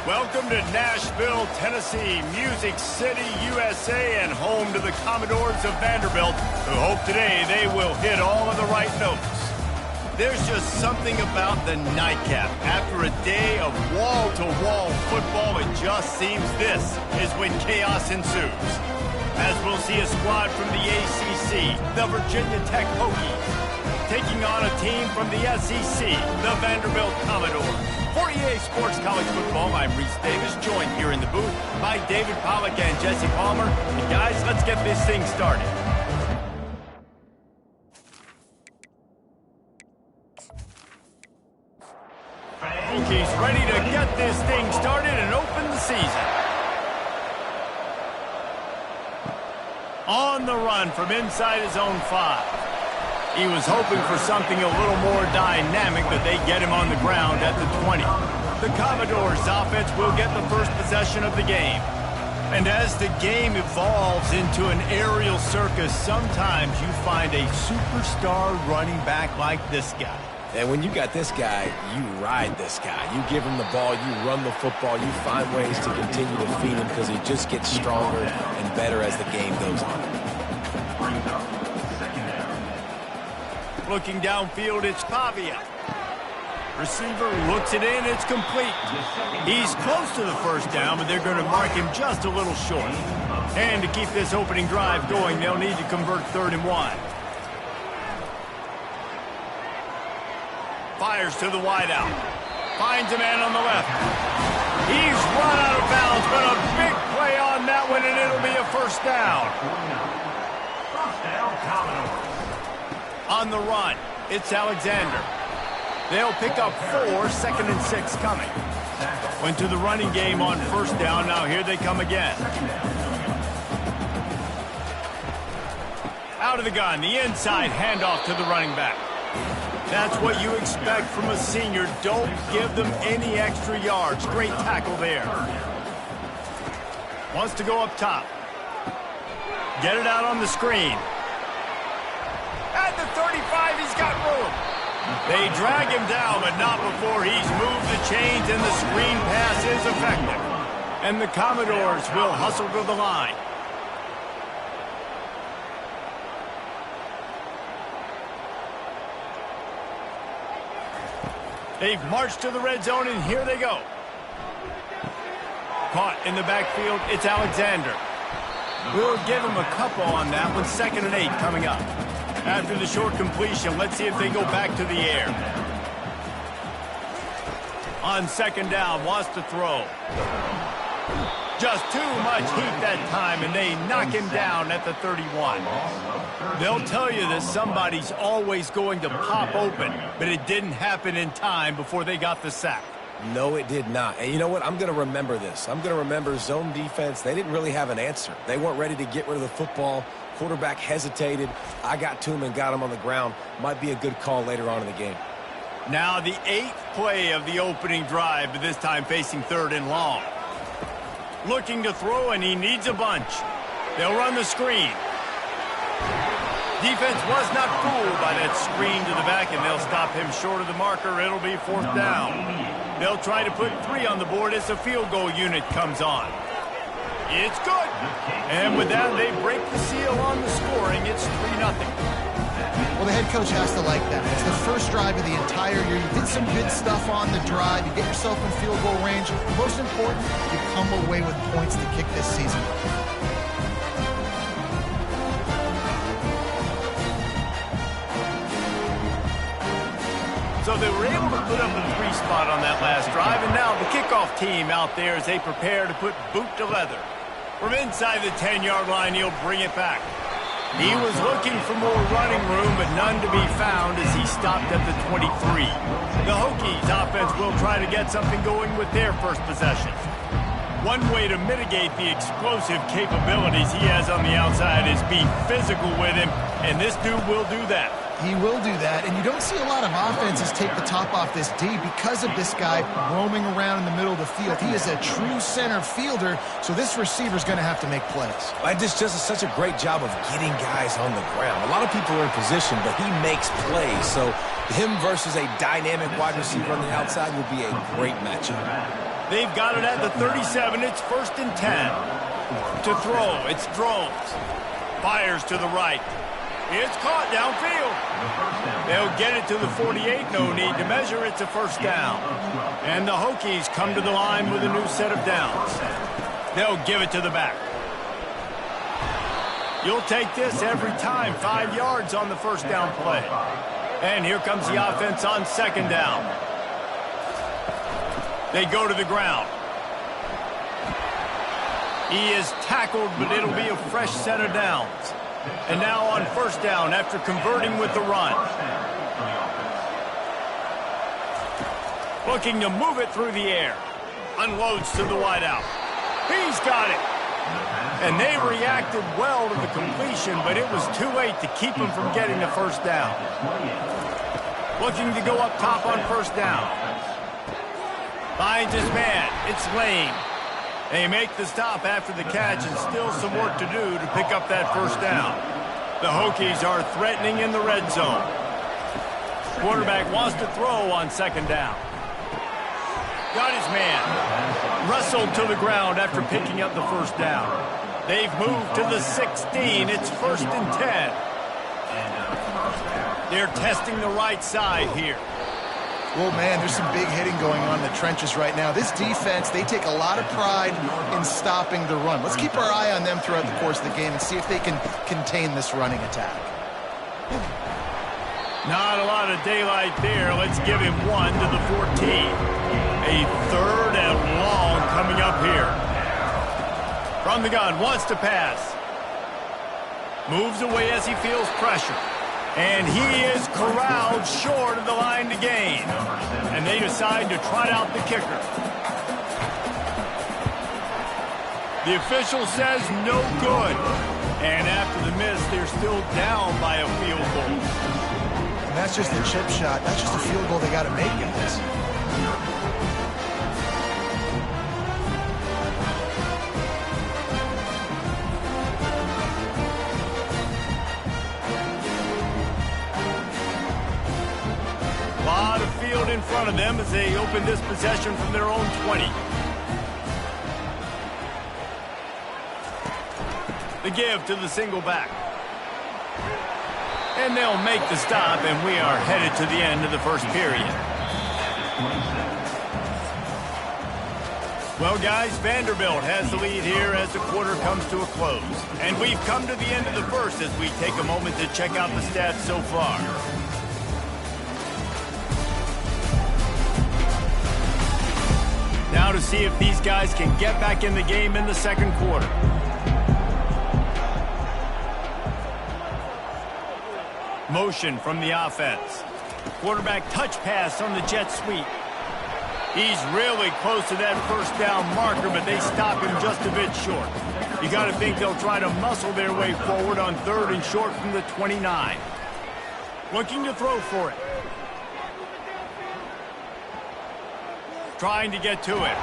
Welcome to Nashville, Tennessee, Music City, USA, and home to the Commodores of Vanderbilt, who hope today they will hit all of the right notes. There's just something about the nightcap. After a day of wall-to-wall football, it just seems this is when chaos ensues. As we'll see a squad from the ACC, the Virginia Tech Hokies, taking on a team from the SEC, the Vanderbilt Commodores. For EA Sports College Football, I'm Reese Davis, joined here in the booth by David Pollack and José Palmer. And guys, let's get this thing started. Hokies ready to get this thing started and open the season. On the run from inside his own 5. He was hoping for something a little more dynamic, but they get him on the ground at the 20. The Commodores' offense will get the first possession of the game. And as the game evolves into an aerial circus, sometimes you find a superstar running back like this guy. And when you got this guy, you ride this guy. You give him the ball, you run the football, you find ways to continue to feed him because he just gets stronger and better as the game goes on. Looking downfield, it's Pavia. Receiver looks it in, it's complete. He's close to the first down, but they're going to mark him just a little short. And to keep this opening drive going, they'll need to convert 3rd and 1. Fires to the wideout. Finds a man on the left. He's run out of bounds, but a big play on that one, and it'll be a first down. First down, Commodores. On the run, it's Alexander. They'll pick up 4, 2nd and 6 coming. Went to the running game on first down, now here they come again. Out of the gun, the inside handoff to the running back. That's what you expect from a senior. Don't give them any extra yards. Great tackle there. Wants to go up top. Get it out on the screen. At the 35, he's got room. They drag him down, but not before he's moved the chains, and the screen pass is effective. And the Commodores will hustle to the line. They've marched to the red zone, and here they go. Caught in the backfield, it's Alexander. We'll give him a couple on that one. 2nd and 8 coming up. After the short completion, let's see if they go back to the air. On 2nd down, wants to throw. Just too much heat that time, and they knock him down at the 31. They'll tell you that somebody's always going to pop open, but it didn't happen in time before they got the sack. No, it did not. And you know what? I'm going to remember this. I'm going to remember zone defense. They didn't really have an answer. They weren't ready to get rid of the football. Quarterback hesitated. I got to him and got him on the ground. Might be a good call later on in the game. Now the 8th play of the opening drive, but this time facing 3rd and long. Looking to throw, and he needs a bunch. They'll run the screen. Defense was not fooled by that screen to the back, and they'll stop him short of the marker. It'll be 4th down. They'll try to put 3 on the board as the field goal unit comes on. It's good. And with that, they break the seal on the scoring. It's 3-0. Well, the head coach has to like that. It's the first drive of the entire year. You did some good stuff on the drive. You get yourself in field goal range. Most important, you come away with points to kick this season. So they were able to put up a 3 spot on that last drive, and now the kickoff team out there as they prepare to put boot to leather. From inside the 10-yard line, he'll bring it back. He was looking for more running room, but none to be found as he stopped at the 23. The Hokies offense will try to get something going with their first possession. One way to mitigate the explosive capabilities he has on the outside is be physical with him, and this dude will do that. He will do that, and you don't see a lot of offenses take the top off this D because of this guy roaming around in the middle of the field. He is a true center fielder, so this receiver's going to have to make plays. This just is such a great job of getting guys on the ground. A lot of people are in position, but he makes plays, so him versus a dynamic wide receiver on the outside will be a great matchup. They've got it at the 37. It's 1st and 10. To throw, it's Drones. Fires to the right. It's caught downfield. They'll get it to the 48. No need to measure. It's a 1st down. And the Hokies come to the line with a new set of downs. They'll give it to the back. You'll take this every time. 5 yards on the 1st down play. And here comes the offense on 2nd down. They go to the ground. He is tackled, but it'll be a fresh set of downs. And now on 1st down after converting with the run. Looking to move it through the air. Unloads to the wideout. He's got it. And they reacted well to the completion, but it was too late to keep him from getting the 1st down. Looking to go up top on 1st down. Finds his man. It's Lane. They make the stop after the catch and still some work to do to pick up that 1st down. The Hokies are threatening in the red zone. Quarterback wants to throw on 2nd down. Got his man. Wrestled to the ground after picking up the 1st down. They've moved to the 16. It's 1st and 10. They're testing the right side here. Well, man, there's some big hitting going on in the trenches right now. This defense, they take a lot of pride in stopping the run. Let's keep our eye on them throughout the course of the game and see if they can contain this running attack. Not a lot of daylight there. Let's give him 1 to the 14. A 3rd and long coming up here. From the gun, wants to pass. Moves away as he feels pressure. And he is corralled short of the line to gain. And they decide to trot out the kicker. The official says no good. And after the miss, they're still down by a field goal. And that's just a chip shot. That's just a field goal they got to make, guys. In front of them as they open this possession from their own 20. The give to the single back. And they'll make the stop, and we are headed to the end of the 1st period. Well, guys, Vanderbilt has the lead here as the quarter comes to a close. And we've come to the end of the 1st as we take a moment to check out the stats so far. Now to see if these guys can get back in the game in the 2nd quarter. Motion from the offense. Quarterback touch pass on the jet sweep. He's really close to that 1st down marker, but they stop him just a bit short. You got to think they'll try to muscle their way forward on 3rd and short from the 29. Looking to throw for it. Trying to get to it.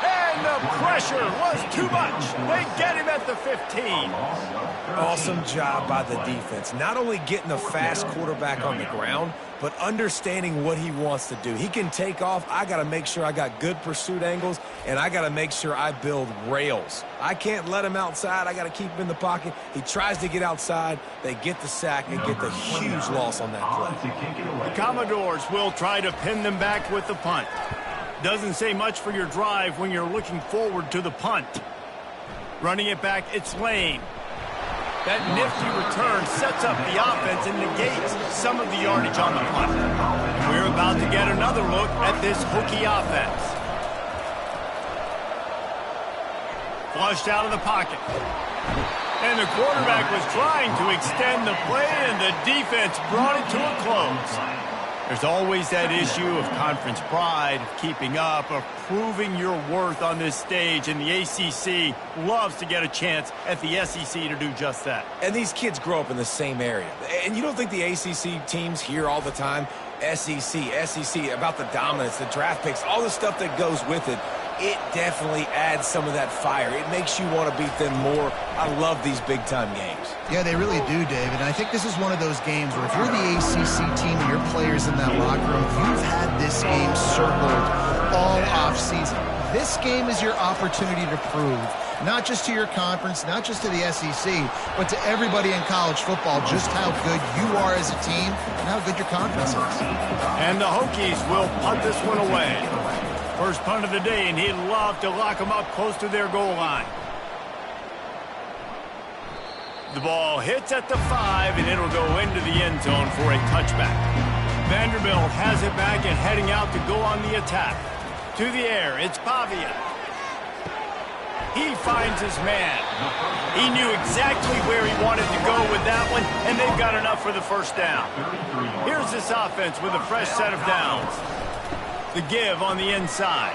And the pressure was too much. They get him at the 15. Awesome job by the defense. Not only getting a fast quarterback on the ground, but understanding what he wants to do. He can take off. I got to make sure I got good pursuit angles, and I got to make sure I build rails. I can't let him outside. I got to keep him in the pocket. He tries to get outside. They get the sack and get the huge loss on that play. The Commodores will try to pin them back with the punt. Doesn't say much for your drive when you're looking forward to the punt. Running it back, it's Lane. That nifty return sets up the offense and negates some of the yardage on the punt. We're about to get another look at this Hokie offense. Flushed out of the pocket. And the quarterback was trying to extend the play, and the defense brought it to a close. There's always that issue of conference pride, of keeping up, of proving your worth on this stage, and the ACC loves to get a chance at the SEC to do just that. And these kids grow up in the same area. And you don't think the ACC teams hear all the time, SEC, about the dominance, the draft picks, all the stuff that goes with it. It definitely adds some of that fire. It makes you want to beat them more. I love these big-time games. Yeah, they really do, David. And I think this is one of those games where if you're the ACC team and your players in that locker room, you've had this game circled all offseason. This game is your opportunity to prove, not just to your conference, not just to the SEC, but to everybody in college football, just how good you are as a team and how good your conference is. And the Hokies will punt this one away. First punt of the day, and he'd love to lock them up close to their goal line. The ball hits at the 5, and it'll go into the end zone for a touchback. Vanderbilt has it back and heading out to go on the attack. To the air, it's Pavia. He finds his man. He knew exactly where he wanted to go with that one, and they've got enough for the first down. Here's this offense with a fresh set of downs. The give on the inside.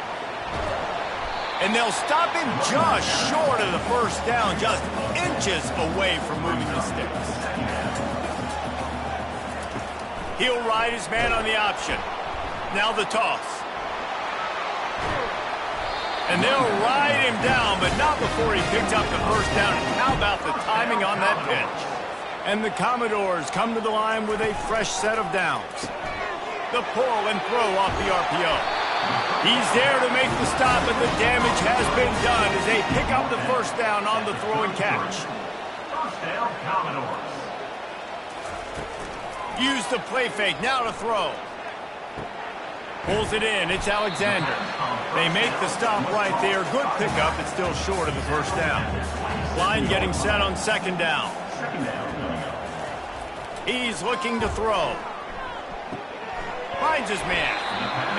And they'll stop him just short of the first down, just inches away from moving the sticks. He'll ride his man on the option. Now the toss. And they'll ride him down, but not before he picks up the first down. And how about the timing on that pitch? And the Commodores come to the line with a fresh set of downs. The pull and throw off the RPO. He's there to make the stop, but the damage has been done as they pick up the first down on the throw and catch. Touchdown, Commodores. Use the play fake, now to throw. Pulls it in, it's Alexander. They make the stop right there. Good pickup, but still short of the first down. Line getting set on second down. He's looking to throw. Finds his man.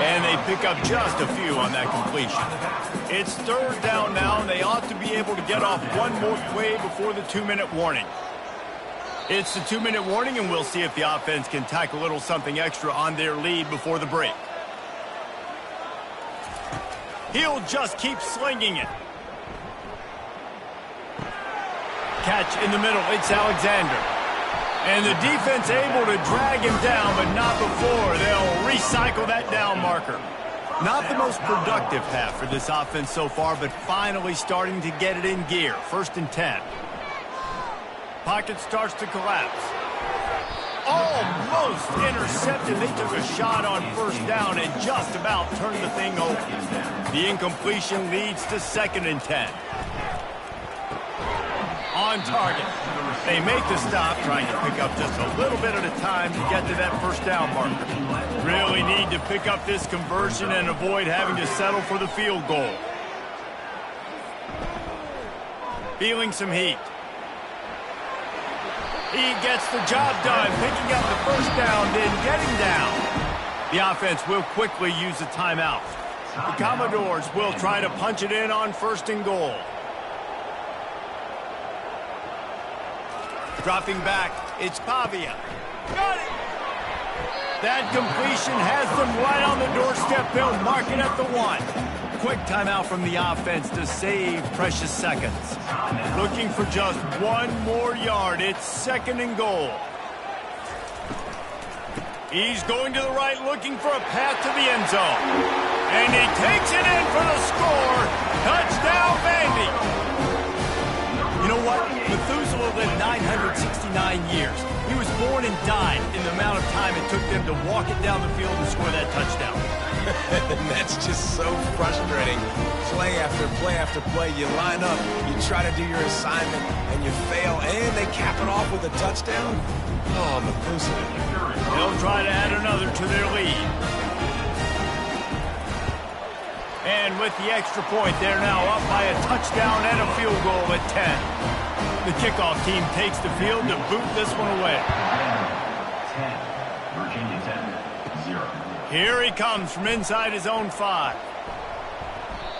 And they pick up just a few on that completion. It's third down now, and they ought to be able to get off one more play before the 2-minute warning. It's the 2-minute warning, and we'll see if the offense can tack a little something extra on their lead before the break. He'll just keep slinging it. Catch in the middle, it's Alexander. And the defense able to drag him down, but not before. They'll recycle that down marker. Not the most productive half for this offense so far, but finally starting to get it in gear. 1st and 10. Pocket starts to collapse. Almost intercepted. They took a shot on first down and just about turned the thing over. The incompletion leads to 2nd and 10. On target. They make the stop, trying to pick up just a little bit at a time to get to that first down marker. Really need to pick up this conversion and avoid having to settle for the field goal. Feeling some heat. He gets the job done, picking up the first down, then getting down. The offense will quickly use a timeout. The Commodores will try to punch it in on 1st and goal. Dropping back, it's Pavia. Got it! That completion has them right on the doorstep. They'll mark it at the 1. Quick timeout from the offense to save precious seconds. Looking for just one more yard. It's 2nd and goal. He's going to the right, looking for a path to the end zone. And he takes it in for the score. Touchdown, Vandy. You know what? Methuselah lived 969 years. He was born and died in the amount of time it took them to walk it down the field and score that touchdown. That's just so frustrating. Play after play after play. You line up, you try to do your assignment, and you fail, and they cap it off with a touchdown? Oh, Methuselah. They'll try to add another to their lead. And with the extra point, they're now up by a touchdown and a field goal at 10. The kickoff team takes the field to boot this one away. 10. Virginia 10. 0. Here he comes from inside his own 5.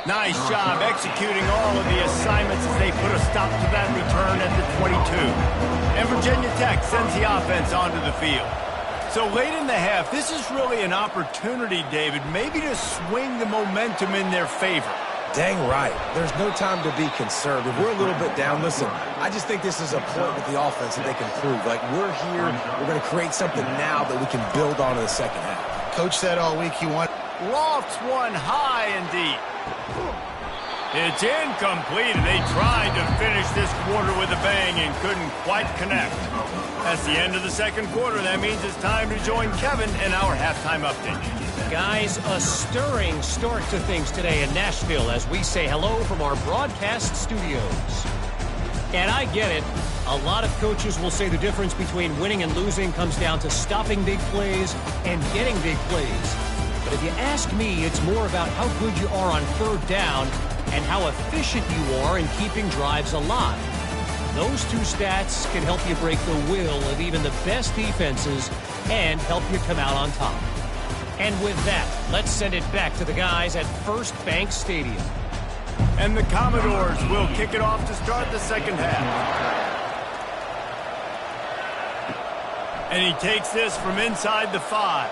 Nice job executing all of the assignments as they put a stop to that return at the 22. And Virginia Tech sends the offense onto the field. So late in the half, this is really an opportunity, David, maybe to swing the momentum in their favor. Dang right. There's no time to be concerned. If we're a little bit down, listen, I just think this is a point with the offense that they can prove. Like, we're here, we're going to create something now that we can build on in the second half. Coach said all week he wanted... Lofts one high and deep. It's incomplete, and they tried to finish this quarter with a bang and couldn't quite connect. That's the end of the second quarter. That means it's time to join Kevin in our halftime update. Guys, a stirring start to things today in Nashville as we say hello from our broadcast studios. And I get it. A lot of coaches will say the difference between winning and losing comes down to stopping big plays and getting big plays. But if you ask me, it's more about how good you are on third down and how efficient you are in keeping drives alive. Those two stats can help you break the will of even the best defenses and help you come out on top. And with that, let's send it back to the guys at First Bank Stadium. And the Commodores will kick it off to start the second half. And he takes this from inside the 5.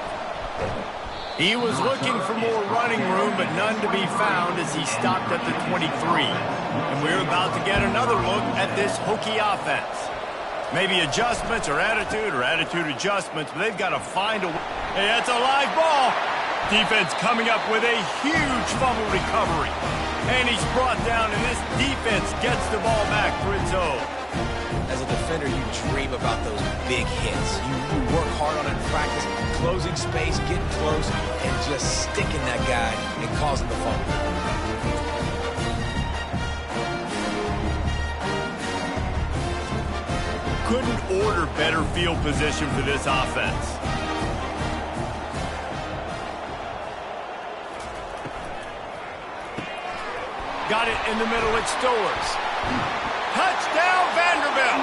He was looking for more running room, but none to be found as he stopped at the 23. And we're about to get another look at this Hokie offense. Maybe adjustments or attitude adjustments, but they've got to find a way. Hey, that's a live ball. Defense coming up with a huge fumble recovery. And he's brought down, and this defense gets the ball back for its own. As a defender, you dream about those big hits. You work hard on it in practice, closing space, getting close, and just sticking that guy and causing the fumble. Couldn't order better field position for this offense. Got it in the middle, it's Stowers. Touchdown, Vanderbilt!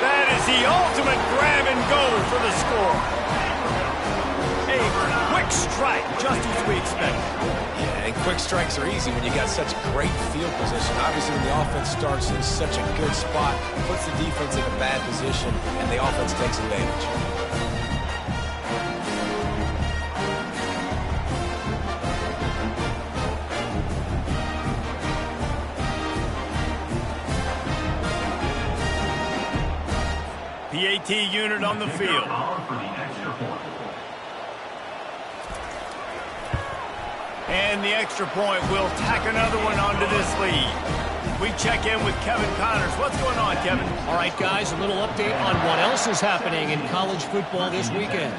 That is the ultimate grab and go for the score. A quick strike, just as we expected. Yeah, and quick strikes are easy when you got such great field position. Obviously, when the offense starts in such a good spot, puts the defense in a bad position, and the offense takes advantage. PAT unit on the field. And the extra point will tack another one onto this lead. We check in with Kevin Connors. What's going on, Kevin? All right, guys, a little update on what else is happening in college football this weekend.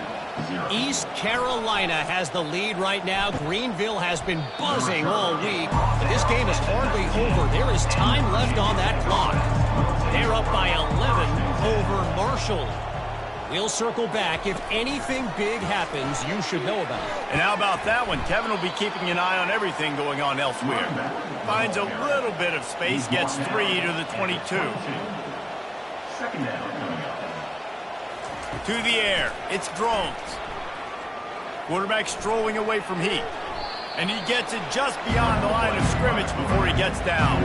East Carolina has the lead right now. Greenville has been buzzing all week, but this game is hardly over. There is time left on that clock. They're up by 11 over Marshall. We'll circle back. If anything big happens, you should know about it. And how about that one? Kevin will be keeping an eye on everything going on elsewhere. Finds a little bit of space, gets 3 to the 22. Second down. To the air, it's drones. Quarterback strolling away from heat. And he gets it just beyond the line of scrimmage before he gets down.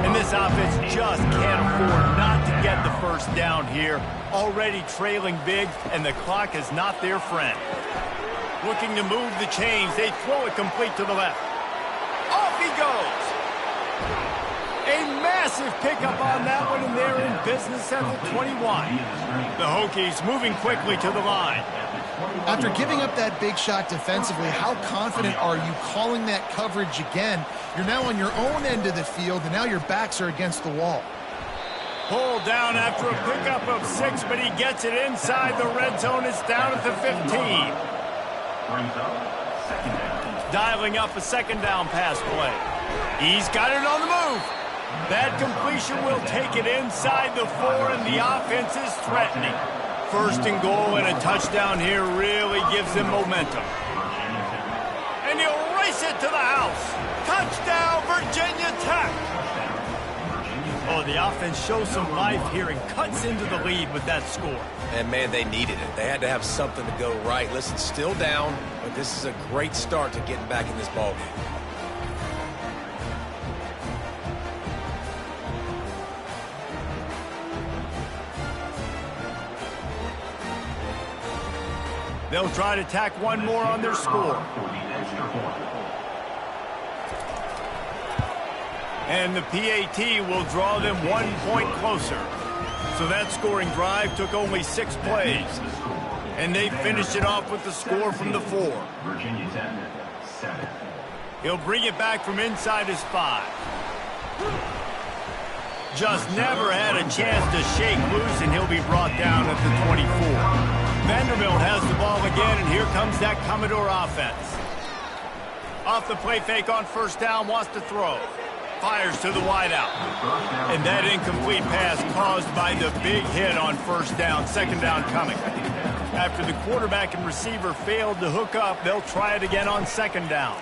And this offense just can't afford not to get the first down here. Already trailing big, and the clock is not their friend. Looking to move the chains. They throw it complete to the left. Off he goes. A massive pickup on that one, and they're in business at the 21. The Hokies moving quickly to the line. After giving up that big shot defensively, how confident are you calling that coverage again? You're now on your own end of the field, and now your backs are against the wall. Pulled down after a pickup of 6, but he gets it inside the red zone. It's down at the 15. Dialing up a second down pass play. He's got it on the move. That completion will take it inside the 4, and the offense is threatening. First and goal and a touchdown here really gives them momentum. And he'll race it to the house. Touchdown, Virginia Tech. Oh, the offense shows some life here and cuts into the lead with that score. And, man, they needed it. They had to have something to go right. Listen, still down, but this is a great start to getting back in this ballgame. They'll try to tack one more on their score. And the PAT will draw them 1 point closer. So that scoring drive took only 6 plays. And they finished it off with the score from the 4. Virginia Tech, 7. He'll bring it back from inside his 5. Just never had a chance to shake loose, and he'll be brought down at the 24. Vanderbilt has the ball again, and here comes that Commodore offense. Off the play fake on first down, wants to throw. Fires to the wideout. And that incomplete pass caused by the big hit on first down, second down coming. After the quarterback and receiver failed to hook up, they'll try it again on second down.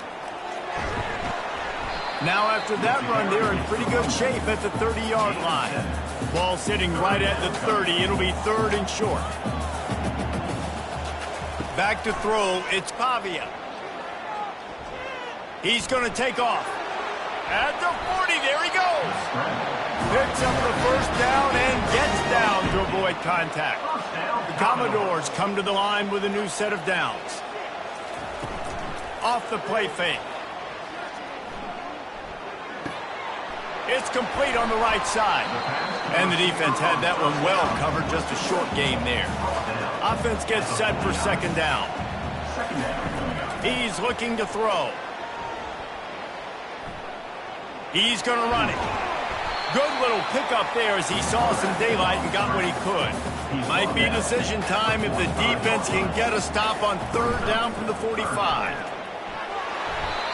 Now after that run, they're in pretty good shape at the 30-yard line. Ball sitting right at the 30. It'll be third and short. Back to throw. It's Pavia. He's going to take off. At the 40, there he goes. Picks up the first down and gets down to avoid contact. The Commodores come to the line with a new set of downs. Off the play fake. It's complete on the right side. And the defense had that one well covered, just a short game there. Offense gets set for second down. He's looking to throw. He's going to run it. Good little pickup there as he saw some daylight and got what he could. Might be decision time if the defense can get a stop on third down from the 45.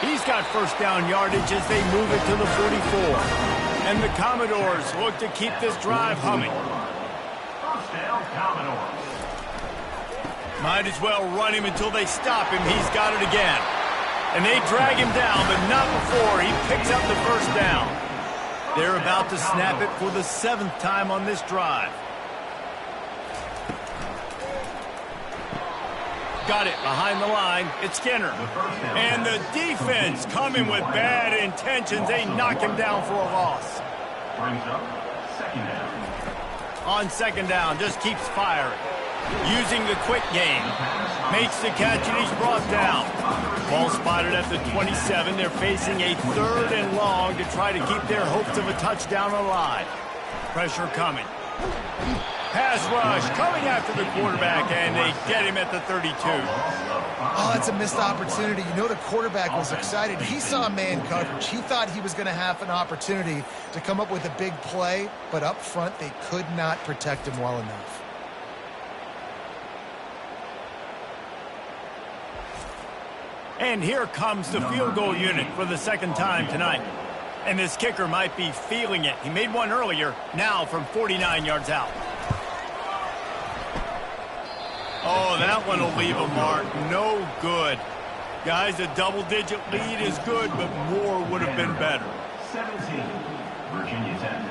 He's got first down yardage as they move it to the 44. And the Commodores look to keep this drive humming. First down, Commodores. Might as well run him until they stop him. He's got it again. And they drag him down, but not before he picks up the first down. They're about to snap it for the 7th time on this drive. Got it behind the line. It's Skinner. And the defense coming with bad intentions. They knock him down for a loss. Brings up second down. On second down, just keeps firing. Using the quick game. Makes the catch and he's brought down. Ball spotted at the 27. They're facing a third and long to try to keep their hopes of a touchdown alive. Pressure coming. Pass rush coming after the quarterback, and they get him at the 32. Oh, that's a missed opportunity. You know the quarterback was excited. He saw man coverage. He thought he was going to have an opportunity to come up with a big play, but up front they could not protect him well enough. And here comes the field goal unit for the second time tonight. And this kicker might be feeling it. He made one earlier, now from 49 yards out. Oh, that one will leave a mark. No good. Guys, a double-digit lead is good, but more would have been better. 17, Virginia Tech,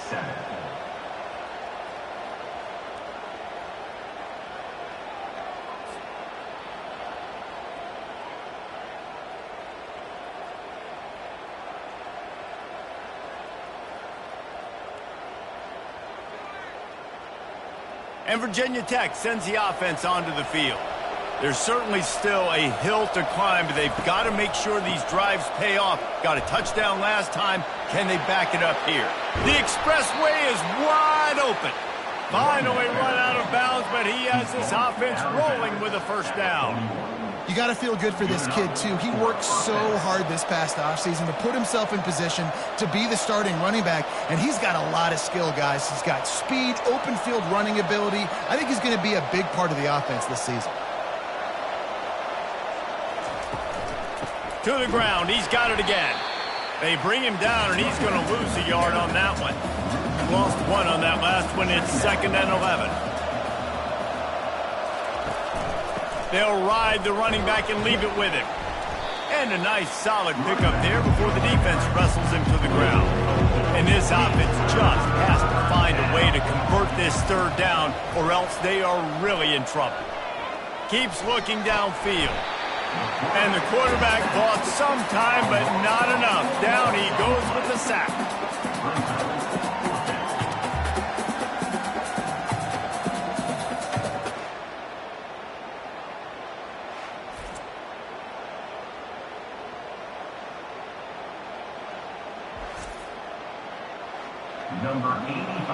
7. And Virginia Tech sends the offense onto the field. There's certainly still a hill to climb, but they've got to make sure these drives pay off. Got a touchdown last time. Can they back it up here? The expressway is wide open. Finally run out of bounds, but he has this offense rolling with a first down. You got to feel good for this kid, too. He worked so hard this past offseason to put himself in position to be the starting running back, and he's got a lot of skill, guys. He's got speed, open field running ability. I think he's going to be a big part of the offense this season. To the ground. He's got it again. They bring him down, and he's going to lose a yard on that one. Lost one on that last one. It's 2nd and 11. They'll ride the running back and leave it with him. And a nice solid pickup there before the defense wrestles him to the ground. And this offense just has to find a way to convert this third down, or else they are really in trouble. Keeps looking downfield. And the quarterback bought some time, but not enough. Down he goes with the sack. Number 85,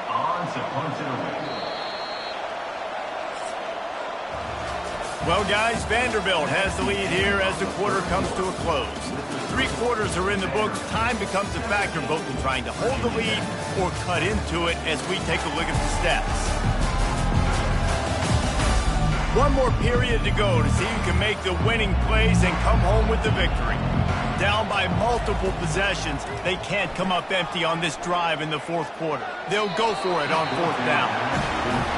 on to punt it away. Well, guys, Vanderbilt has the lead here as the quarter comes to a close. 3 quarters are in the books. Time becomes a factor, both in trying to hold the lead or cut into it as we take a look at the stats. One more period to go to see who can make the winning plays and come home with the victory. Down by multiple possessions, they can't come up empty on this drive in the 4th quarter. They'll go for it on 4th down.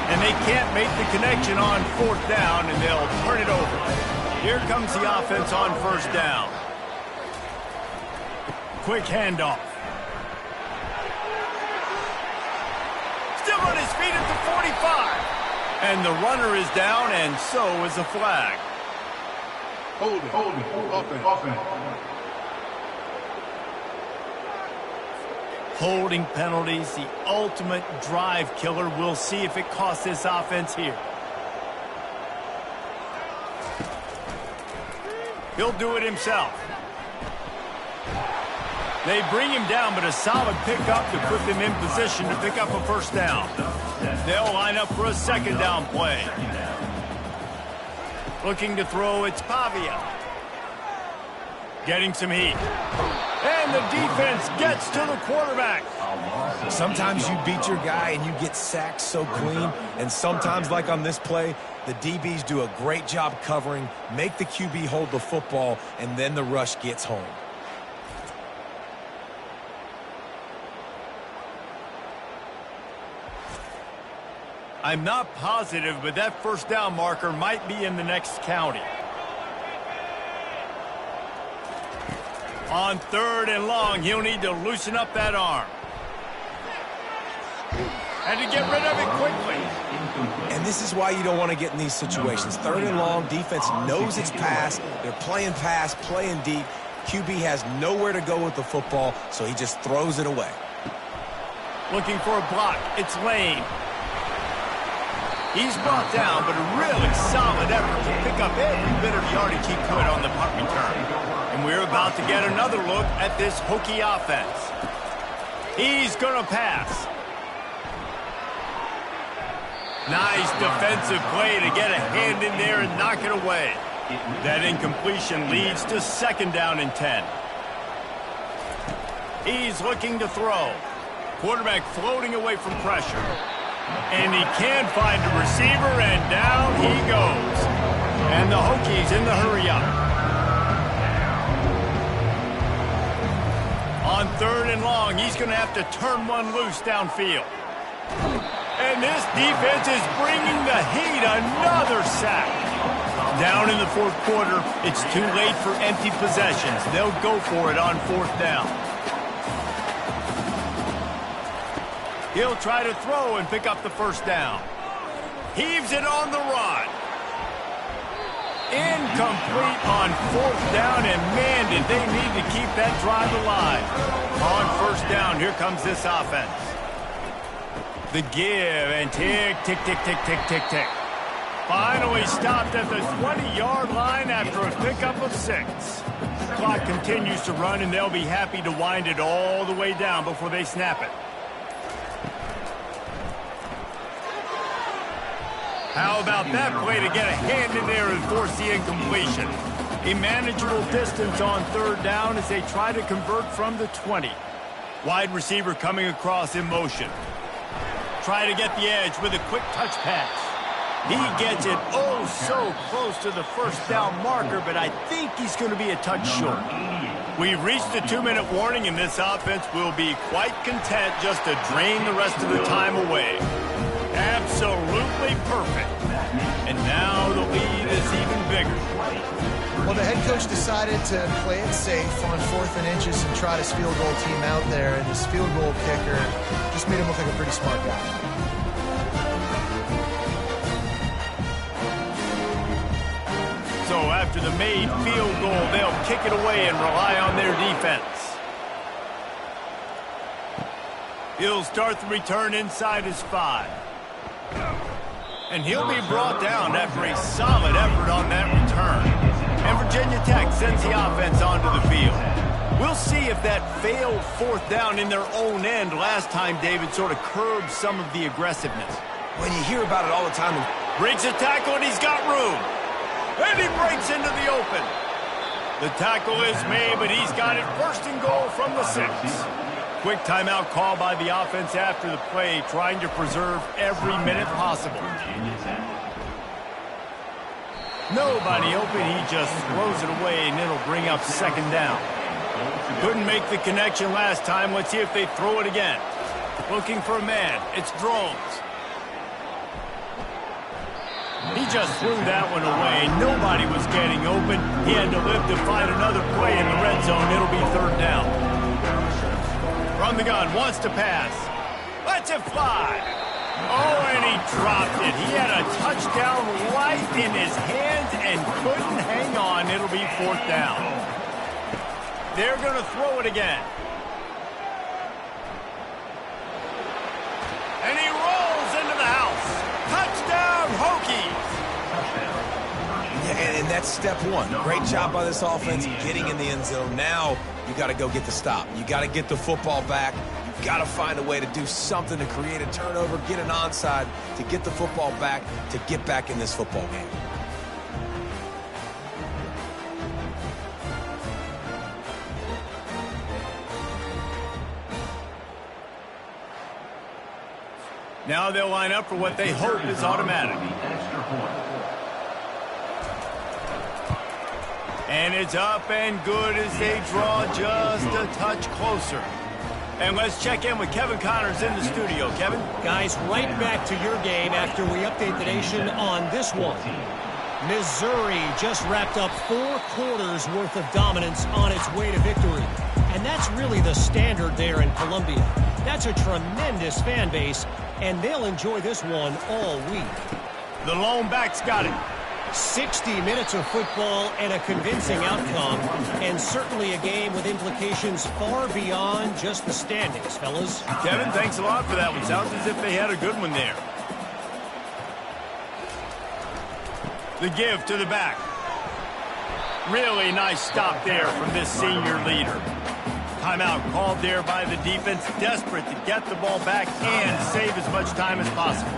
And they can't make the connection on 4th down, and they'll turn it over. Here comes the offense on 1st down. Quick handoff. Still on his feet at the 45. And the runner is down, and so is a flag. Hold it, offense. Holding penalties, the ultimate drive killer. We'll see if it costs this offense here. He'll do it himself. They bring him down, but a solid pickup to put them in position to pick up a 1st down. They'll line up for a 2nd down play. Looking to throw, it's Pavia. Getting some heat. And the defense gets to the quarterback. Sometimes you beat your guy and you get sacked so clean, and sometimes, like on this play, the DBs do a great job covering, make the QB hold the football, and then the rush gets home. I'm not positive, but that 1st down marker might be in the next county. On 3rd and long, he'll need to loosen up that arm. And to get rid of it quickly. And this is why you don't want to get in these situations. 3rd and long, defense knows it's pass. They're playing pass, playing deep. QB has nowhere to go with the football, so he just throws it away. Looking for a block. It's Lane. He's brought down, but a really solid effort to pick up every bit of yardage he could on the punt return. And we're about to get another look at this Hokie offense. He's going to pass. Nice defensive play to get a hand in there and knock it away. That incompletion leads to 2nd down and 10. He's looking to throw. Quarterback floating away from pressure. And he can't find a receiver, and down he goes. And the Hokies in the hurry-up. On 3rd and long, he's going to have to turn one loose downfield. And this defense is bringing the heat. Another sack. Down in the 4th quarter, it's too late for empty possessions. They'll go for it on 4th down. He'll try to throw and pick up the 1st down. Heaves it on the run. Incomplete on 4th down, and man, did they need to keep that drive alive. On 1st down, here comes this offense. The give, and tick, tick, tick, tick, tick, tick, tick. Finally stopped at the 20-yard line after a pickup of 6. Clock continues to run, and they'll be happy to wind it all the way down before they snap it. How about that play to get a hand in there and force the incompletion? A manageable distance on 3rd down as they try to convert from the 20. Wide receiver coming across in motion. Try to get the edge with a quick touch pass. He gets it oh so close to the 1st down marker, but I think he's going to be a touch short. We've reached the 2-minute warning, and this offense will be quite content just to drain the rest of the time away. Absolutely perfect. And now the lead is even bigger. Well, the head coach decided to play it safe on 4th and inches and try his field goal team out there, and his field goal kicker just made him look like a pretty smart guy. So after the made field goal, they'll kick it away and rely on their defense. He'll start the return inside his 5. And he'll be brought down after a solid effort on that return. And Virginia Tech sends the offense onto the field. We'll see if that failed 4th down in their own end last time, David, sort of curbed some of the aggressiveness. When you hear about it all the time. Breaks a tackle, and he's got room. And he breaks into the open. The tackle is made, but he's got it first and goal from the 6. Quick timeout call by the offense after the play, trying to preserve every minute possible. Nobody open, he just throws it away, and it'll bring up second down. Couldn't make the connection last time. Let's see if they throw it again. Looking for a man. It's Drones. He just threw that one away. Nobody was getting open. He had to live to find another play in the red zone. It'll be third down. From the gun, wants to pass. Lets it fly. Oh, and he dropped it. He had a touchdown right in his hands and couldn't hang on. It'll be fourth down. They're going to throw it again. And he rolls into the house. Touchdown, Hokies. Yeah, and that's step one. Great job by this offense getting in the end zone. Now you got to go get the stop. You got to get the football back. You've got to find a way to do something to create a turnover, get an onside, to get the football back, to get back in this football game. Now they'll line up for what they hope is automatic. And it's up and good as they draw just a touch closer. And let's check in with Kevin Connors in the studio. Kevin? Guys, right back to your game after we update the nation on this one. Missouri just wrapped up 4 quarters worth of dominance on its way to victory. And that's really the standard there in Columbia. That's a tremendous fan base, and they'll enjoy this one all week. The lone back's got it. 60 minutes of football and a convincing outcome, and certainly a game with implications far beyond just the standings, fellas. Kevin, thanks a lot for that one. Sounds as if they had a good one there. The give to the back. Really nice stop there from this senior leader. Timeout called there by the defense, desperate to get the ball back and save as much time as possible.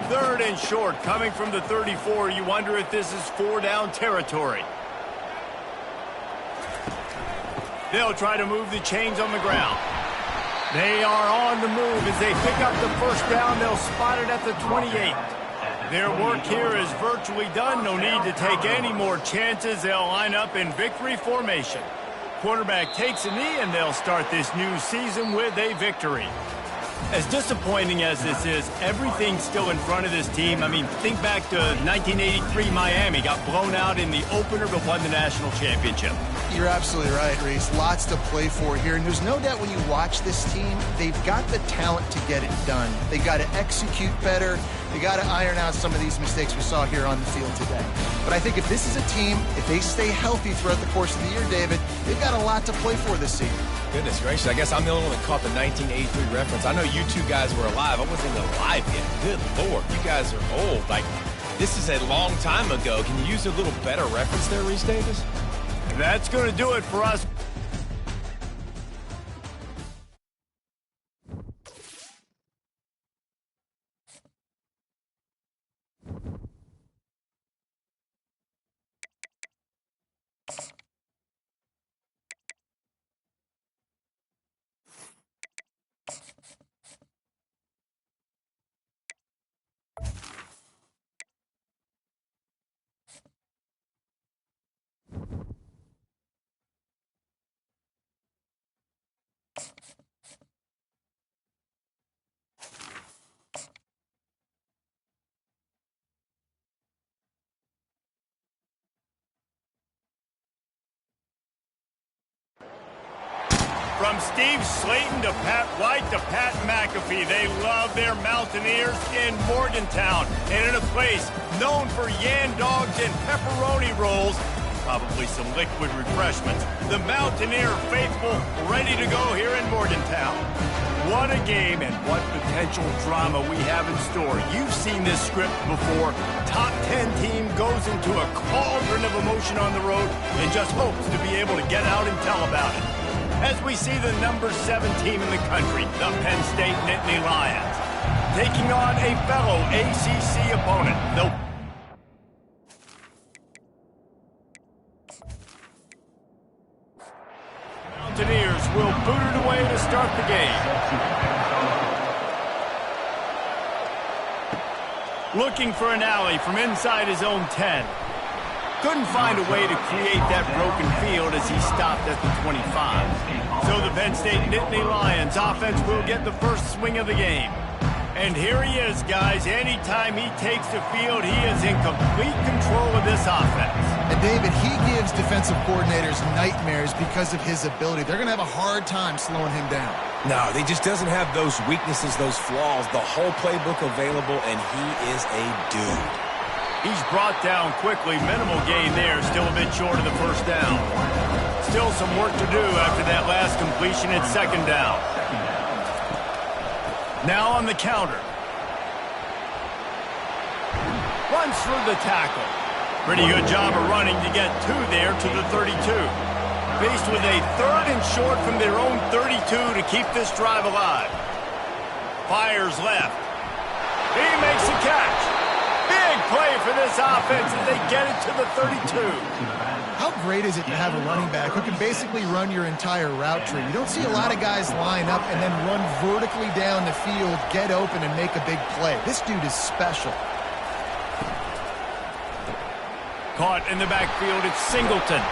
Third and short, coming from the 34. You wonder if this is 4-down territory. They'll try to move the chains on the ground. They are on the move as they pick up the first down. They'll spot it at the 28. Their work here is virtually done. No need to take any more chances. They'll line up in victory formation. Quarterback takes a knee, and they'll start this new season with a victory. As disappointing as this is, everything's still in front of this team. I mean, think back to 1983 Miami. Got blown out in the opener but won the national championship. You're absolutely right, Reese. Lots to play for here. And there's no doubt when you watch this team, they've got the talent to get it done. They got to execute better. They got to iron out some of these mistakes we saw here on the field today. But I think if this is a team, if they stay healthy throughout the course of the year, David, they've got a lot to play for this season. Goodness gracious, I guess I'm the only one that caught the 1983 reference. I know you two guys were alive. I wasn't even alive yet. Good Lord, you guys are old. Like, this is a long time ago. Can you use a little better reference there, Reese Davis? That's going to do it for us. From Steve Slayton to Pat White to Pat McAfee, they love their Mountaineers in Morgantown. And in a place known for yan dogs and pepperoni rolls, probably some liquid refreshments, the Mountaineer faithful ready to go here in Morgantown. What a game and what potential drama we have in store. You've seen this script before. Top 10 team goes into a cauldron of emotion on the road and just hopes to be able to get out and tell about it. As we see the number 7 team in the country, the Penn State Nittany Lions, taking on a fellow ACC opponent, Mountaineers will boot it away to start the game. Looking for an alley from inside his own 10. Couldn't find a way to create that broken field as he stopped at the 25. So the Penn State Nittany Lions offense will get the first swing of the game. And here he is, guys. Anytime he takes the field, he is in complete control of this offense. And David, he gives defensive coordinators nightmares because of his ability. They're going to have a hard time slowing him down. No, he just doesn't have those weaknesses, those flaws, the whole playbook available, and he is a dude. He's brought down quickly. Minimal gain there. Still a bit short of the first down. Still some work to do after that last completion at second down. Now on the counter. Runs through the tackle. Pretty good job of running to get two there to the 32. Faced with a third and short from their own 32 to keep this drive alive. Fires left. He makes a catch. Big play for this offense as they get it to the 32. How great is it to have a running back who can basically run your entire route tree? You don't see a lot of guys line up and then run vertically down the field, get open, and make a big play. This dude is special. Caught in the backfield, it's Singleton.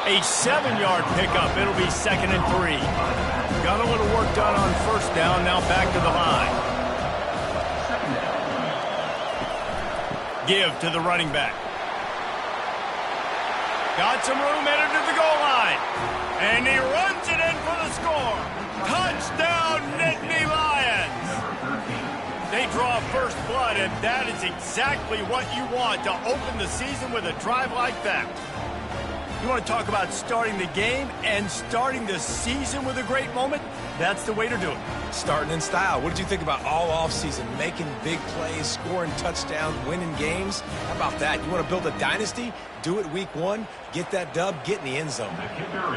A 7-yard pickup. It'll be 2nd and 3. Got a little work done on first down, now back to the line. Give to the running back. Got some room, headed to the goal line. And he runs it in for the score. Touchdown, Nittany Lions. They draw first blood, and that is exactly what you want to open the season with a drive like that. You want to talk about starting the game and starting the season with a great moment? That's the way to do it. Starting in style. What did you think about all offseason? Making big plays, scoring touchdowns, winning games? How about that? You want to build a dynasty? Do it week 1. Get that dub. Get in the end zone.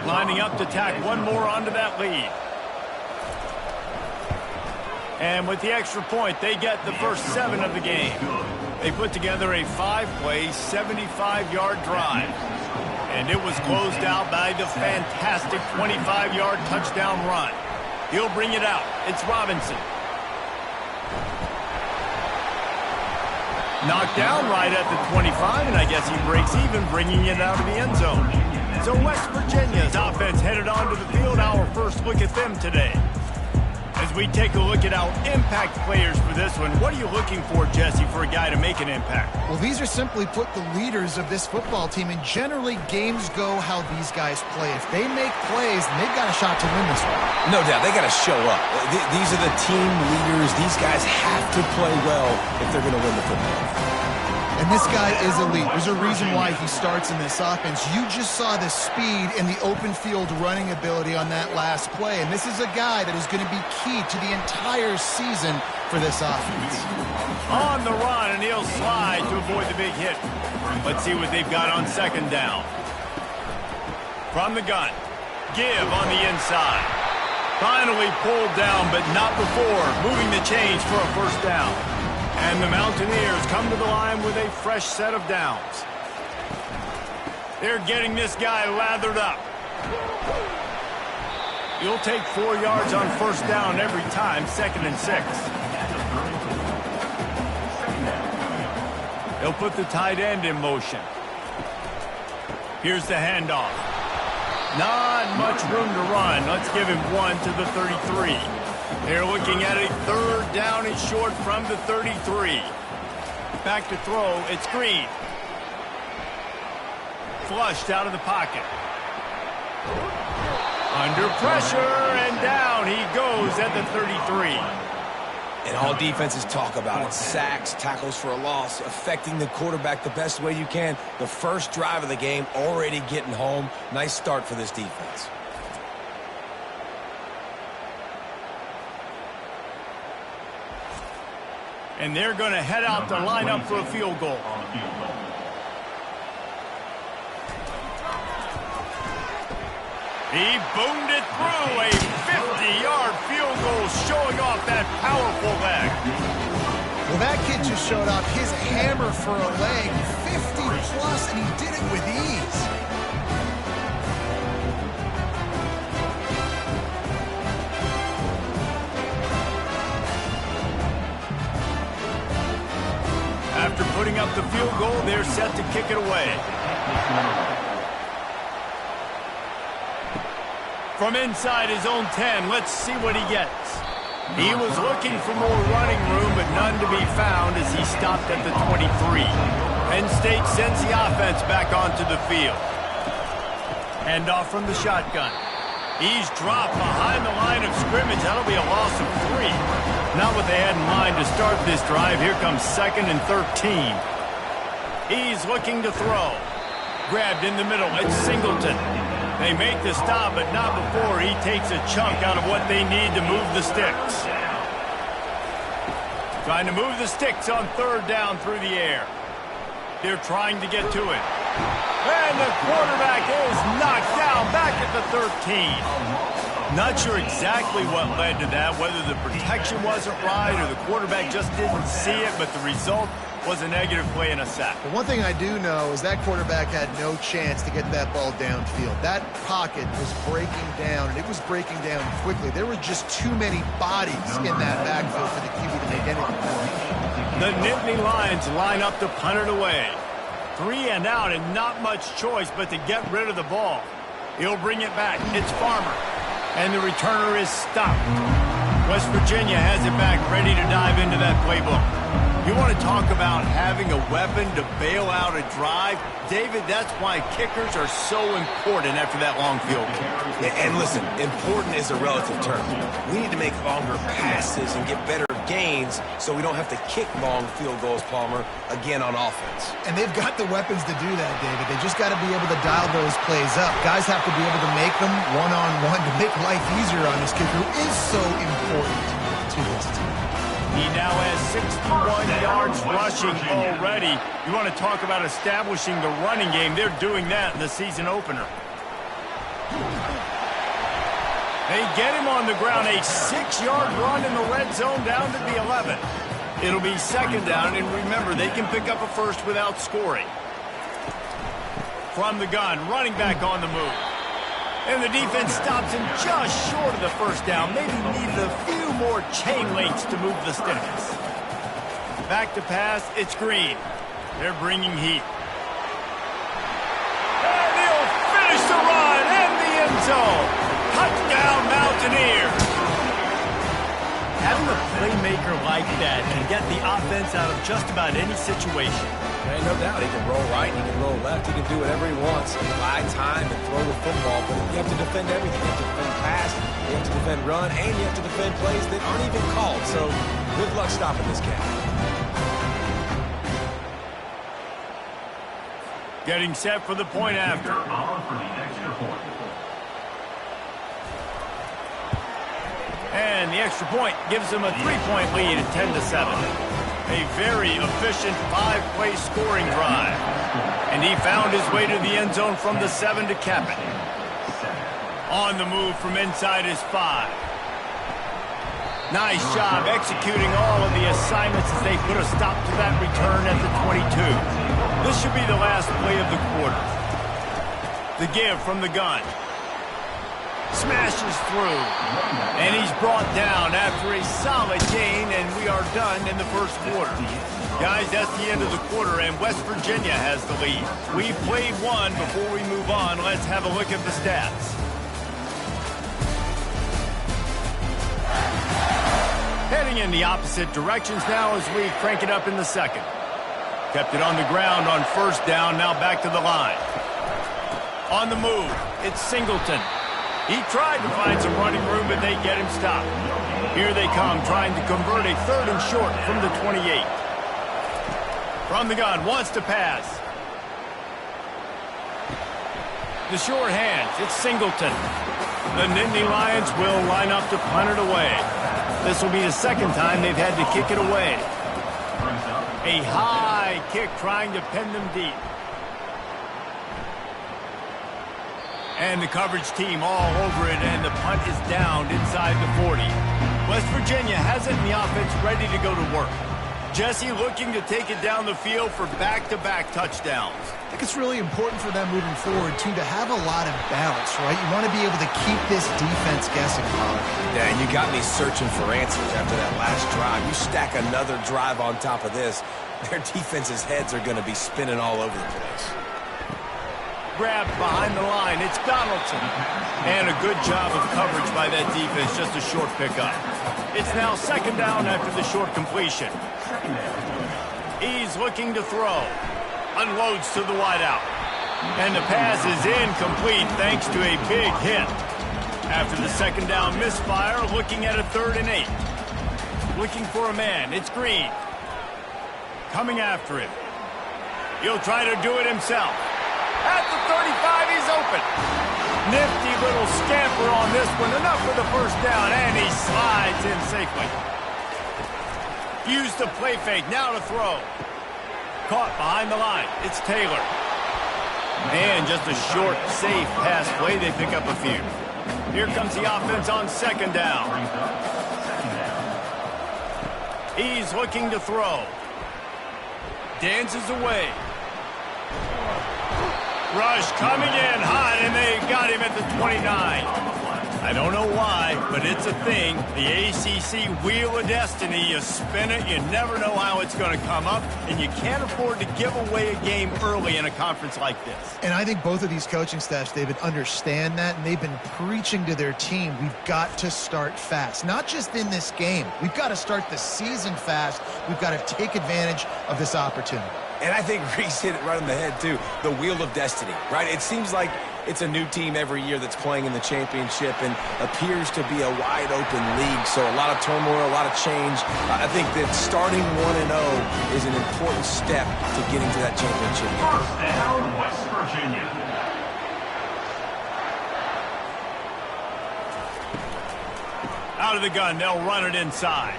Lining up to tack one more onto that lead. And with the extra point, they get the first 7 of the game. They put together a 5-play, 75-yard drive. And it was closed out by the fantastic 25-yard touchdown run. He'll bring it out. It's Robinson. Knocked down right at the 25, and I guess he breaks even, bringing it out of the end zone. So West Virginia's offense headed onto the field. Our first look at them today. As we take a look at our impact players for this one, what are you looking for, Jesse, for a guy to make an impact? Well, these are simply put the leaders of this football team, and generally games go how these guys play. If they make plays, then they've got a shot to win this one. No doubt. They got to show up. These are the team leaders. These guys have to play well if they're going to win the football. And this guy is elite. There's a reason why he starts in this offense. You just saw the speed and the open field running ability on that last play. And this is a guy that is going to be key to the entire season for this offense. On the run, and he'll slide to avoid the big hit. Let's see what they've got on second down. From the gun. Give on the inside. Finally pulled down, but not before moving the chains for a first down. And the Mountaineers come to the line with a fresh set of downs. They're getting this guy lathered up. You'll take 4 yards on first down every time, 2nd and 6. They'll put the tight end in motion. Here's the handoff. Not much room to run. Let's give him 1 to the 33. They're looking at a 3rd down and short from the 33. Back to throw. It's Green. Flushed out of the pocket. Under pressure, and down he goes at the 33. And all defenses talk about it. Sacks, tackles for a loss, affecting the quarterback the best way you can. The first drive of the game, already getting home. Nice start for this defense. And they're going to head out to line up for a field goal. He boomed it through. A 50-yard field goal showing off that powerful leg. Well, that kid just showed off his hammer for a leg. 50-plus, and he did it with ease. bring up the field goal. They're set to kick it away. From inside his own 10, let's see what he gets. He was looking for more running room, but none to be found as he stopped at the 23. Penn State sends the offense back onto the field. Handoff from the shotgun. He's dropped behind the line of scrimmage. That'll be a loss of 3. Not what they had in mind to start this drive. Here comes 2nd and 13. He's looking to throw. Grabbed in the middle. It's Singleton. They make the stop, but not before he takes a chunk out of what they need to move the sticks. Trying to move the sticks on 3rd down through the air. They're trying to get to it. And the quarterback is knocked down back at the 13. Not sure exactly what led to that, whether the protection wasn't right or the quarterback just didn't see it, but the result was a negative play and a sack. But one thing I do know is that quarterback had no chance to get that ball downfield. That pocket was breaking down, and it was breaking down quickly. There were just too many bodies in that backfield for the QB to make anything. The Nittany Lions line up to punt it away. 3 and out, and not much choice but to get rid of the ball. He'll bring it back. It's Farmer. And the returner is stopped. West Virginia has it back, ready to dive into that playbook. You want to talk about having a weapon to bail out a drive? David, that's why kickers are so important after that long field goal. And listen, important is a relative term. We need to make longer passes and get better gains so we don't have to kick long field goals, Palmer, again on offense. And they've got the weapons to do that, David. They just got to be able to dial those plays up. Guys have to be able to make them one-on-one to make life easier on this kicker, who is so important to this team. He now has 61 yards rushing already. You want to talk about establishing the running game. They're doing that in the season opener. They get him on the ground. A 6-yard run in the red zone down to the 11. It'll be 2nd down, and remember, they can pick up a first without scoring. From the gun, running back on the move. And the defense stops him just short of the 1st down. Maybe needed a few more chain links to move the sticks. Back to pass, it's Green. They're bringing heat. And he'll finish the run in the end zone. Touchdown, Mountaineers. Having a playmaker like that can get the offense out of just about any situation. And no doubt, he can roll right, he can roll left, he can do whatever he wants. Buy time and throw the football, but you have to defend everything. You have to defend pass, you have to defend run, and you have to defend plays that aren't even called. So good luck stopping this guy. Getting set for the point after. And the extra point gives them a 3-point lead at 10-7. A very efficient 5-play scoring drive. And he found his way to the end zone from the 7 to cap it. On the move from inside his 5. Nice job executing all of the assignments as they put a stop to that return at the 22. This should be the last play of the quarter. The give from the gun. Smashes through. And he's brought down after a solid gain, and we are done in the 1st quarter. Guys, that's the end of the quarter, and West Virginia has the lead. We've played one. Before we move on, let's have a look at the stats. Heading in the opposite directions now as we crank it up in the 2nd. Kept it on the ground on 1st down, now back to the line. On the move, it's Singleton. He tried to find some running room, but they get him stopped. Here they come, trying to convert a 3rd and short from the 28. From the gun, wants to pass. The short hands, it's Singleton. The Nittany Lions will line up to punt it away. This will be the 2nd time they've had to kick it away. A high kick trying to pin them deep. And the coverage team all over it, and the punt is down inside the 40. West Virginia has it in the offense ready to go to work. Jesse looking to take it down the field for back-to-back touchdowns. I think it's really important for them moving forward, too, to have a lot of balance, right? You want to be able to keep this defense guessing, Pollard. Yeah, and you got me searching for answers after that last drive. You stack another drive on top of this, their defense's heads are going to be spinning all over the place. Grabbed behind the line. It's Donaldson. And a good job of coverage by that defense. Just a short pickup. It's now second down after the short completion. He's looking to throw. Unloads to the wideout. And the pass is incomplete thanks to a big hit. After the second down misfire, looking at a 3rd and 8. Looking for a man. It's Green. Coming after him. He'll try to do it himself. At the 35, he's open. Nifty little scamper on this one. Enough for the first down, and he slides in safely. Used the play fake, now to throw. Caught behind the line. It's Taylor. And just a short, safe pass play. They pick up a few. Here comes the offense on second down. He's looking to throw. Dances away. Rush coming in hot, and they got him at the 29. I don't know why, but it's a thing. The ACC Wheel of Destiny, you spin it, you never know how it's going to come up, and you can't afford to give away a game early in a conference like this. And I think both of these coaching staffs, David, understand that, and they've been preaching to their team, we've got to start fast. Not just in this game. We've got to start the season fast. We've got to take advantage of this opportunity. And I think Reese hit it right on the head, too. The Wheel of Destiny, right? It seems like it's a new team every year that's playing in the championship and appears to be a wide-open league. So a lot of turmoil, a lot of change. I think that starting 1-0 is an important step to getting to that championship. First down, West Virginia. Out of the gun, they'll run it inside.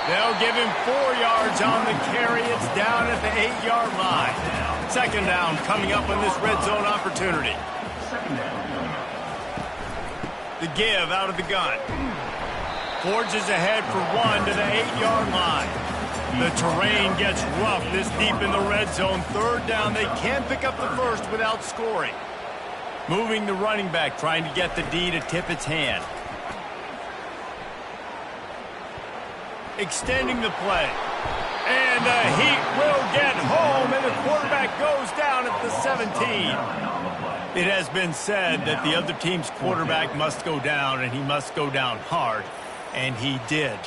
They'll give him 4 yards on the carry. It's down at the 8-yard line. Second down coming up on this red zone opportunity. The give out of the gun. Forges ahead for 1 to the 8-yard line. The terrain gets rough this deep in the red zone. Third down, they can't pick up the first without scoring. Moving the running back, trying to get the D to tip its hand. Extending the play. And the Heat will get home, and the quarterback goes down at the 17. It has been said that the other team's quarterback must go down, and he must go down hard, and he did.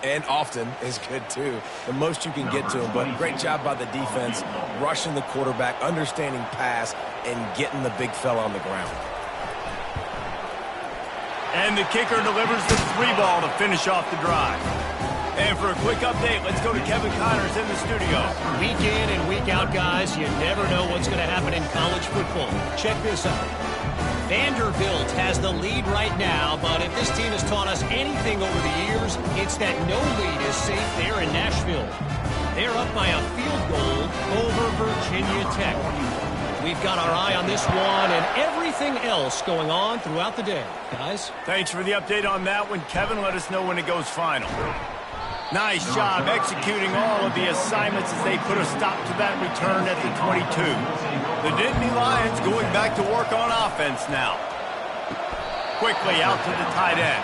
And often is good, too. The most you can get to him, but great job by the defense, rushing the quarterback, understanding pass, and getting the big fella on the ground. And the kicker delivers the 3-ball to finish off the drive. And for a quick update, let's go to Kevin Connors in the studio. Week in and week out, guys, you never know what's going to happen in college football. Check this out. Vanderbilt has the lead right now, but if this team has taught us anything over the years, it's that no lead is safe there in Nashville. They're up by a field goal over Virginia Tech. We've got our eye on this one and everything else going on throughout the day. Guys? Thanks for the update on that one, Kevin. Let us know when it goes final. Nice job executing all of the assignments as they put a stop to that return at the 22. The Nittany Lions going back to work on offense now. Quickly out to the tight end.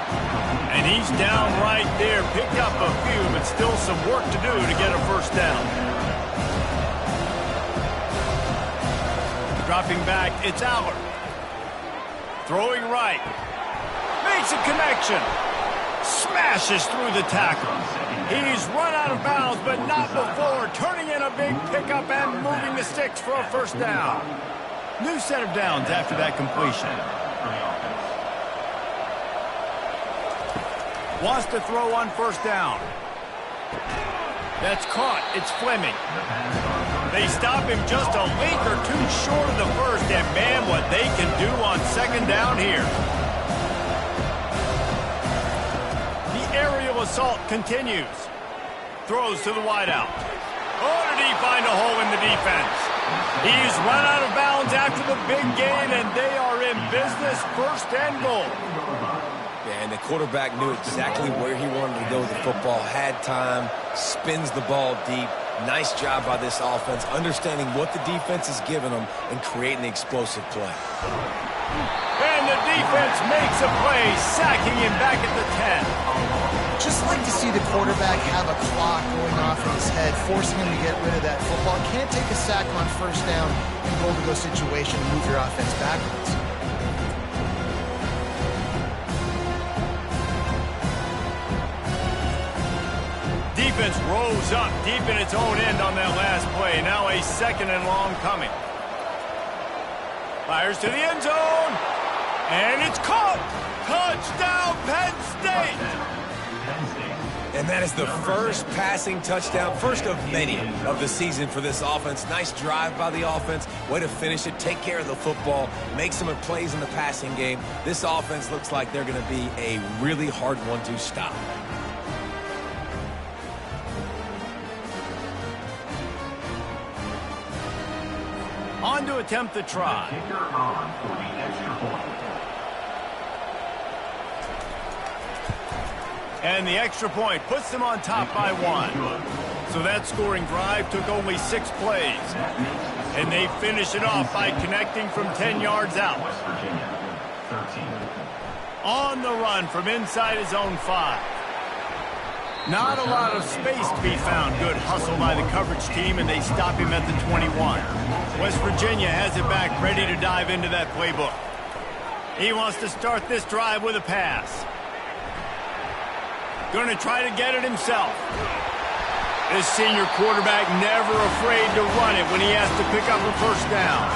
And he's down right there. Picked up a few, but still some work to do to get a first down. Dropping back, it's Allard. Throwing right. Makes a connection. Smashes through the tackle. He's run out of bounds, but not before. Turning in a big pickup and moving the sticks for a first down. New set of downs after that completion. Wants to throw on first down. That's caught. It's Fleming. They stop him just a link or two short of the first, and man, what they can do on second down here. Aerial assault continues. Throws to the wideout. Oh, did he find a hole in the defense? He's run out of bounds after the big gain, and they are in business. First and goal. Yeah, and the quarterback knew exactly where he wanted to go with the football, had time, spins the ball deep. Nice job by this offense, understanding what the defense is giving them and creating the explosive play. And the defense makes a play, sacking him back at the 10. Just like to see the quarterback have a clock going off in his head, forcing him to get rid of that football. Can't take a sack on first down and goal-to-go situation and move your offense backwards. Defense rose up deep in its own end on that last play. Now a second and long coming. Fires to the end zone. And it's caught. Touchdown, Penn State. And that is the first passing touchdown, first of many of the season for this offense. Nice drive by the offense. Way to finish it, take care of the football, make some plays in the passing game. This offense looks like they're going to be a really hard one to stop. On to attempt the try. Kicker on for the extra point. And the extra point puts them on top by 1. So that scoring drive took only 6 plays. And they finish it off by connecting from 10 yards out. West Virginia, 13. On the run from inside his own 5. Not a lot of space to be found. Good hustle by the coverage team, and they stop him at the 21. West Virginia has it back, ready to dive into that playbook. He wants to start this drive with a pass. Going to try to get it himself. This senior quarterback never afraid to run it when he has to pick up a first down.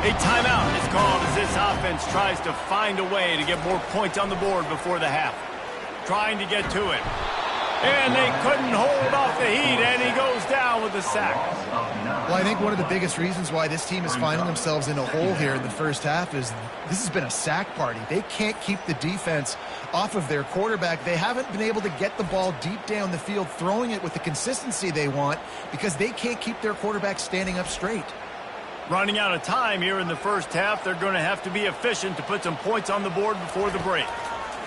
A timeout is called as this offense tries to find a way to get more points on the board before the half. Trying to get to it. And they couldn't hold off the heat, and he goes down with the sack. Well, I think one of the biggest reasons why this team is finding themselves in a hole here in the first half is this has been a sack party. They can't keep the defense off of their quarterback. They haven't been able to get the ball deep down the field, throwing it with the consistency they want because they can't keep their quarterback standing up straight. Running out of time here in the first half, they're going to have to be efficient to put some points on the board before the break.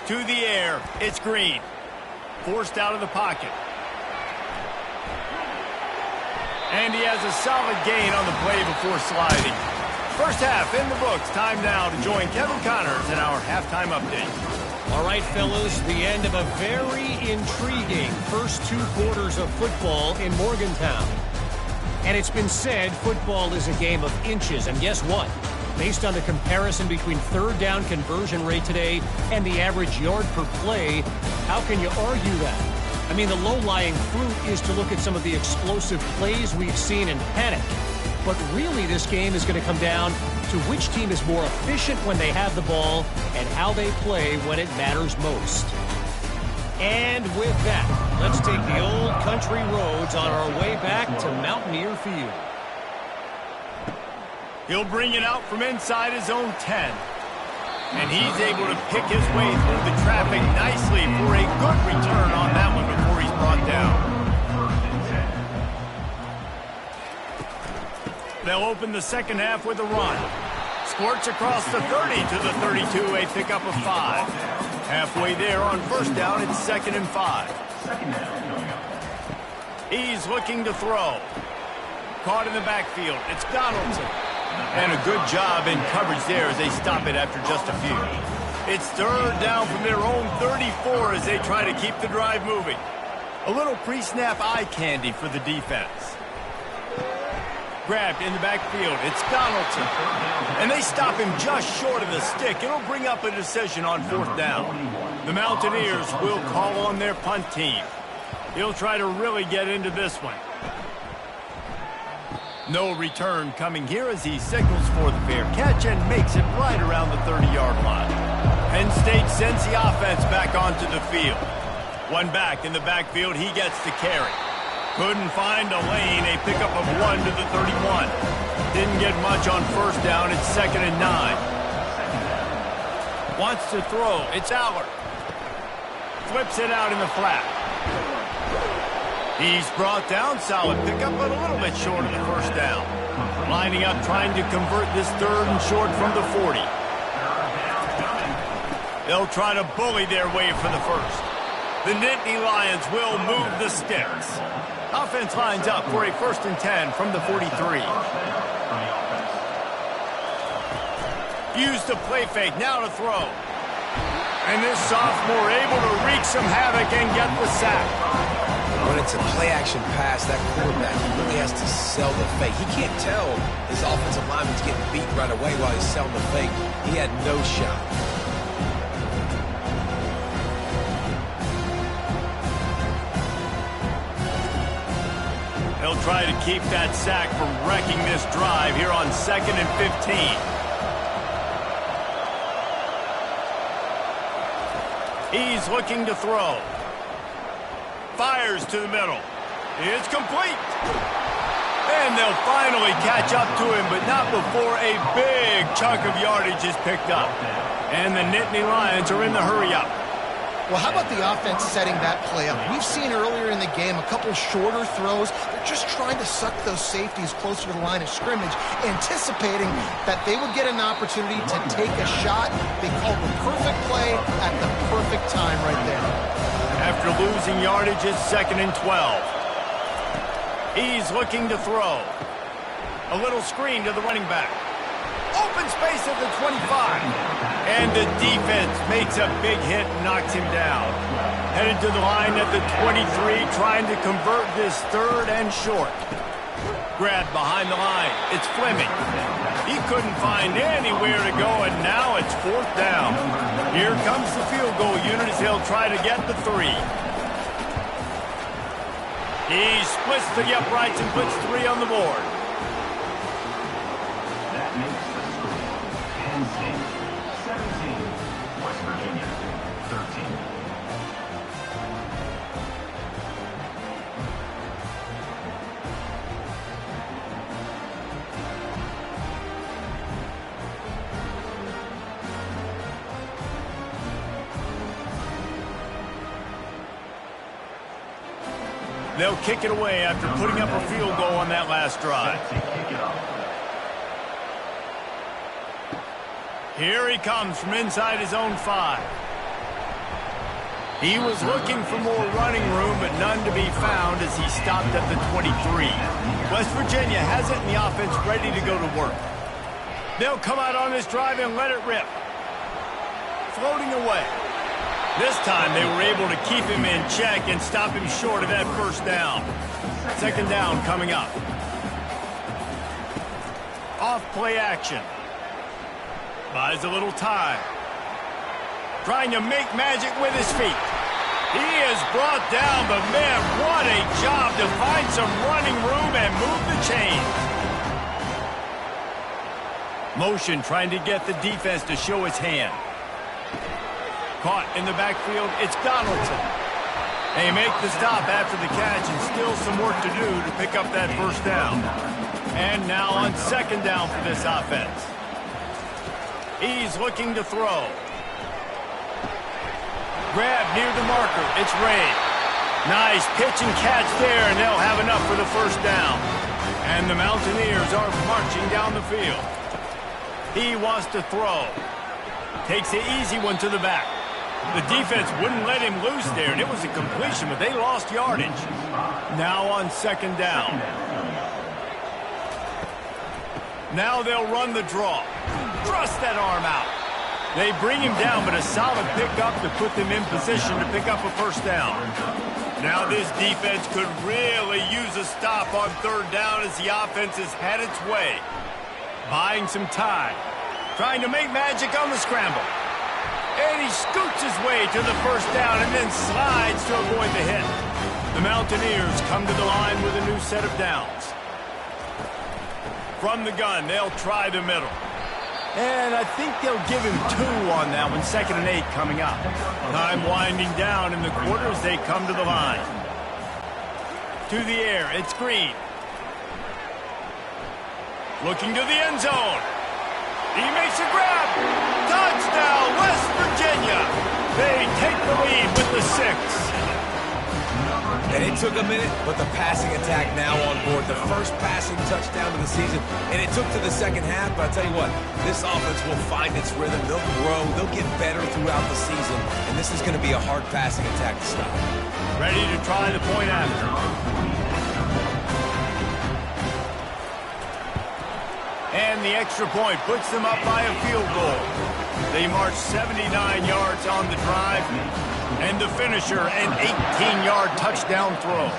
To the air, it's Green. Forced out of the pocket. And he has a solid gain on the play before sliding. First half in the books. Time now to join Kevin Connors in our halftime update. All right, fellas, the end of a very intriguing first 2 quarters of football in Morgantown. And it's been said football is a game of inches. And guess what? Based on the comparison between third down conversion rate today and the average yard per play, how can you argue that? I mean, the low-lying fruit is to look at some of the explosive plays we've seen and panic. But really, this game is going to come down to which team is more efficient when they have the ball and how they play when it matters most. And with that, let's take the old country roads on our way back to Mountaineer Field. He'll bring it out from inside his own 10. And he's able to pick his way through the traffic nicely for a good return on that one before he's brought down. They'll open the second half with a run. Squirts across the 30 to the 32, a pickup of 5. Halfway there on first down, it's 2nd and 5. He's looking to throw. Caught in the backfield. It's Donaldson. And a good job in coverage there as they stop it after just a few. It's third down from their own 34 as they try to keep the drive moving. A little pre-snap eye candy for the defense. Grabbed in the backfield. It's Donaldson. And they stop him just short of the stick. It'll bring up a decision on 4th down. The Mountaineers will call on their punt team. He'll try to really get into this one. No return coming here as he signals for the fair catch and makes it right around the 30-yard line. Penn State sends the offense back onto the field. One back in the backfield, he gets the carry. Couldn't find a lane, a pickup of 1 to the 31. Didn't get much on first down, it's 2nd and 9. Wants to throw, it's Allard. Flips it out in the flat. He's brought down, solid pickup, but a little bit short of the first down. Lining up, trying to convert this 3rd and short from the 40. They'll try to bully their way for the first. The Nittany Lions will move the sticks. Offense lines up for a 1st and 10 from the 43. Use the play fake, now to throw. And this sophomore able to wreak some havoc and get the sack. When it's a play-action pass, that quarterback, he really has to sell the fake. He can't tell his offensive lineman's getting beat right away while he's selling the fake. He had no shot. They'll try to keep that sack from wrecking this drive here on 2nd and 15. He's looking to throw. Fires to the middle. It's complete. And they'll finally catch up to him, but not before a big chunk of yardage is picked up. And the Nittany Lions are in the hurry-up. Well, how about the offense setting that play up? We've seen earlier in the game a couple shorter throws. They're just trying to suck those safeties closer to the line of scrimmage, anticipating that they would get an opportunity to take a shot. They called the perfect play at the perfect time right there. After losing yardage, it's 2nd and 12. He's looking to throw. A little screen to the running back. Open space at the 25. And the defense makes a big hit and knocks him down. Headed to the line at the 23, trying to convert this 3rd and short. Grabbed behind the line. It's Fleming. He couldn't find anywhere to go, and now it's 4th down. Here comes the field goal unit as he'll try to get the 3. He splits the uprights and puts 3 on the board. That makes the score 10 State, 17, West Virginia, 13. They'll kick it away after putting up a field goal on that last drive. Here he comes from inside his own 5. He was looking for more running room, but none to be found as he stopped at the 23. West Virginia has it in the offense ready to go to work. They'll come out on this drive and let it rip. Floating away. This time they were able to keep him in check and stop him short of that 1st down. 2nd down coming up. Off play action. Buys a little time. Trying to make magic with his feet. He is brought down, but man, what a job to find some running room and move the chains. Motion trying to get the defense to show his hand. Caught in the backfield, it's Donaldson. They make the stop after the catch and still some work to do to pick up that 1st down. And now on 2nd down for this offense. He's looking to throw. Grab near the marker, it's Ray. Nice pitch and catch there, and they'll have enough for the 1st down. And the Mountaineers are marching down the field. He wants to throw. Takes the easy one to the back. The defense wouldn't let him loose there, and it was a completion, but they lost yardage. Now on 2nd down. Now they'll run the draw. Thrust that arm out. They bring him down, but a solid pickup to put them in position to pick up a 1st down. Now this defense could really use a stop on 3rd down as the offense has had its way. Buying some time. Trying to make magic on the scramble. And he scoots his way to the 1st down and then slides to avoid the hit. The Mountaineers come to the line with a new set of downs. From the gun, they'll try the middle. And I think they'll give him 2 on that one. 2nd and 8 coming up. Time winding down in the quarter as they come to the line. To the air, it's Green. Looking to the end zone. He makes a grab. Touchdown, West Virginia. They take the lead with the 6. And it took a minute, but the passing attack now on board. The first passing touchdown of the season, and it took to the second half, but I'll tell you what, this offense will find its rhythm. They'll grow. They'll get better throughout the season, and this is going to be a hard passing attack to stop. Ready to try the point after. And the extra point puts them up by a field goal. They march 79 yards on the drive. And the finisher, an 18-yard touchdown throw.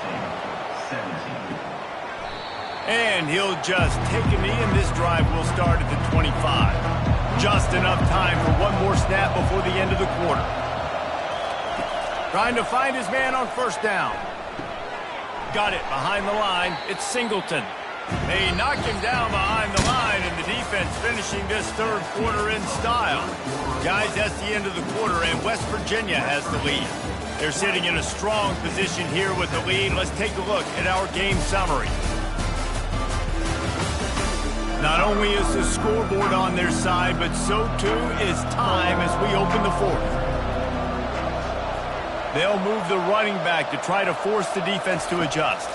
And he'll just take a knee, and this drive will start at the 25. Just enough time for one more snap before the end of the quarter. Trying to find his man on first down. Got it behind the line. It's Singleton. They knock him down behind the line, and the defense finishing this third quarter in style. Guys, that's the end of the quarter, and West Virginia has the lead. They're sitting in a strong position here with the lead. Let's take a look at our game summary. Not only is the scoreboard on their side, but so too is time as we open the fourth. They'll move the running back to try to force the defense to adjust.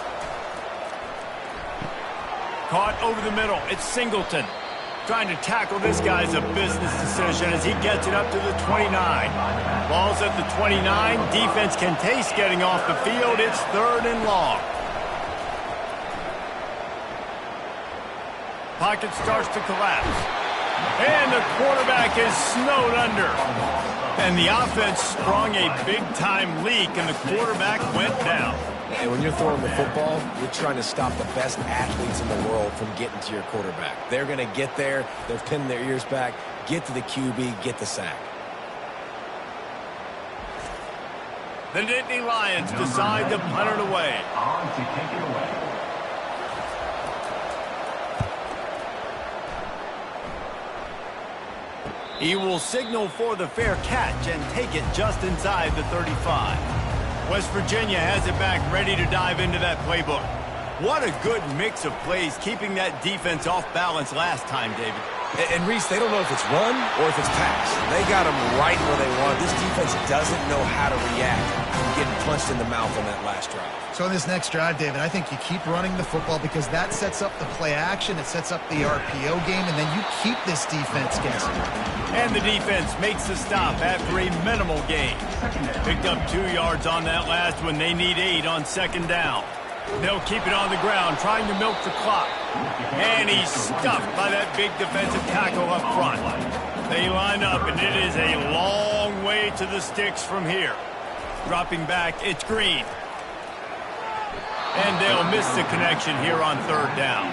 Caught over the middle. It's Singleton. Trying to tackle this guy's a business decision as he gets it up to the 29. Ball's at the 29. Defense can taste getting off the field. It's third and long. Pocket starts to collapse. And the quarterback is snowed under. And the offense sprung a big-time leak, and the quarterback went down. And when you're throwing the football, you're trying to stop the best athletes in the world from getting to your quarterback. They're going to get there. They're pinning their ears back, get to the QB, get the sack. The Nittany Lions decide to punt it away. On to kick it away. He will signal for the fair catch and take it just inside the 35. West Virginia has it back, ready to dive into that playbook. What a good mix of plays, keeping that defense off balance last time, David. And Reese, they don't know if it's run or if it's pass. They got them right where they want. This defense doesn't know how to react from getting punched in the mouth on that last drive. So in this next drive, David, I think you keep running the football because that sets up the play action, it sets up the RPO game, and then you keep this defense guessing. And the defense makes the stop after a minimal gain. Picked up 2 yards on that last one. They need 8 on second down. They'll keep it on the ground, trying to milk the clock. And he's stuffed by that big defensive tackle up front. They line up, and it is a long way to the sticks from here. Dropping back, it's Green. And they'll miss the connection here on third down.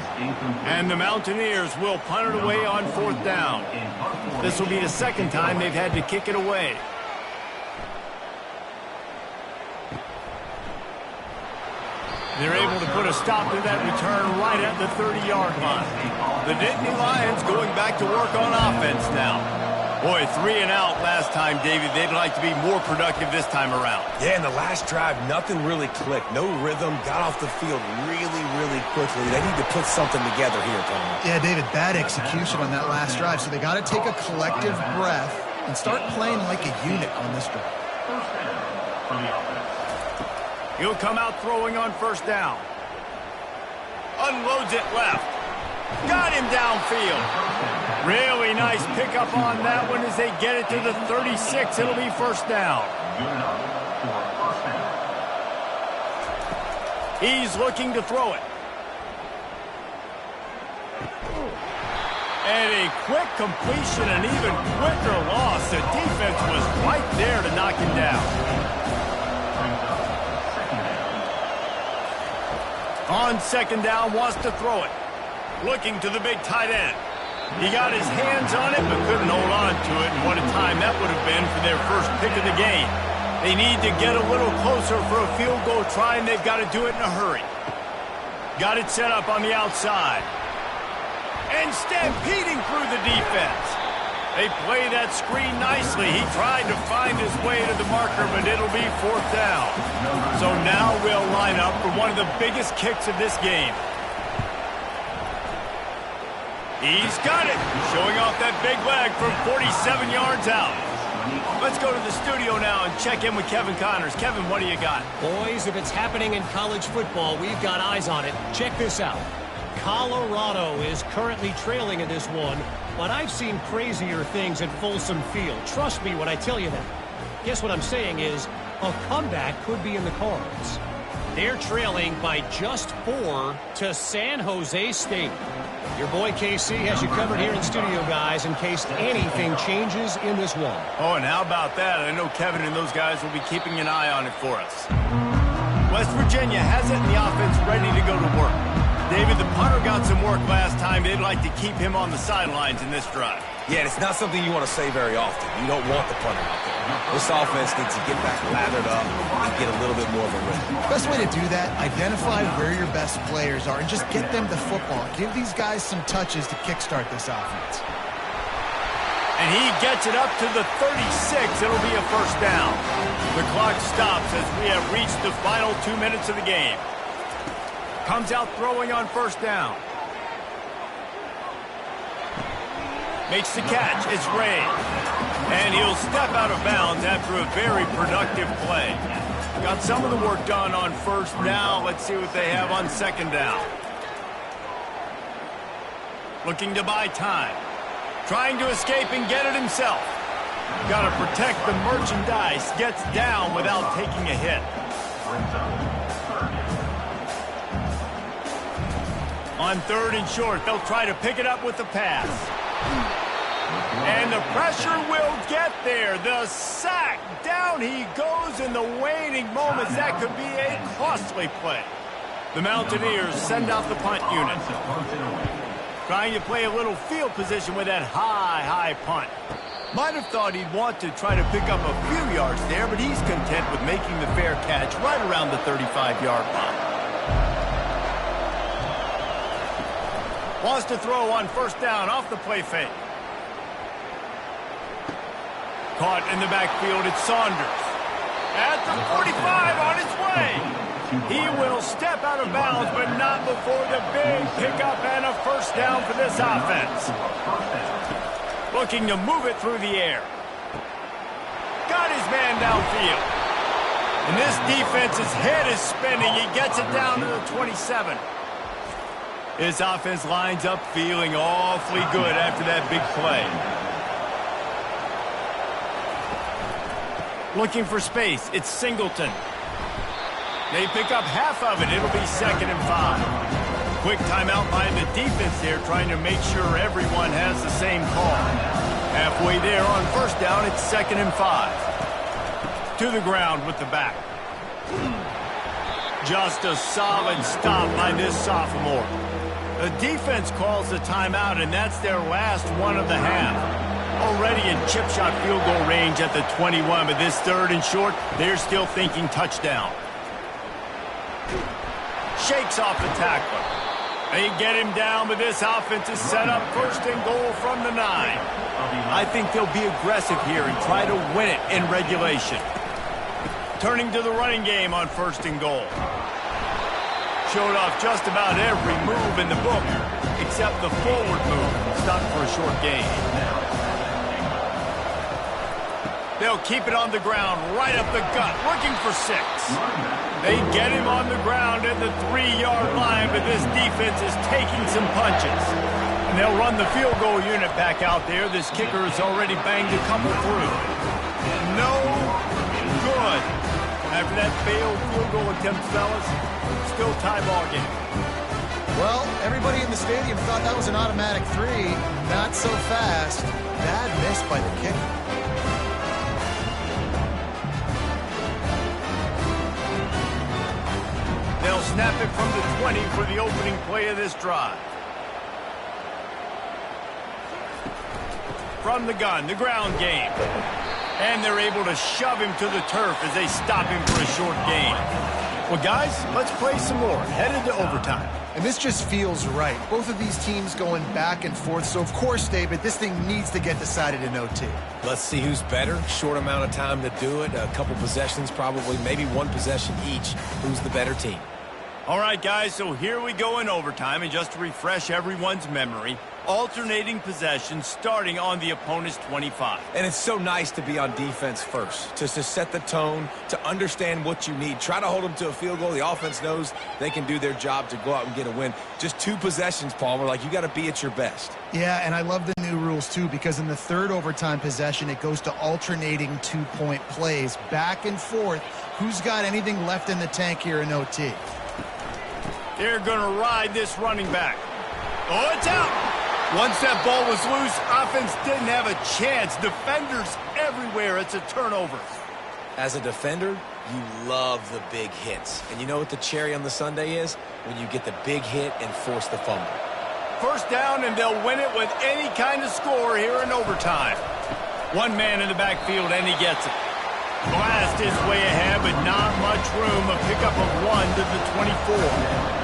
And the Mountaineers will punt it away on fourth down. This will be the second time they've had to kick it away. They're able to put a stop to that return right at the 30-yard line. The Nittany Lions going back to work on offense now. Boy, 3 and out last time, David. They'd like to be more productive this time around. Yeah, in the last drive, nothing really clicked. No rhythm, got off the field really, really quickly. They need to put something together here, Tony. Yeah, David, bad execution on that last drive. So they got to take a collective breath and start playing like a unit on this drive. First down for the offense. He'll come out throwing on first down. Unloads it left. Got him downfield. Really nice pickup on that one as they get it to the 36. It'll be first down. Good enough for first down. He's looking to throw it. And a quick completion, an even quicker loss. The defense was right there to knock him down. On second down, wants to throw it. Looking to the big tight end. He got his hands on it, but couldn't hold on to it. And what a time that would have been for their first pick of the game. They need to get a little closer for a field goal try, and they've got to do it in a hurry. Got it set up on the outside. And stampeding through the defense. They play that screen nicely. He tried to find his way to the marker, but it'll be fourth down. So now we'll line up for one of the biggest kicks of this game. He's got it. Showing off that big leg from 47 yards out. Let's go to the studio now and check in with Kevin Connors. Kevin, what do you got? Boys, if it's happening in college football, we've got eyes on it. Check this out. Colorado is currently trailing in this one, but I've seen crazier things at Folsom Field. Trust me when I tell you that. Guess what I'm saying is a comeback could be in the cards. They're trailing by just 4 to San Jose State. Your boy KC has you covered here in studio, guys, in case anything changes in this one. Oh, and how about that? I know Kevin and those guys will be keeping an eye on it for us. West Virginia has it in the offense ready to go to work. David, the punter got some work last time. They'd like to keep him on the sidelines in this drive. Yeah, it's not something you want to say very often. You don't want the punter out there. This offense needs to get back lathered up and get a little bit more of a rhythm. Best way to do that, identify where your best players are and just get them the football. Give these guys some touches to kickstart this offense. And he gets it up to the 36. It'll be a first down. The clock stops as we have reached the final 2 minutes of the game. Comes out throwing on first down. Makes the catch. It's Ray. And he'll step out of bounds after a very productive play. Got some of the work done on first down. Let's see what they have on second down. Looking to buy time. Trying to escape and get it himself. Got to protect the merchandise. Gets down without taking a hit. On third and short, they'll try to pick it up with the pass. And the pressure will get there. The sack. Down he goes in the waning moments. That could be a costly play. The Mountaineers send out the punt unit. Trying to play a little field position with that high punt. Might have thought he'd want to try to pick up a few yards there, but he's content with making the fair catch right around the 35-yard line. Wants to throw on first down off the play fake. Caught in the backfield, it's Saunders. At the 45 on his way. He will step out of bounds, but not before the big pickup and a first down for this offense. Looking to move it through the air. Got his man downfield. And this defense's head is spinning. He gets it down to the 27. His offense lines up feeling awfully good after that big play. Looking for space. It's Singleton. They pick up half of it. It'll be 2nd and 5. Quick timeout by the defense there, trying to make sure everyone has the same call. Halfway there on first down, it's 2nd and 5. To the ground with the back. Just a solid stop by this sophomore. The defense calls the timeout, and that's their last one of the half. Already in chip shot field goal range at the 21, but this third and short, they're still thinking touchdown. Shakes off the tackler. They get him down, but this offense is set up 1st and goal from the 9. I think they'll be aggressive here and try to win it in regulation. Turning to the running game on 1st and goal. Showed off just about every move in the book, except the forward move. Stopped for a short gain. They'll keep it on the ground, right up the gut, looking for 6. They get him on the ground at the 3-yard line, but this defense is taking some punches. And they'll run the field goal unit back out there. This kicker has already banged a couple through. No good. After that failed field goal attempt, fellas, still tie ball game. Well, everybody in the stadium thought that was an automatic 3. Not so fast. Bad miss by the kicker. They'll snap it from the 20 for the opening play of this drive. From the gun, the ground game. And they're able to shove him to the turf as they stop him for a short gain. Well, guys, let's play some more. Headed to overtime. And this just feels right. Both of these teams going back and forth. So, of course, David, this thing needs to get decided in OT. Let's see who's better. Short amount of time to do it. A couple possessions, probably maybe one possession each. Who's the better team? All right, guys, so here we go in overtime. And just to refresh everyone's memory, alternating possessions starting on the opponent's 25. And it's so nice to be on defense first, to set the tone, to understand what you need. Try to hold them to a field goal. The offense knows they can do their job to go out and get a win. Just 2 possessions, Palmer. Like, you got to be at your best. Yeah, and I love the new rules, too, because in the third overtime possession, it goes to alternating 2-point plays, back and forth. Who's got anything left in the tank here in OT? They're going to ride this running back. Oh, it's out. Once that ball was loose, offense didn't have a chance. Defenders everywhere. It's a turnover. As a defender, you love the big hits. And you know what the cherry on the sundae is? When you get the big hit and force the fumble. First down, and they'll win it with any kind of score here in overtime. One man in the backfield, and he gets it. Blast is way ahead, but not much room. A pickup of 1 to the 24.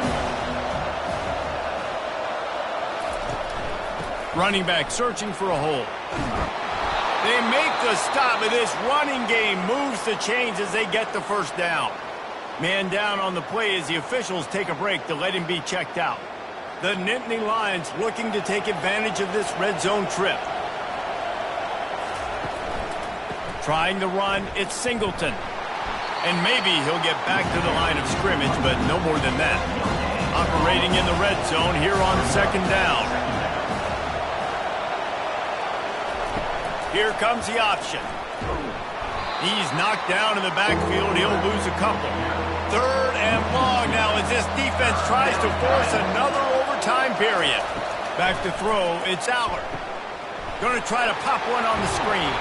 Running back searching for a hole. They make the stop, but this running game moves the chains as they get the first down. Man down on the play as the officials take a break to let him be checked out. The Nittany Lions looking to take advantage of this red zone trip. Trying the run, it's Singleton. And maybe he'll get back to the line of scrimmage, but no more than that. Operating in the red zone here on second down. Here comes the option. He's knocked down in the backfield. He'll lose a couple. Third and long now as this defense tries to force another overtime period. Back to throw, it's Allard. Going to try to pop one on the screen.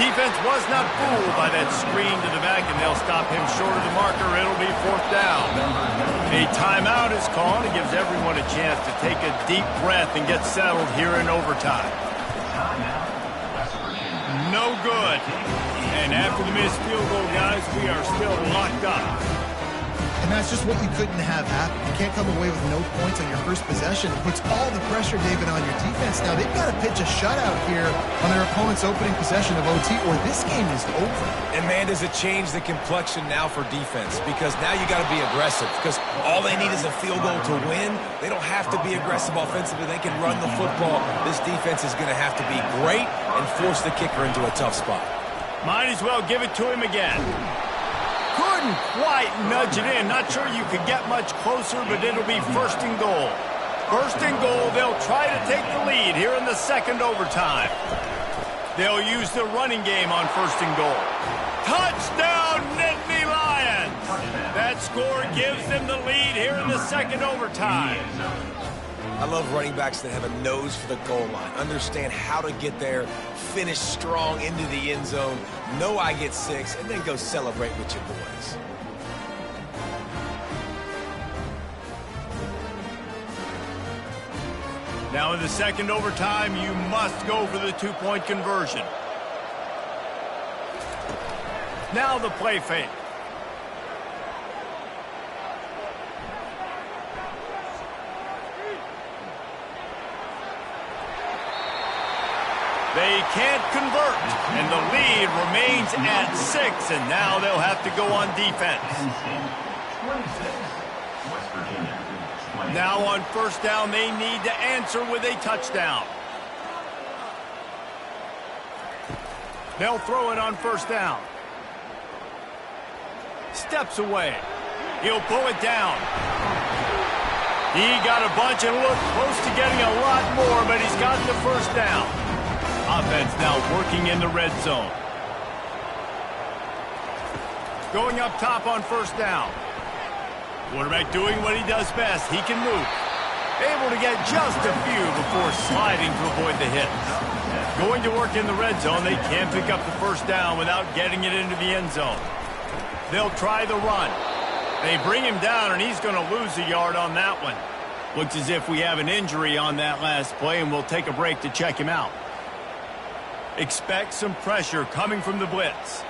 Defense was not fooled by that screen to the back, and they'll stop him short of the marker. It'll be fourth down. A timeout is called. It gives everyone a chance to take a deep breath and get settled here in overtime. No good. And after the missed field goal, guys, we are still locked up. And that's just what you couldn't have happen. You can't come away with no points on your first possession. It puts all the pressure, David, on your defense. Now, they've got to pitch a shutout here on their opponent's opening possession of OT, or this game is over. And, man, does it change the complexion now for defense? Because now you got to be aggressive. Because all they need is a field goal to win. They don't have to be aggressive offensively. They can run the football. This defense is going to have to be great and force the kicker into a tough spot. Might as well give it to him again. Couldn't quite nudge it in. Not sure you could get much closer, but it'll be first and goal. First and goal, they'll try to take the lead here in the second overtime. They'll use the running game on first and goal. Touchdown, Nittany Lions! That score gives them the lead here in the second overtime. I love running backs that have a nose for the goal line, understand how to get there, finish strong into the end zone, know I get 6, and then go celebrate with your boys. Now in the second overtime, you must go for the 2-point conversion. Now the play fake. They can't convert, and the lead remains at 6, and now they'll have to go on defense. Now on first down, they need to answer with a touchdown. They'll throw it on first down. Steps away. He'll pull it down. He got a bunch and looked close to getting a lot more, but he's got the first down. Offense now working in the red zone. Going up top on first down. Quarterback doing what he does best. He can move. Able to get just a few before sliding to avoid the hits. Going to work in the red zone. They can't pick up the first down without getting it into the end zone. They'll try the run. They bring him down, and he's going to lose a yard on that one. Looks as if we have an injury on that last play, and we'll take a break to check him out. Expect some pressure coming from the blitz.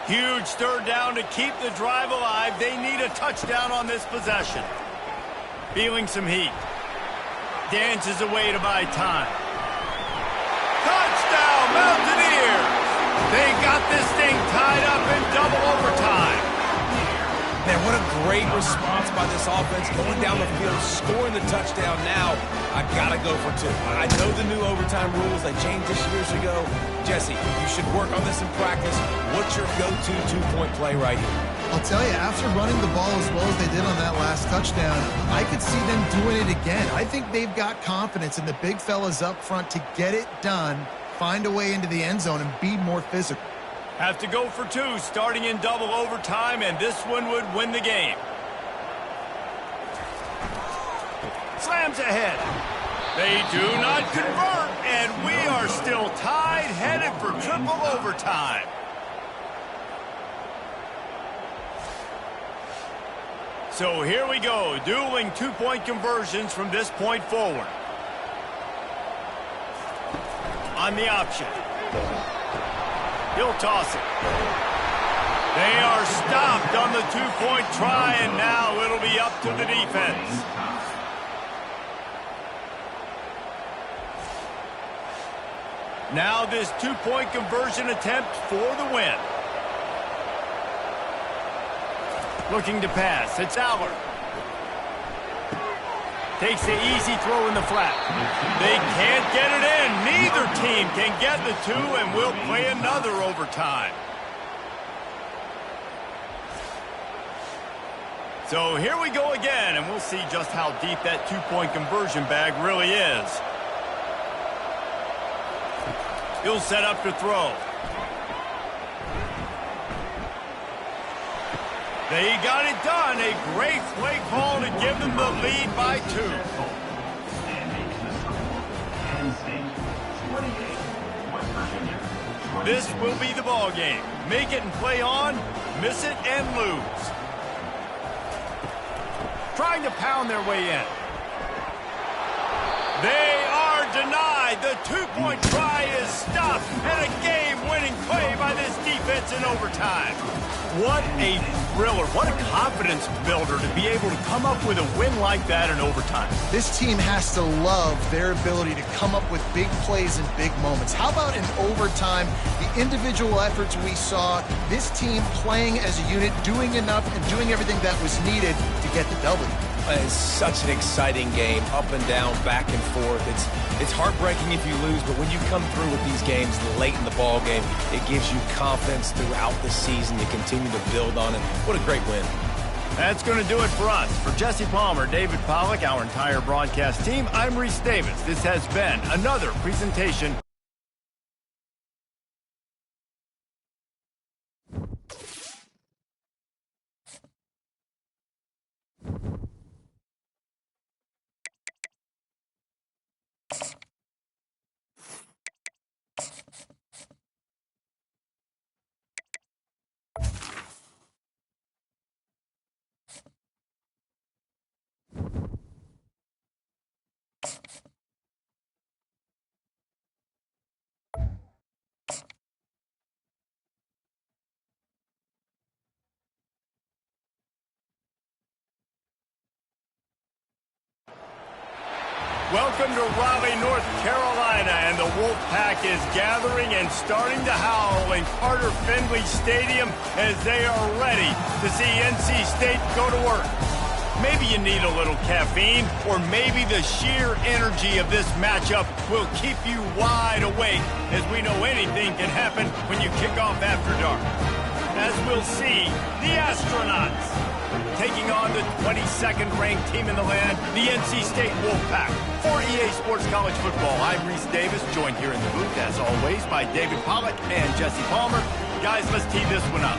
Huge third down to keep the drive alive. They need a touchdown on this possession. Feeling some heat. Dances away to buy time. Touchdown, Mountaineers! They got this thing tied up in double overtime. Man, what a great response by this offense, going down the field, scoring the touchdown. Now, I got to go for two. I know the new overtime rules, they changed this years ago. Jesse, you should work on this in practice. What's your go-to two-point play right here? I'll tell you, after running the ball as well as they did on that last touchdown, I could see them doing it again. I think they've got confidence in the big fellas up front to get it done, find a way into the end zone, and be more physical. Have to go for two, starting in double overtime, and this one would win the game. Slams ahead. They do not convert, and we are still tied, headed for triple overtime. So here we go, dueling two-point conversions from this point forward. On the option. He'll toss it. They are stopped on the two-point try, and now it'll be up to the defense. Now this two-point conversion attempt for the win. Looking to pass. It's Aller. Takes the easy throw in the flat. They can't get it in. Neither team can get the two, and we'll play another overtime. So here we go again, and we'll see just how deep that two-point conversion bag really is. He'll set up to throw. They got it done. A great play call to give them the lead by 2. This will be the ball game. Make it and play on, miss it and lose. Trying to pound their way in. They are denied. The two-point try is stopped, and a game-winning play by this defense in overtime. What a thriller. What a confidence builder to be able to come up with a win like that in overtime. This team has to love their ability to come up with big plays and big moments. How about in overtime, the individual efforts we saw, this team playing as a unit, doing enough and doing everything that was needed to get the W. It's such an exciting game, up and down, back and forth. It's heartbreaking if you lose, but when you come through with these games late in the ball game, it gives you confidence throughout the season to continue to build on it. What a great win. That's going to do it for us. For Jesse Palmer, David Pollack, our entire broadcast team, I'm Reese Davis. This has been another presentation. Welcome to Raleigh, North Carolina, and the Wolfpack is gathering and starting to howl in Carter Finley Stadium as they are ready to see NC State go to work. Maybe you need a little caffeine, or maybe the sheer energy of this matchup will keep you wide awake, as we know anything can happen when you kick off after dark. As we'll see, the Astronauts taking on the 22nd ranked team in the land, the NC State Wolfpack. For EA Sports College Football, I'm Reese Davis, joined here in the booth, as always, by David Pollack and Jesse Palmer. Guys, let's tee this one up.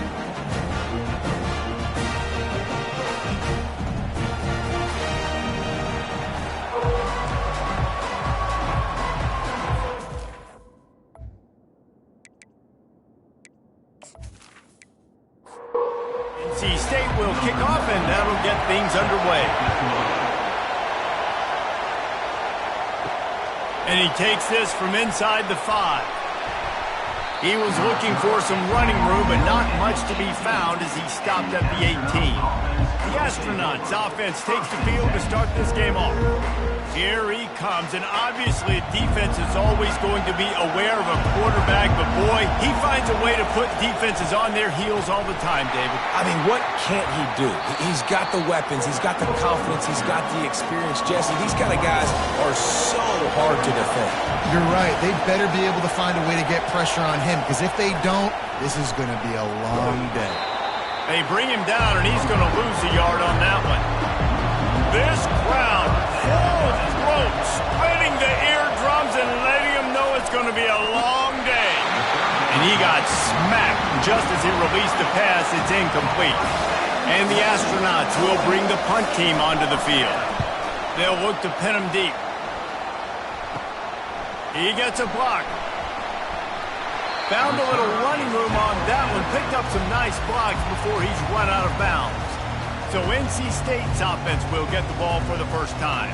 NC State will kick off, and that'll get things underway. And he takes this from inside the 5. He was looking for some running room, but not much to be found as he stopped at the 18. The Astronauts offense takes the field to start this game off. Here he comes, and obviously defense is always going to be aware of a quarterback, but boy, he finds a way to put defenses on their heels all the time, David. I mean, what can't he do? He's got the weapons, he's got the confidence, he's got the experience. Jesse, these kind of guys are so hard to defend. You're right. They better be able to find a way to get pressure on him, because if they don't, this is going to be a long day. They bring him down, and he's going to lose a yard on that one. This crowd full throat, splitting the eardrums and letting him know it's going to be a long day. And he got smacked just as he released the pass. It's incomplete. And the Astronauts will bring the punt team onto the field. They'll look to pin him deep. He gets a block. Found a little running room on that one. Picked up some nice blocks before he's run out of bounds. So NC State's offense will get the ball for the first time.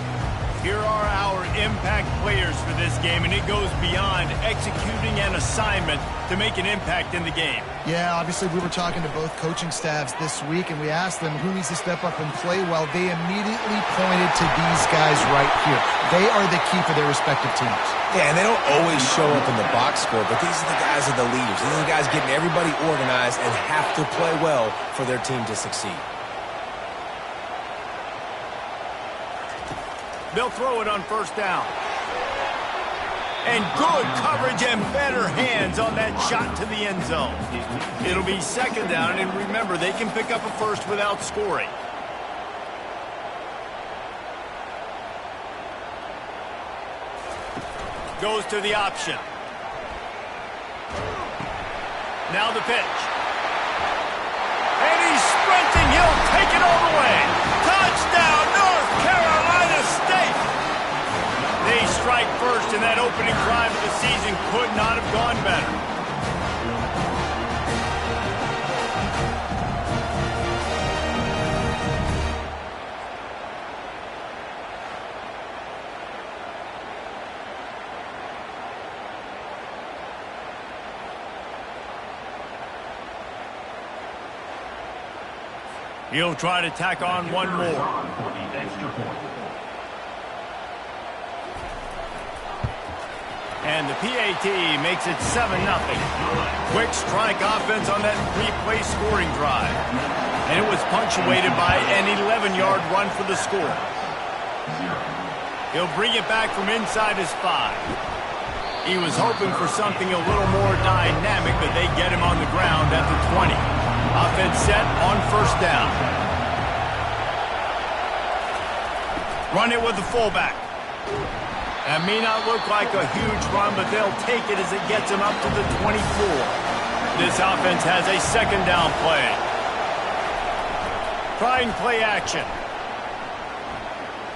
Here are our impact players for this game, and it goes beyond executing an assignment to make an impact in the game. Yeah, obviously we were talking to both coaching staffs this week, and we asked them who needs to step up and play well. They immediately pointed to these guys right here. They are the key for their respective teams. Yeah, and they don't always show up in the box score, but these are the guys that are the leaders. These are the guys getting everybody organized and have to play well for their team to succeed. They'll throw it on first down. And good coverage and better hands on that shot to the end zone. It'll be second down, and remember, they can pick up a first without scoring. Goes to the option. Now the pitch. And he's sprinting. He'll take it all the way. Touchdown, North Carolina State. They strike first, and that opening drive of the season could not have gone better. He'll try to tack on one more. And the PAT makes it 7-0. Quick strike offense on that three-play scoring drive. And it was punctuated by an 11-yard run for the score. He'll bring it back from inside his 5. He was hoping for something a little more dynamic, but they get him on the ground at the 20. Offense set on first down. Run it with the fullback. That may not look like a huge run, but they'll take it as it gets them up to the 24. This offense has a second down play. Trying play action.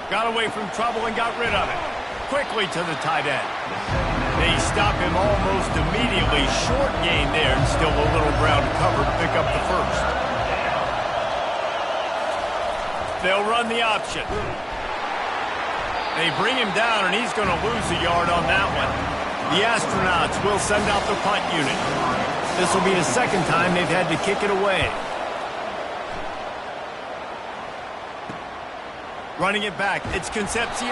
Got away from trouble and got rid of it. Quickly to the tight end. They stop him almost immediately. Short gain there, and still a little ground cover to pick up the first. They'll run the option. They bring him down, and he's going to lose a yard on that one. The Astronauts will send out the punt unit. This will be the second time they've had to kick it away. Running it back, it's Concepcion.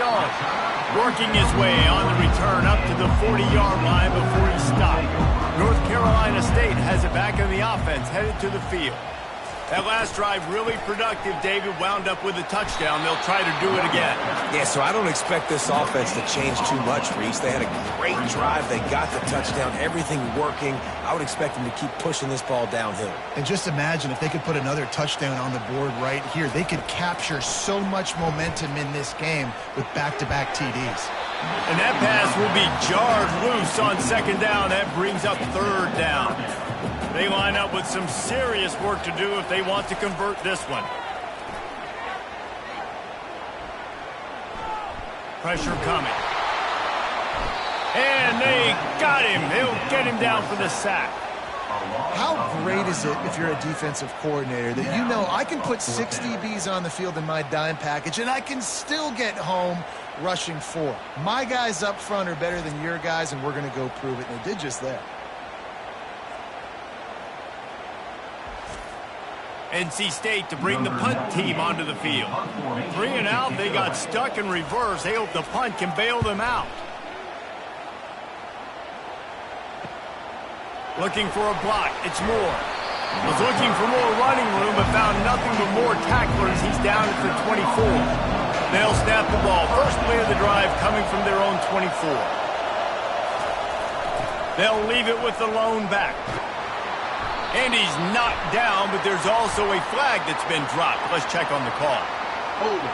Working his way on the return up to the 40-yard line before he stopped. North Carolina State has it back in the offense, headed to the field. That last drive really productive. David wound up with a touchdown. They'll try to do it again. Yeah, so I don't expect this offense to change too much, Reese. They had a great drive. They got the touchdown. Everything working. I would expect them to keep pushing this ball downhill. And just imagine if they could put another touchdown on the board right here. They could capture so much momentum in this game with back-to-back TDs. And that pass will be jarred loose on second down. That brings up third down. They line up with some serious work to do if they want to convert this one. Pressure coming. And they got him. They'll get him down for the sack. How great is it if you're a defensive coordinator that you know I can put 6 DBs on the field in my dime package and I can still get home rushing 4. My guys up front are better than your guys, and we're going to go prove it. And they did just that. NC State to bring the punt team onto the field. 3 and out, they got stuck in reverse. They hope the punt can bail them out. Looking for a block, it's Moore. Was looking for more running room, but found nothing but more tacklers. He's down at the 24. They'll snap the ball. First play of the drive coming from their own 24. They'll leave it with the lone back. And he's knocked down, but there's also a flag that's been dropped. Let's check on the call. Hold it.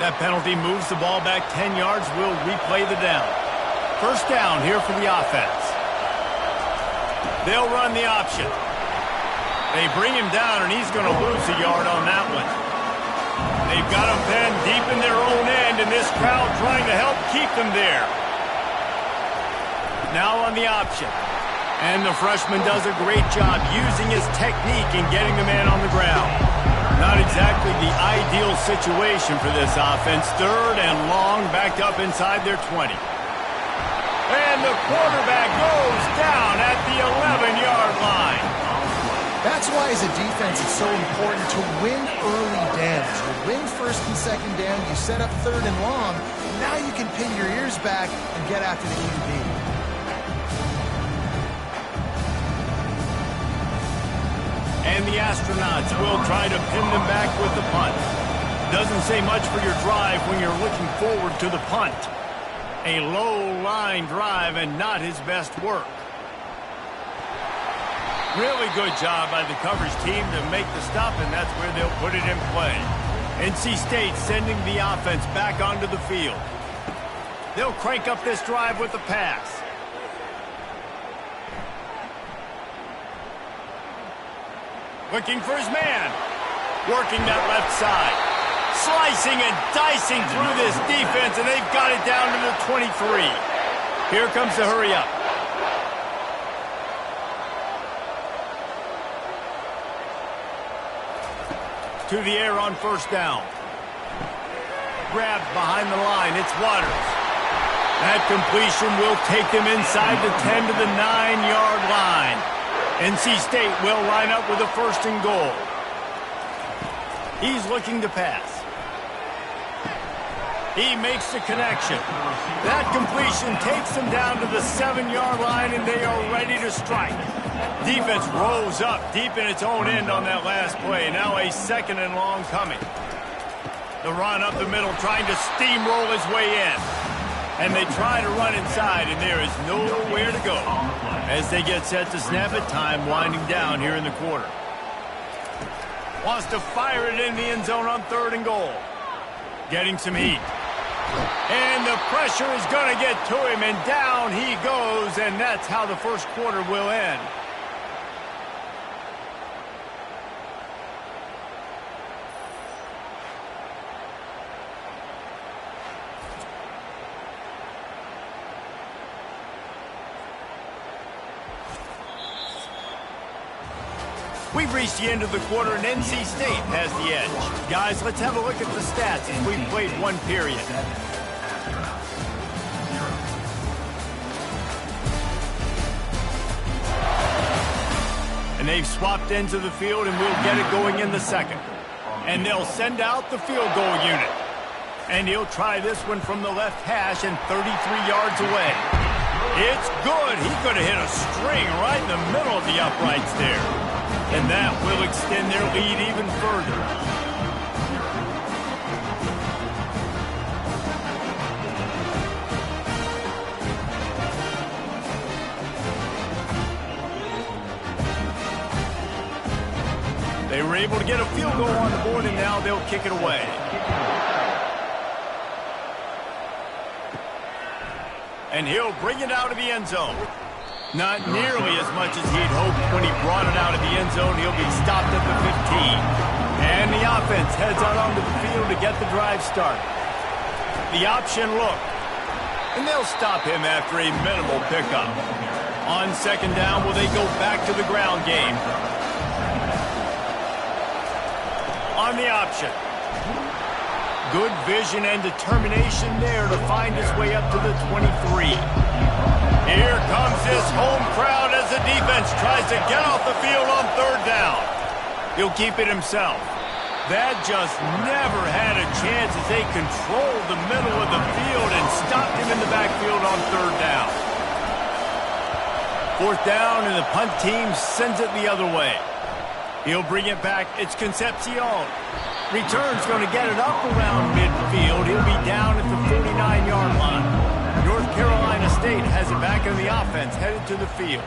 That penalty moves the ball back 10 yards. We'll replay the down. First down here for the offense. They'll run the option. They bring him down, and he's going to lose a yard on that one. They've got him pinned deep in their own end, and this crowd trying to help keep them there. Now on the option. And the freshman does a great job using his technique and getting the man on the ground. Not exactly the ideal situation for this offense. 3rd and long, backed up inside their 20. And the quarterback goes down at the 11-yard line. That's why, as a defense, it's so important to win early downs. You win 1st and 2nd down, you set up 3rd and long. Now you can pin your ears back and get after the QB. And the Astronauts will try to pin them back with the punt. Doesn't say much for your drive when you're looking forward to the punt. A low-line drive and not his best work. Really good job by the coverage team to make the stop, and that's where they'll put it in play. NC State sending the offense back onto the field. They'll crank up this drive with the pass. Looking for his man. Working that left side. Slicing and dicing through this defense, and they've got it down to the 23. Here comes the hurry up. To the air on first down. Grabbed behind the line. It's Waters. That completion will take them inside the 10 to the 9-yard line. NC State will line up with a 1st and goal. He's looking to pass. He makes the connection. That completion takes them down to the 7-yard line, and they are ready to strike. Defense rolls up deep in its own end on that last play. Now a 2nd and long coming. The run up the middle, trying to steamroll his way in. And they try to run inside, and there is nowhere to go. As they get set to snap it, time winding down here in the quarter. Wants to fire it in the end zone on 3rd and goal. Getting some heat. And the pressure is going to get to him, and down he goes, and that's how the first quarter will end. We've reached the end of the quarter, and NC State has the edge. Guys, let's have a look at the stats as we've played one period. And they've swapped ends of the field, and we'll get it going in the 2nd. And they'll send out the field goal unit. And he'll try this one from the left hash and 33 yards away. It's good. He could have hit a string right in the middle of the uprights there. And that will extend their lead even further. They were able to get a field goal on the board, and now they'll kick it away. And he'll bring it out of the end zone. Not nearly as much as he'd hoped when he brought it out of the end zone. He'll be stopped at the 15. And the offense heads out onto the field to get the drive started. The option look. And they'll stop him after a minimal pickup. On 2nd down, will they go back to the ground game? On the option. Good vision and determination there to find his way up to the 23. Here comes this home crowd. field on third down. He'll keep it himself. That just never had a chance as they controlled the middle of the field and stopped him in the backfield on third down. Fourth down, and the punt team sends it the other way. He'll bring it back. It's Concepcion. Return's going to get it up around midfield. He'll be down at the 49-yard line. North Carolina State has it back in the offense, headed to the field.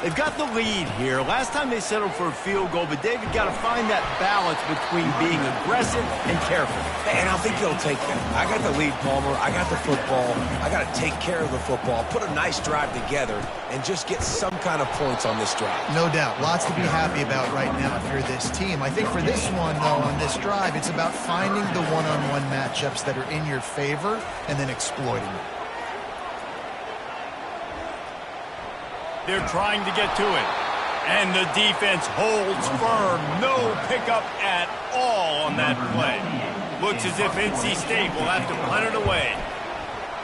They've got the lead here. Last time they settled for a field goal, but David got to find that balance between being aggressive and careful. And I think he'll take that. I got the lead, Palmer. I got the football. I got to take care of the football, put a nice drive together, and just get some kind of points on this drive. No doubt. Lots to be happy about right now if you're this team. I think for this one, though, on this drive, it's about finding the one-on-one matchups that are in your favor and then exploiting them. They're trying to get to it. And the defense holds firm. No pickup at all on that play. Looks as if NC State will have to punt it away.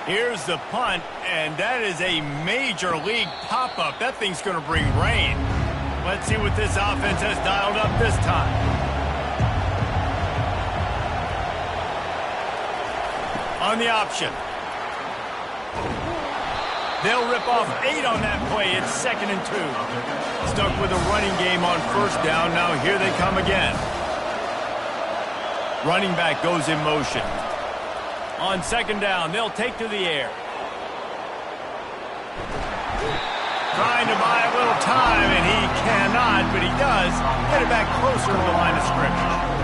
Here's the punt, and that is a major league pop-up. That thing's going to bring rain. Let's see what this offense has dialed up this time. On the option. They'll rip off 8 on that play. It's 2nd and 2. Stuck with a running game on first down. Now here they come again. Running back goes in motion. On 2nd down, they'll take to the air. Trying to buy a little time, and he cannot, but he does get it back closer to the line of scrimmage.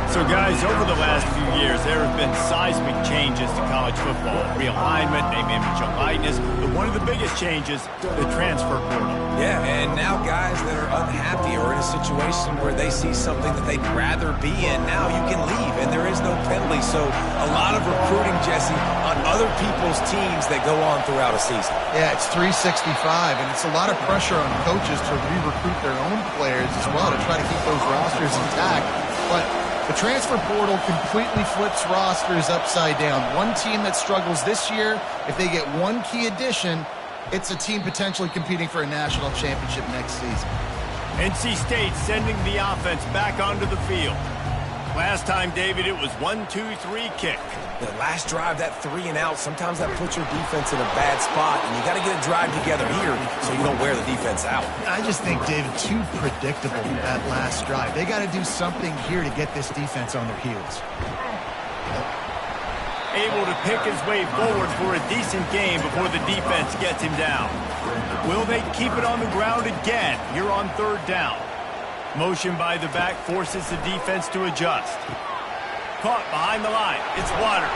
So, guys, over the last few years, there have been seismic changes to college football. Realignment, name, image, and likeness. But one of the biggest changes, the transfer portal. Yeah, and now guys that are unhappy or in a situation where they see something that they'd rather be in, now you can leave, and there is no penalty. So a lot of recruiting, Jesse, on other people's teams that go on throughout a season. Yeah, it's 365, and it's a lot of pressure on coaches to re-recruit their own players as well to try to keep those rosters intact. But the transfer portal completely flips rosters upside down. One team that struggles this year, if they get one key addition, it's a team potentially competing for a national championship next season. NC State sending the offense back onto the field. Last time, David, it was 1-2-3 kick. The last drive, that 3 and out, sometimes that puts your defense in a bad spot, and you got to get a drive together here so you don't wear the defense out. I just think, David, too predictable that last drive. They got to do something here to get this defense on their heels. Able to pick his way forward for a decent game before the defense gets him down. Will they keep it on the ground again here on third down? Motion by the back forces the defense to adjust. Caught behind the line. It's Waters.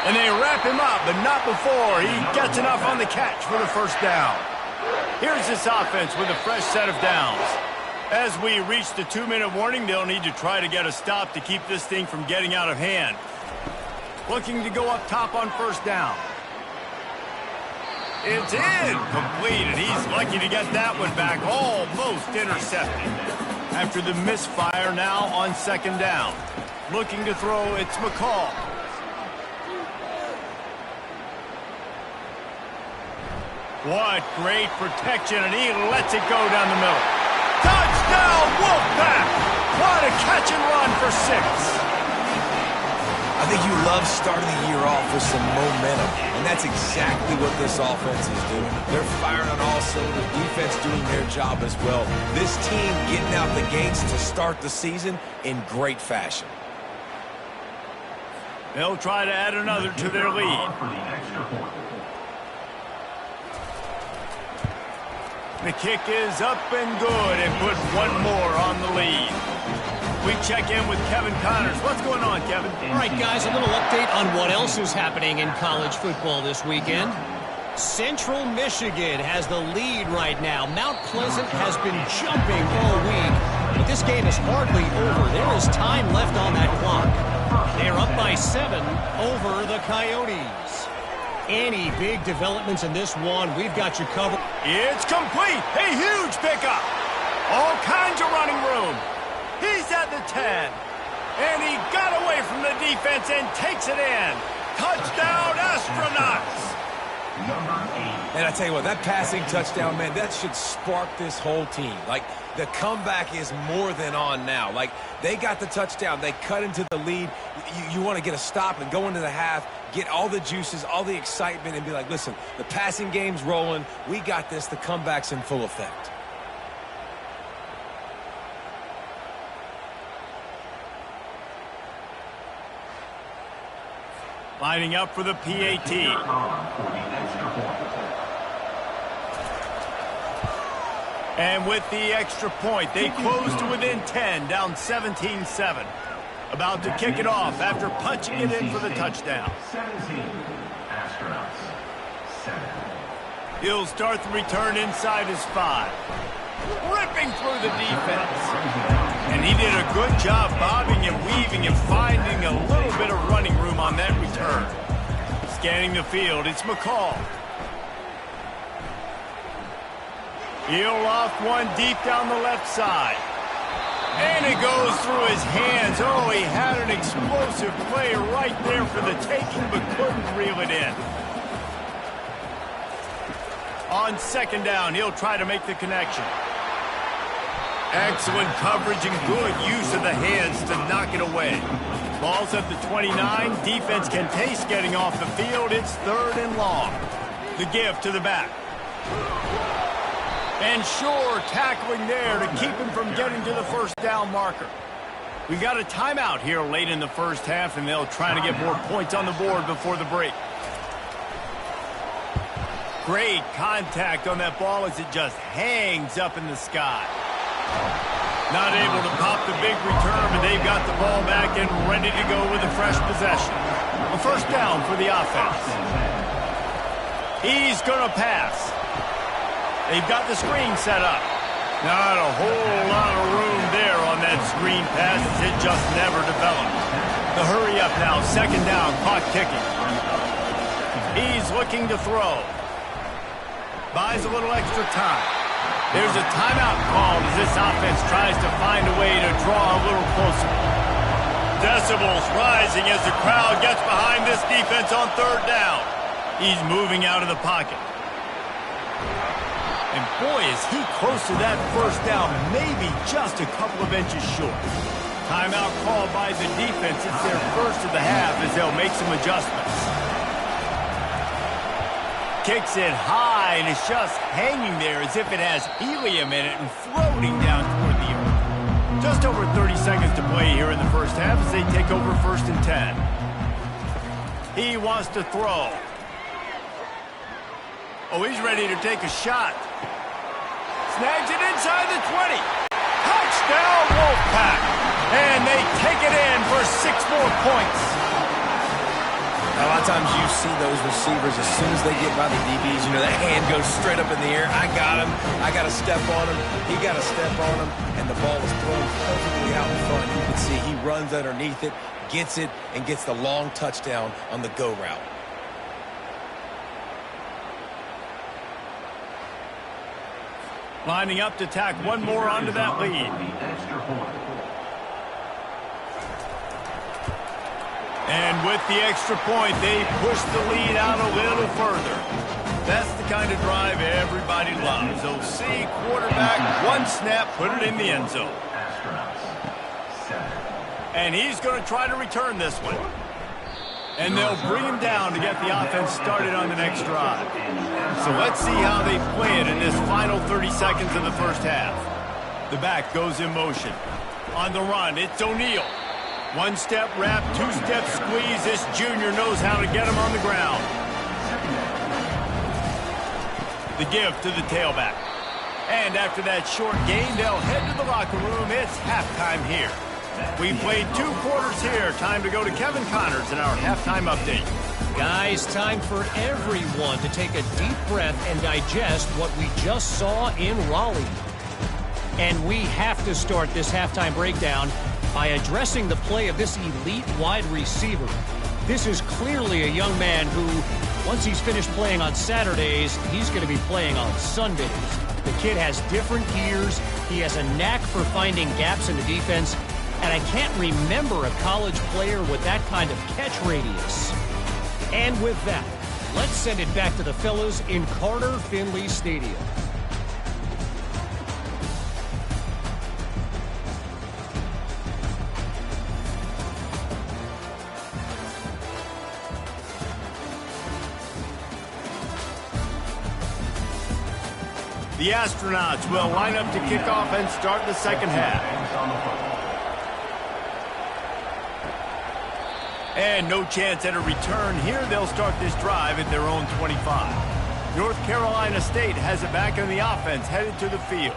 And they wrap him up, but not before he gets enough on the catch for the first down. Here's this offense with a fresh set of downs. As we reach the 2-minute warning, they'll need to try to get a stop to keep this thing from getting out of hand. Looking to go up top on first down. It's incomplete, and he's lucky to get that one back, almost intercepted. After the misfire, now on 2nd down. Looking to throw, it's McCall. What great protection, and he lets it go down the middle. Touchdown, Wolfpack! What a catch and run for 6. I think you love starting the year off with some momentum, and that's exactly what this offense is doing. They're firing on all cylinders, defense doing their job as well. This team getting out the gates to start the season in great fashion. They'll try to add another to their lead. The kick is up and good and put one more on the lead. We check in with Kevin Connors. What's going on, Kevin? All right, guys, a little update on what else is happening in college football this weekend. Central Michigan has the lead right now. Mount Pleasant has been jumping all week, but this game is hardly over. There is time left on that clock. They're up by 7 over the Coyotes. Any big developments in this one, we've got you covered. It's complete. A huge pickup. All kinds of running room. He's at the 10. And he got away from the defense and takes it in. Touchdown, Astronauts. Number 8. And I tell you what, that passing touchdown, man, that should spark this whole team. Like, the comeback is more than on now. Like, they got the touchdown. They cut into the lead. You want to get a stop and go into the half, get all the juices, all the excitement, and be like, listen, the passing game's rolling. We got this. The comeback's in full effect. Lining up for the PAT. And with the extra point, they close to within 10, down 17-7. About to kick it off after punching it in for the touchdown. 17. Astronauts. 7. He'll start the return inside his 5. Ripping through the defense. And he did a good job bobbing and weaving and finding a little bit of running room on that return. Scanning the field, it's McCall. He'll loft one deep down the left side. And it goes through his hands. Oh, he had an explosive play right there for the taking, but couldn't reel it in. On second down, he'll try to make the connection. Excellent coverage and good use of the hands to knock it away. Ball's at the 29. Defense can taste getting off the field. It's 3rd and long. The give to the back. And sure, tackling there to keep him from getting to the first down marker. We got a timeout here late in the first half, and they'll try to get more points on the board before the break. Great contact on that ball as it just hangs up in the sky. Not able to pop the big return, but they've got the ball back and ready to go with a fresh possession. A first down for the offense. He's going to pass. They've got the screen set up. Not a whole lot of room there on that screen pass. It just never developed. The hurry up now, second down, clock ticking. He's looking to throw. Buys a little extra time. There's a timeout called as this offense tries to find a way to draw a little closer. Decibels rising as the crowd gets behind this defense on third down. He's moving out of the pocket. And boy, is he close to that first down, maybe just a couple of inches short. Timeout called by the defense. It's their first of the half as they'll make some adjustments. Kicks it high, and it's just hanging there as if it has helium in it and floating down toward the earth. Just over 30 seconds to play here in the first half as they take over 1st and 10. He wants to throw. Oh, he's ready to take a shot. Snags it inside the 20. Touchdown, Wolfpack. And they take it in for 6 more points. Now, a lot of times you see those receivers, as soon as they get by the DBs, you know, that hand goes straight up in the air. I got him. I got to step on him. He got to step on him. And the ball is thrown perfectly out in front. You can see he runs underneath it, gets it, and gets the long touchdown on the go route. Lining up to tack one more onto that lead. And with the extra point, they push the lead out a little further. That's the kind of drive everybody loves. OC quarterback, one snap, put it in the end zone. And he's going to try to return this one. And they'll bring him down to get the offense started on the next drive. So let's see how they play it in this final 30 seconds of the first half. The back goes in motion. On the run, it's O'Neal. One-step wrap, two-step squeeze. This junior knows how to get him on the ground. The give to the tailback. And after that short gain, they'll head to the locker room. It's halftime here. We played 2 quarters here. Time to go to Kevin Connors in our halftime update. Guys, time for everyone to take a deep breath and digest what we just saw in Raleigh. And we have to start this halftime breakdown by addressing the play of this elite wide receiver. This is clearly a young man who, once he's finished playing on Saturdays, he's going to be playing on Sundays. The kid has different gears. He has a knack for finding gaps in the defense. And I can't remember a college player with that kind of catch radius. And with that, Let's send it back to the fellas in Carter Finley Stadium. The Astronauts will line up to kick off and start the second half. And no chance at a return here. They'll start this drive at their own 25. North Carolina State has it back in the offense, headed to the field.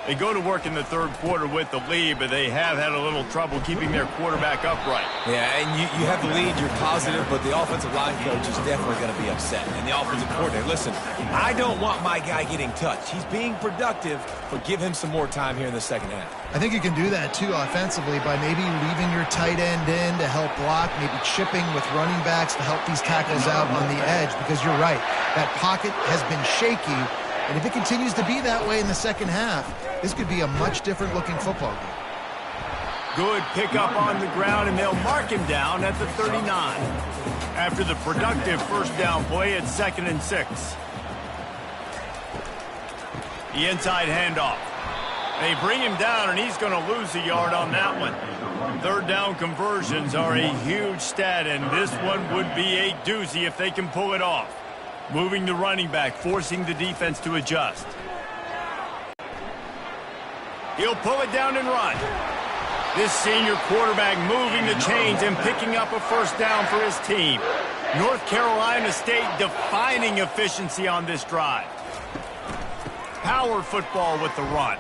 They go to work in the third quarter with the lead, but they have had a little trouble keeping their quarterback upright. Yeah, and you have the lead, you're positive, but the offensive line coach is definitely going to be upset. And the offensive coordinator, listen, I don't want my guy getting touched. He's being productive, but give him some more time here in the second half. I think you can do that, too, offensively, by maybe leaving your tight end in to help block, maybe chipping with running backs to help these tackles out on the edge, because you're right, that pocket has been shaky, and if it continues to be that way in the second half, this could be a much different looking football game. Good pickup on the ground, and they'll mark him down at the 39. After the productive first down play, it's 2nd and 6. The inside handoff. They bring him down, and he's going to lose a yard on that one. Third down conversions are a huge stat, and this one would be a doozy if they can pull it off. Moving the running back, forcing the defense to adjust. He'll pull it down and run. This senior quarterback moving the chains and picking up a first down for his team. North Carolina State defining efficiency on this drive. Power football with the run.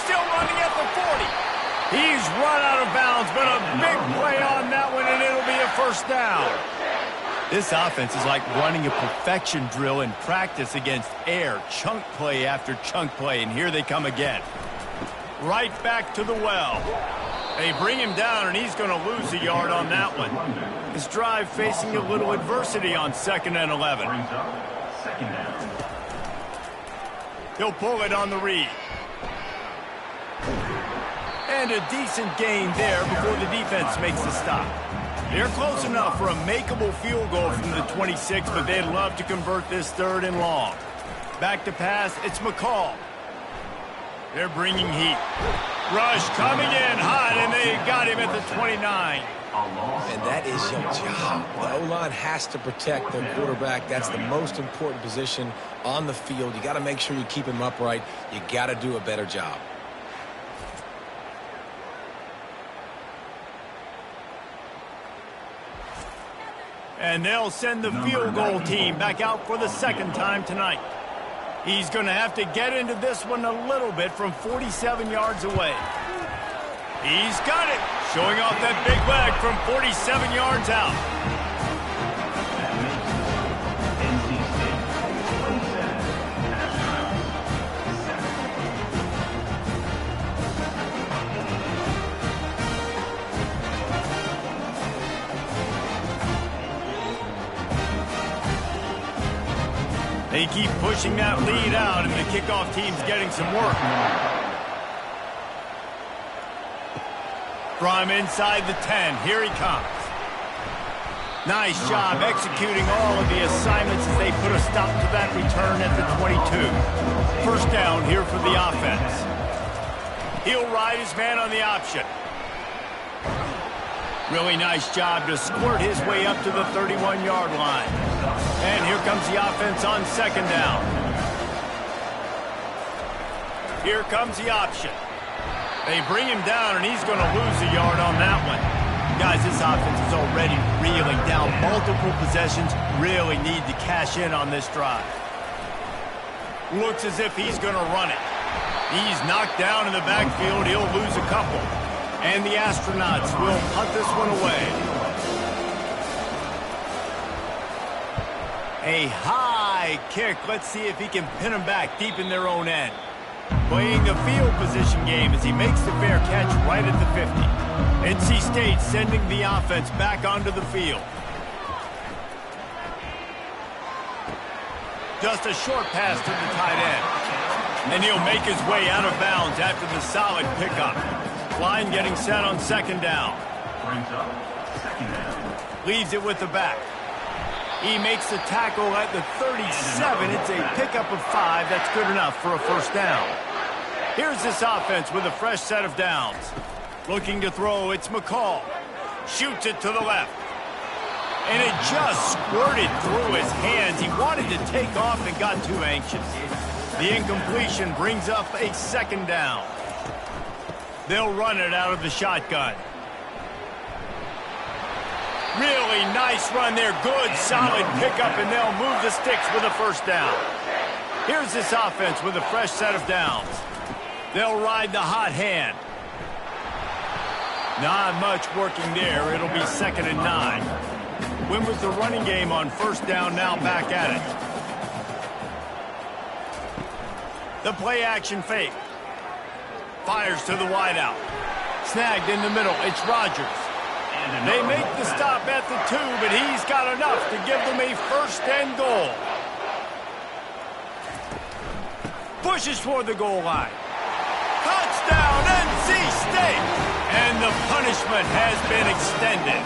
Still running at the 40. He's run out of bounds, but a big play on that one, and it'll be a first down. This offense is like running a perfection drill in practice against air, chunk play after chunk play, and here they come again. Right back to the well. They bring him down, and he's going to lose a yard on that one. His drive facing a little adversity on 2nd and 11. He'll pull it on the read. And a decent gain there before the defense makes the stop. They're close enough for a makeable field goal from the 26, but they'd love to convert this 3rd and long. Back to pass, it's McCall. They're bringing heat. Rush coming in hot, and they got him at the 29. And that is your job. The O-line has to protect their quarterback. That's the most important position on the field. You got to make sure you keep him upright. You got to do a better job. And they'll send the field goal team back out for the 2nd time tonight. He's going to have to get into this one a little bit from 47 yards away. He's got it. Showing off that big leg from 47 yards out. They keep pushing that lead out, and the kickoff team's getting some work. From inside the 10, here he comes. Nice job executing all of the assignments as they put a stop to that return at the 22. First down here for the offense. He'll ride his man on the option. Really nice job to squirt his way up to the 31-yard line. And here comes the offense on 2nd down. Here comes the option. They bring him down, and he's going to lose a yard on that one. Guys, this offense is already reeling down multiple possessions. Really need to cash in on this drive. Looks as if he's going to run it. He's knocked down in the backfield. He'll lose a couple. And the Astronauts will punt this one away. A high kick. Let's see if he can pin them back deep in their own end. Playing the field position game as he makes the fair catch right at the 50. NC State sending the offense back onto the field. Just a short pass to the tight end. And he'll make his way out of bounds after the solid pickup. Line getting set on 2nd down. Leaves it with the back. He makes the tackle at the 37. It's a pickup of 5. That's good enough for a first down. Here's this offense with a fresh set of downs. Looking to throw, it's McCall. Shoots it to the left. And it just squirted through his hands. He wanted to take off and got too anxious. The incompletion brings up a second down. They'll run it out of the shotgun. Really nice run there. Good, solid pickup, and they'll move the sticks with a first down. Here's this offense with a fresh set of downs. They'll ride the hot hand. Not much working there. It'll be 2nd and 9. Win with the running game on first down, now back at it. The play action fake. Fires to the wideout. Snagged in the middle. It's Rodgers. They make the stop at the 2, but he's got enough to give them a first and goal. Pushes toward the goal line. Touchdown, NC State! And the punishment has been extended.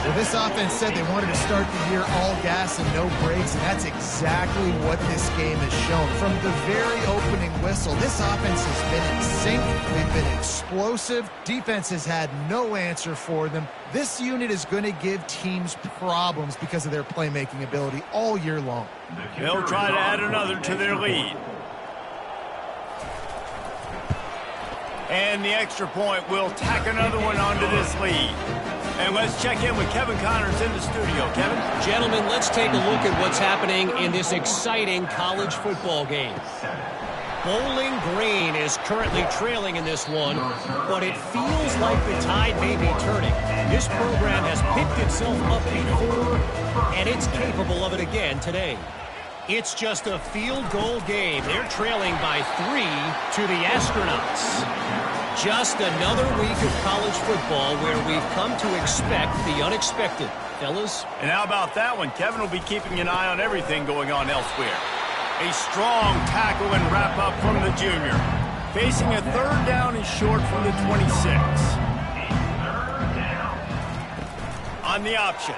Well, this offense said they wanted to start the year all gas and no brakes, and that's exactly what this game has shown. From the very opening whistle, this offense has been in sync. They've been explosive. Defense has had no answer for them. This unit is going to give teams problems because of their playmaking ability all year long. They'll try to add another to their lead. And the extra point will tack another one onto this lead. And let's check in with Kevin Connors in the studio. Kevin? Gentlemen, let's take a look at what's happening in this exciting college football game. Bowling Green is currently trailing in this one, but it feels like the tide may be turning. This program has picked itself up before, and it's capable of it again today. It's just a field goal game. They're trailing by 3 to the Astronauts. Just another week of college football where we've come to expect the unexpected. Fellas? And how about that one? Kevin will be keeping an eye on everything going on elsewhere. A strong tackle and wrap up from the junior. Facing a 3rd down and short from the 26. On the option.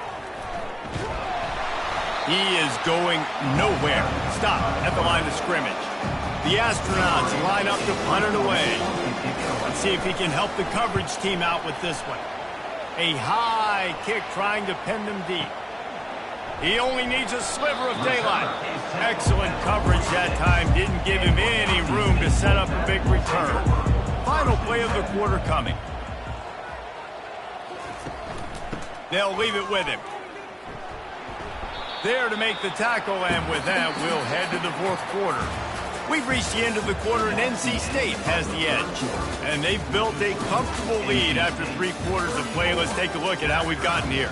He is going nowhere. Stop at the line of scrimmage. The Astronauts line up to punt it away. Let's see if he can help the coverage team out with this one. A high kick trying to pin them deep. He only needs a sliver of daylight. Excellent coverage that time. Didn't give him any room to set up a big return. Final play of the quarter coming. They'll leave it with him. There to make the tackle, and with that, we'll head to the 4th quarter. We've reached the end of the quarter, and NC State has the edge. And they've built a comfortable lead after 3 quarters of play. Let's take a look at how we've gotten here.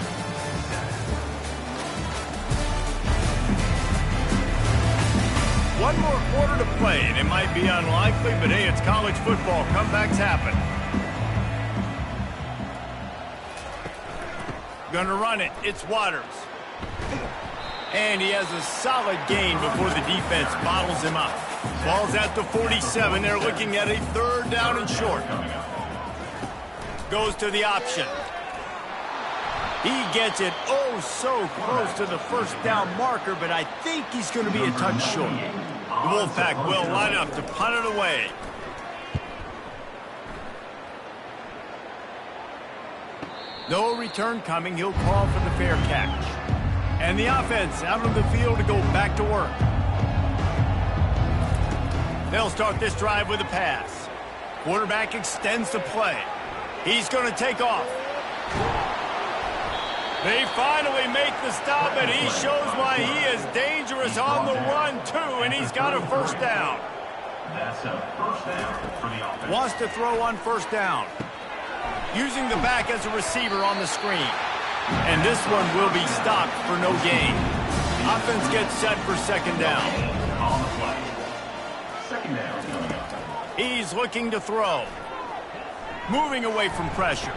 One more quarter to play, and it might be unlikely, but hey, it's college football. Comebacks happen. Gonna run it. It's Waters. And he has a solid gain before the defense bottles him up. Ball's at the 47. They're looking at a 3rd down and short. Goes to the option. He gets it oh so close to the first down marker, but I think he's going to be a touch short. The Wolfpack will line up to punt it away. No return coming. He'll call for the fair catch. And the offense out on the field to go back to work. They'll start this drive with a pass. Quarterback extends the play. He's going to take off. They finally make the stop, and he shows why he is dangerous on the run, too, and he's got a first down. That's a first down for the offense. Wants to throw on first down. Using the back as a receiver on the screen. And this one will be stopped for no gain. Offense gets set for 2nd down. On the play. 2nd down coming up. He's looking to throw. Moving away from pressure.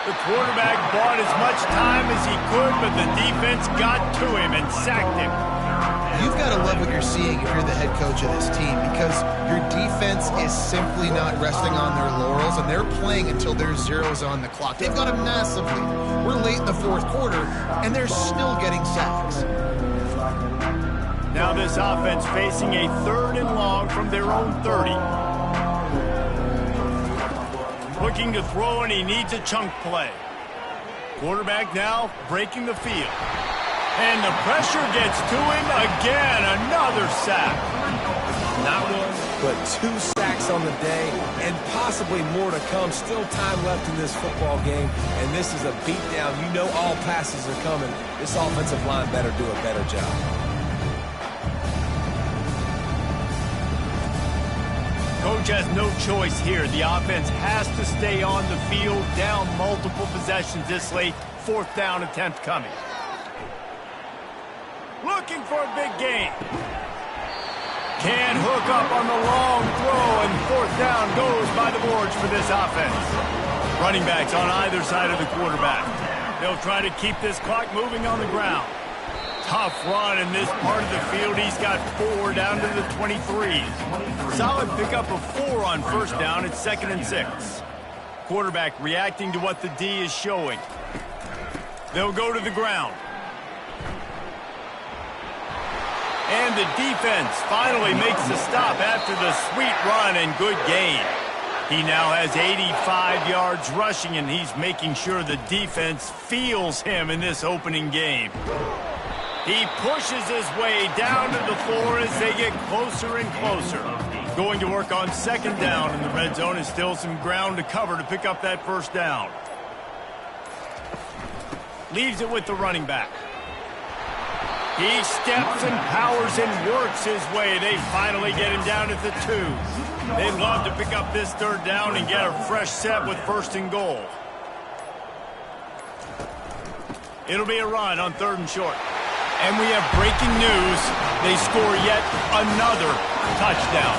The quarterback bought as much time as he could, but the defense got to him and sacked him. You've got to love what you're seeing if you're the head coach of this team, because your defense is simply not resting on their laurels, and they're playing until there's zeros on the clock. They've got a massive lead. We're late in the fourth quarter, and they're still getting sacks. Now this offense facing a 3rd and long from their own 30. Looking to throw, and he needs a chunk play. Quarterback now breaking the field. And the pressure gets to him again. Another sack. Not one, but 2 sacks on the day, and possibly more to come. Still time left in this football game, and this is a beatdown. You know all passes are coming. This offensive line better do a better job. Coach has no choice here. The offense has to stay on the field, down multiple possessions this late. 4th down attempt coming. Looking for a big gain. Can't hook up on the long throw, and 4th down goes by the boards for this offense. Running backs on either side of the quarterback. They'll try to keep this clock moving on the ground. Tough run in this part of the field. He's got 4 down to the 23. Solid pickup of 4 on 1st down. It's 2nd and 6. Quarterback reacting to what the D is showing. They'll go to the ground. And the defense finally makes the stop after the sweet run and good gain. He now has 85 yards rushing, and he's making sure the defense feels him in this opening game. He pushes his way down to the floor as they get closer and closer. Going to work on 2nd down in the red zone, and still some ground to cover to pick up that 1st down. Leaves it with the running back. He steps and powers and works his way. They finally get him down at the 2. They'd love to pick up this 3rd down and get a fresh set with 1st and goal. It'll be a run on 3rd and short. And we have breaking news. They score yet another touchdown.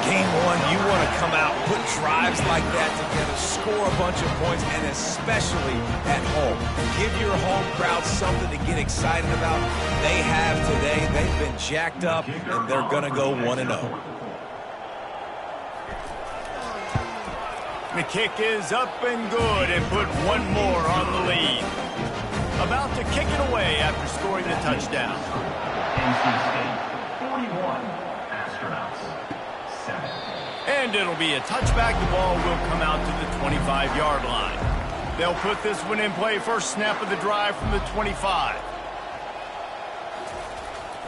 Game 1, you want to come out, put drives like that together, score a bunch of points, and especially at home. Give your home crowd something to get excited about. They have today. They've been jacked up, and they're going to go 1-0. The kick is up and good, and put 1 more on the lead. About to kick it away after scoring the touchdown. NC State 41, Astronauts 7. And it'll be a touchback. The ball will come out to the 25-yard line. They'll put this one in play. First snap of the drive from the 25.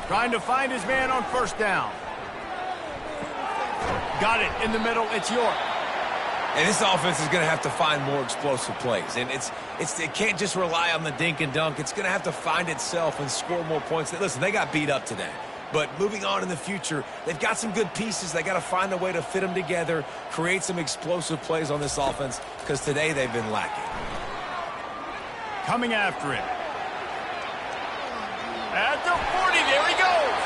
Trying to find his man on 1st down. Got it in the middle. It's York. And this offense is going to have to find more explosive plays. And it can't just rely on the dink and dunk. It's going to have to find itself and score more points. Listen, they got beat up today. But moving on in the future, they've got some good pieces. They got to find a way to fit them together, create some explosive plays on this offense, because today they've been lacking. Coming after him. At the 40, there he goes.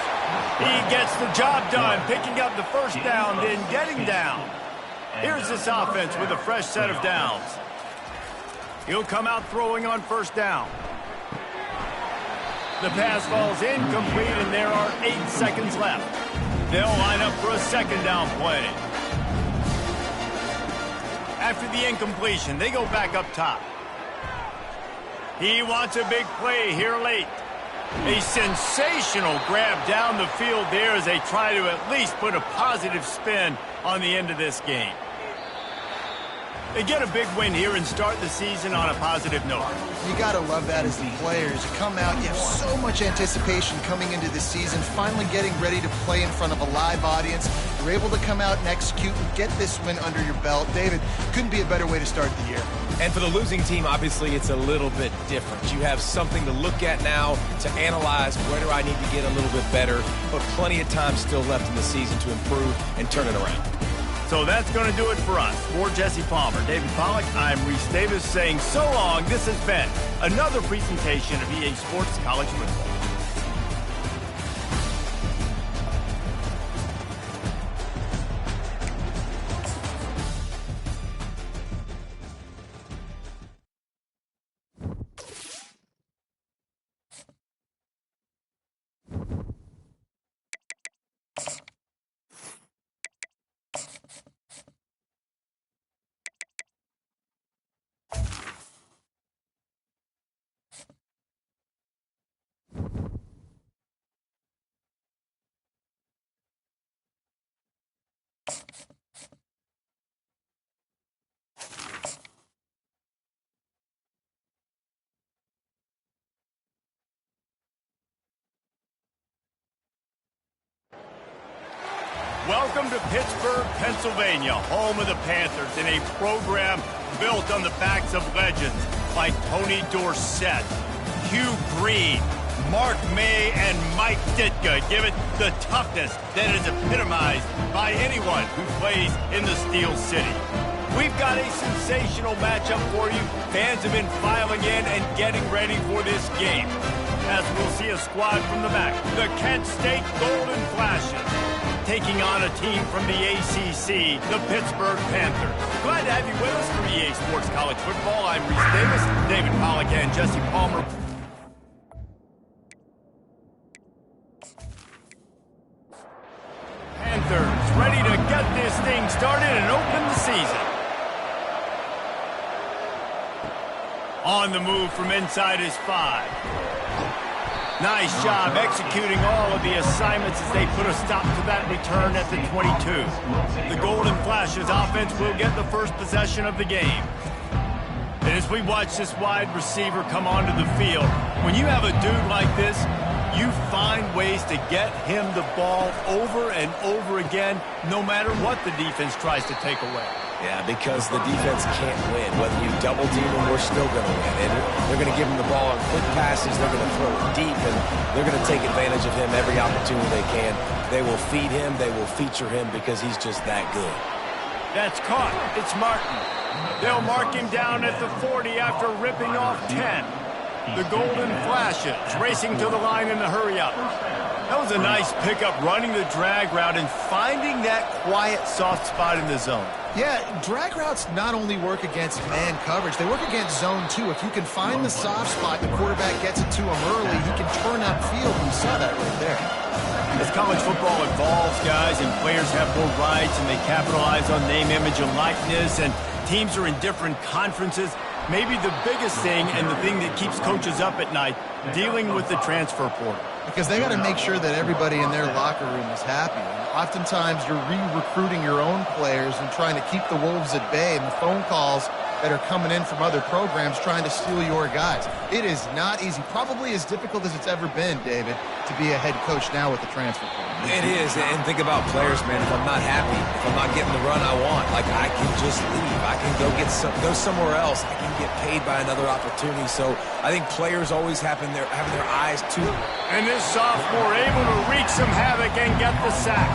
He gets the job done, picking up the 1st down, then getting down. Here's this offense with a fresh set of downs. He'll come out throwing on 1st down. The pass falls incomplete, and there are 8 seconds left. They'll line up for a 2nd down play. After the incompletion, they go back up top. He wants a big play here late. A sensational grab down the field there as they try to at least put a positive spin on the end of this game. They get a big win here and start the season on a positive note. You got to love that as the players. You come out, you have so much anticipation coming into the season, finally getting ready to play in front of a live audience. You're able to come out and execute and get this win under your belt. David, couldn't be a better way to start the year. And for the losing team, obviously, it's a little bit different. You have something to look at now, to analyze where do I need to get a little bit better, but plenty of time still left in the season to improve and turn it around. So that's going to do it for us. For Jesse Palmer, David Pollack, I'm Reese Davis saying so long. This has been another presentation of EA Sports College Football. Welcome to Pittsburgh, Pennsylvania, home of the Panthers, in a program built on the backs of legends like Tony Dorsett, Hugh Green, Mark May, and Mike Ditka. Give it the toughness that is epitomized by anyone who plays in the Steel City. We've got a sensational matchup for you. Fans have been filing in and getting ready for this game. As we'll see a squad from the back, the Kent State Golden Flashes, taking on a team from the ACC, the Pittsburgh Panthers. Glad to have you with us for EA Sports College Football. I'm Reese Davis, David Pollack, and Jesse Palmer. Panthers ready to get this thing started and open the season. On the move from inside his 5. Nice job executing all of the assignments as they put a stop to that return at the 22. The Golden Flashes offense will get the first possession of the game. And as we watch this wide receiver come onto the field, when you have a dude like this, you find ways to get him the ball over and over again, no matter what the defense tries to take away. Yeah, because the defense can't win. Whether you double team them, we're still going to win. And they're going to give him the ball on quick passes. They're going to throw it deep, and they're going to take advantage of him every opportunity they can. They will feed him. They will feature him because he's just that good. That's caught. It's Martin. They'll mark him down at the 40 after ripping off 10. The Golden Flashes racing to the line in the hurry-up. That was a nice pickup, running the drag route and finding that quiet, soft spot in the zone. Yeah, drag routes not only work against man coverage, they work against zone too. If you can find the soft spot, the quarterback gets it to him early, he can turn upfield. You saw that right there. As college football evolves, guys, and players have more rights and they capitalize on name, image, and likeness, and teams are in different conferences, maybe the biggest thing and the thing that keeps coaches up at night, dealing with the transfer portal. Because they got to make sure that everybody in their locker room is happy. And oftentimes you're re-recruiting your own players and trying to keep the wolves at bay, and the phone calls that are coming in from other programs trying to steal your guys. It is not easy. Probably as difficult as it's ever been, David, to be a head coach now with the transfer portal. It is, and think about players, man. If I'm not happy, if I'm not getting the run I want, like, I can just leave. I can go somewhere else. I can get paid by another opportunity. So I think players always having their eyes too. And this sophomore able to wreak some havoc and get the sack.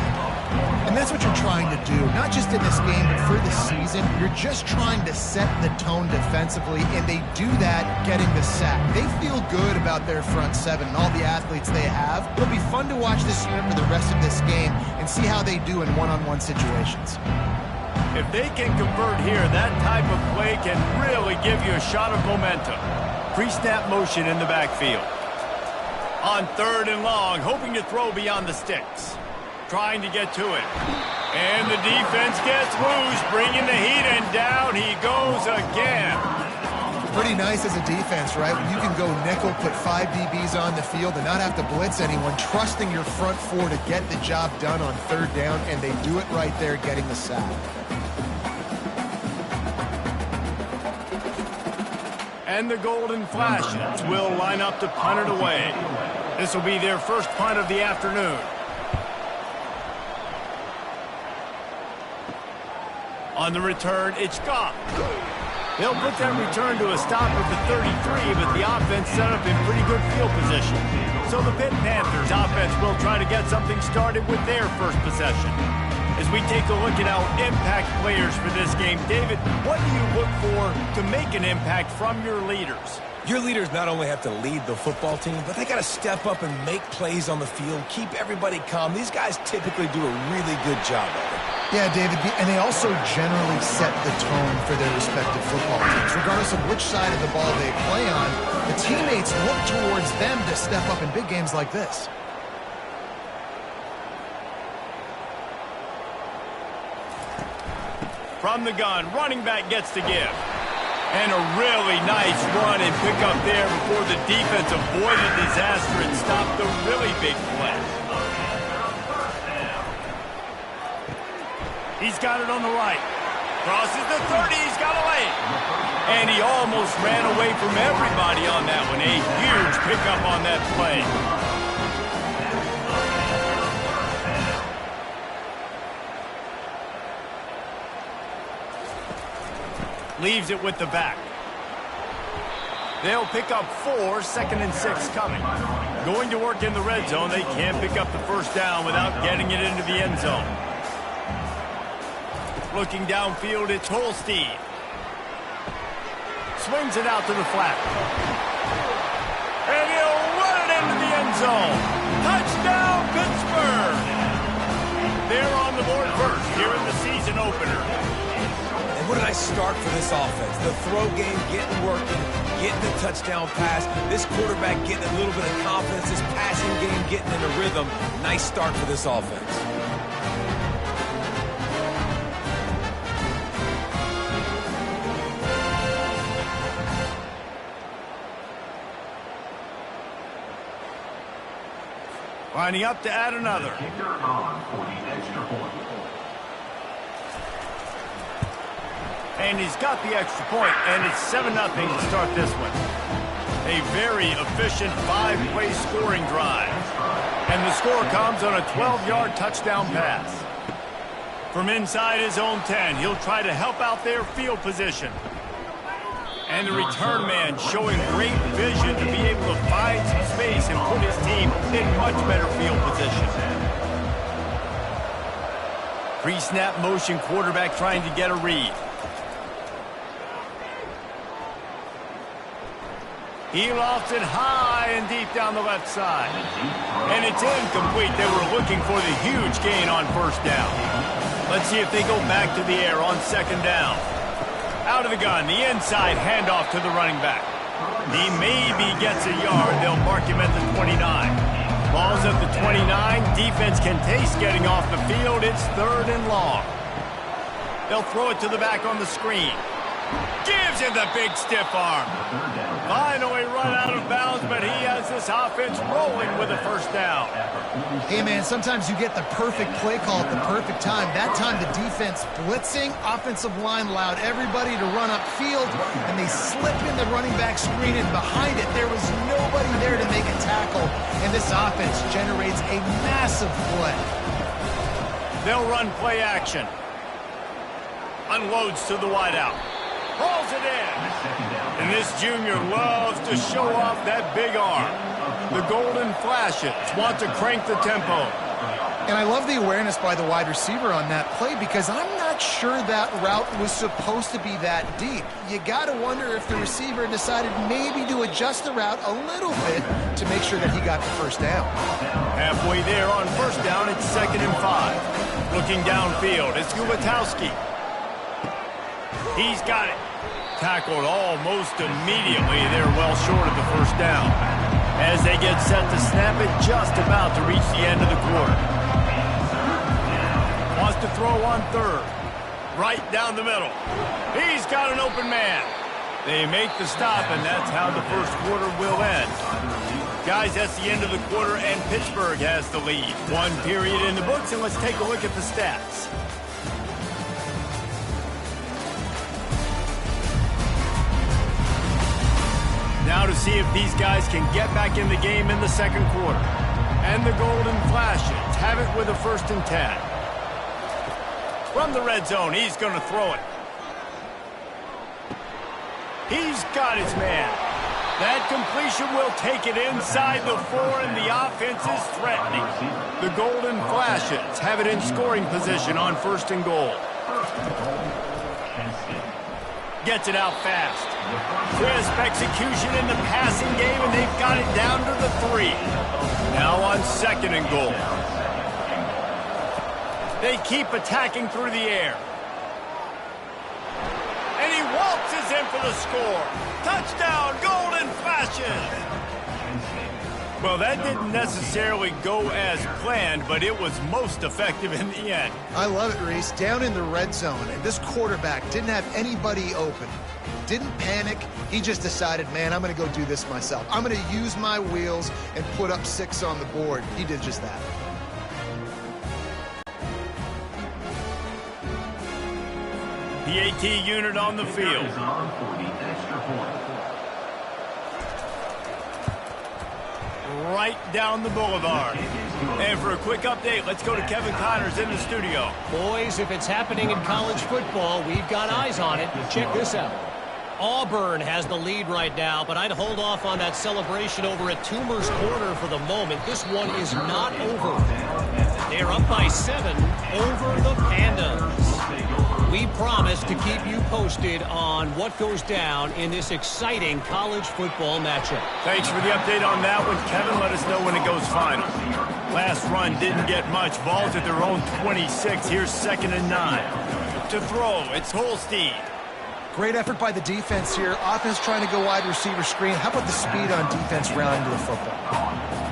And that's what you're trying to do, not just in this game, but for the season. You're just trying to set the tone defensively, and they do that getting the sack. They feel good about their front seven and all the athletes they have. It'll be fun to watch this unit for the rest of this game and see how they do in one-on-one situations. If they can convert here, that type of play can really give you a shot of momentum. Pre-snap motion in the backfield. On 3rd and long, hoping to throw beyond the sticks. Trying to get to it. And the defense gets loose, bringing the heat, and down he goes again. Pretty nice as a defense, right? When you can go nickel, put 5 DBs on the field and not have to blitz anyone, trusting your front 4 to get the job done on 3rd down, and they do it right there, getting the sack. And the Golden Flashes will line up to punt it away. This will be their first punt of the afternoon. On the return, it's Goff. They'll put that return to a stop at the 33, but the offense set up in pretty good field position. So the Pitt Panthers offense will try to get something started with their first possession. As we take a look at our impact players for this game, David, what do you look for to make an impact from your leaders? Your leaders not only have to lead the football team, but they got to step up and make plays on the field, keep everybody calm. These guys typically do a really good job of it. Yeah, David, and they also generally set the tone for their respective football teams. Regardless of which side of the ball they play on, the teammates look towards them to step up in big games like this. From the gun, running back gets to give. And a really nice run and pick up there before the defense avoided disaster and stopped the really big play. He's got it on the right. Crosses the 30. He's got a lane. And he almost ran away from everybody on that one. A huge pickup on that play. Leaves it with the back. They'll pick up 4, 2nd and 6 coming. Going to work in the red zone. They can't pick up the first down without getting it into the end zone. Looking downfield, it's Holstein. Swings it out to the flat. And he'll run it into the end zone. Touchdown, Pittsburgh! They're on the board first here in the season opener. And what did I start for this offense? The throw game getting working, getting the touchdown pass. This quarterback getting a little bit of confidence. This passing game getting in a rhythm. Nice start for this offense. Lining up to add another. Kicker on for the extra point. And he's got the extra point, and it's 7-0 to start this one. A very efficient 5-play scoring drive. And the score comes on a 12-yard touchdown pass. From inside his own 10, he'll try to help out their field position. And the return man showing great vision to be able to find some space and put his team in much better field position. Pre-snap motion quarterback trying to get a read. He lofts it high and deep down the left side. And it's incomplete. They were looking for the huge gain on first down. Let's see if they go back to the air on 2nd down. Out of the gun, the inside handoff to the running back. He maybe gets a yard. They'll mark him at the 29. Ball's at the 29. Defense can taste getting off the field. It's 3rd and long. They'll throw it to the back on the screen. Gives him the big stiff arm. Finally run out of bounds, but he has this offense rolling with a first down. Hey, man, sometimes you get the perfect play call at the perfect time. That time the defense blitzing, offensive line allowed everybody to run upfield, and they slip in the running back screen, and behind it there was nobody there to make a tackle, and this offense generates a massive play. They'll run play action. Unloads to the wideout. Pulls it in. And this junior loves to show off that big arm. The golden flashes want to crank the tempo. And I love the awareness by the wide receiver on that play because I'm not sure that route was supposed to be that deep. You got to wonder if the receiver decided maybe to adjust the route a little bit to make sure that he got the first down. Halfway there on first down, it's 2nd and 5. Looking downfield, it's Gulatowski. He's got it. Tackled almost immediately. They're well short of the first down. As they get set to snap it, just about to reach the end of the quarter. Wants to throw on 3rd. Right down the middle. He's got an open man. They make the stop, and that's how the first quarter will end. Guys, that's the end of the quarter, and Pittsburgh has the lead. 1 period in the books, and let's take a look at the stats. Now to see if these guys can get back in the game in the second quarter. And the Golden Flashes have it with a 1st and 10. From the red zone, he's going to throw it. He's got his man. That completion will take it inside the 4, and the offense is threatening. The Golden Flashes have it in scoring position on 1st and goal. Gets it out fast. Crisp execution in the passing game, and they've got it down to the 3. Now on 2nd and goal. They keep attacking through the air. And he waltzes in for the score. Touchdown, Golden Flashes! Well, that didn't necessarily go as planned, but it was most effective in the end. I love it, Reese. Down in the red zone, and this quarterback didn't have anybody open. Didn't panic. He just decided, man, I'm going to go do this myself. I'm going to use my wheels and put up 6 on the board. He did just that. PAT unit on the field. Right down the boulevard. And for a quick update, let's go to Kevin Connors in the studio. Boys, if it's happening in college football, we've got eyes on it. Check this out. Auburn has the lead right now, but I'd hold off on that celebration over at Toomer's Corner for the moment. This one is not over. They're up by 7 over the Pandas. We promise to keep you posted on what goes down in this exciting college football matchup. Thanks for the update on that one, Kevin. Let us know when it goes final. Last run didn't get much. Ball's at their own 26. Here's 2nd and 9. To throw, it's Holstein. Great effort by the defense here. Offense trying to go wide receiver screen. How about the speed on defense rounding to the football?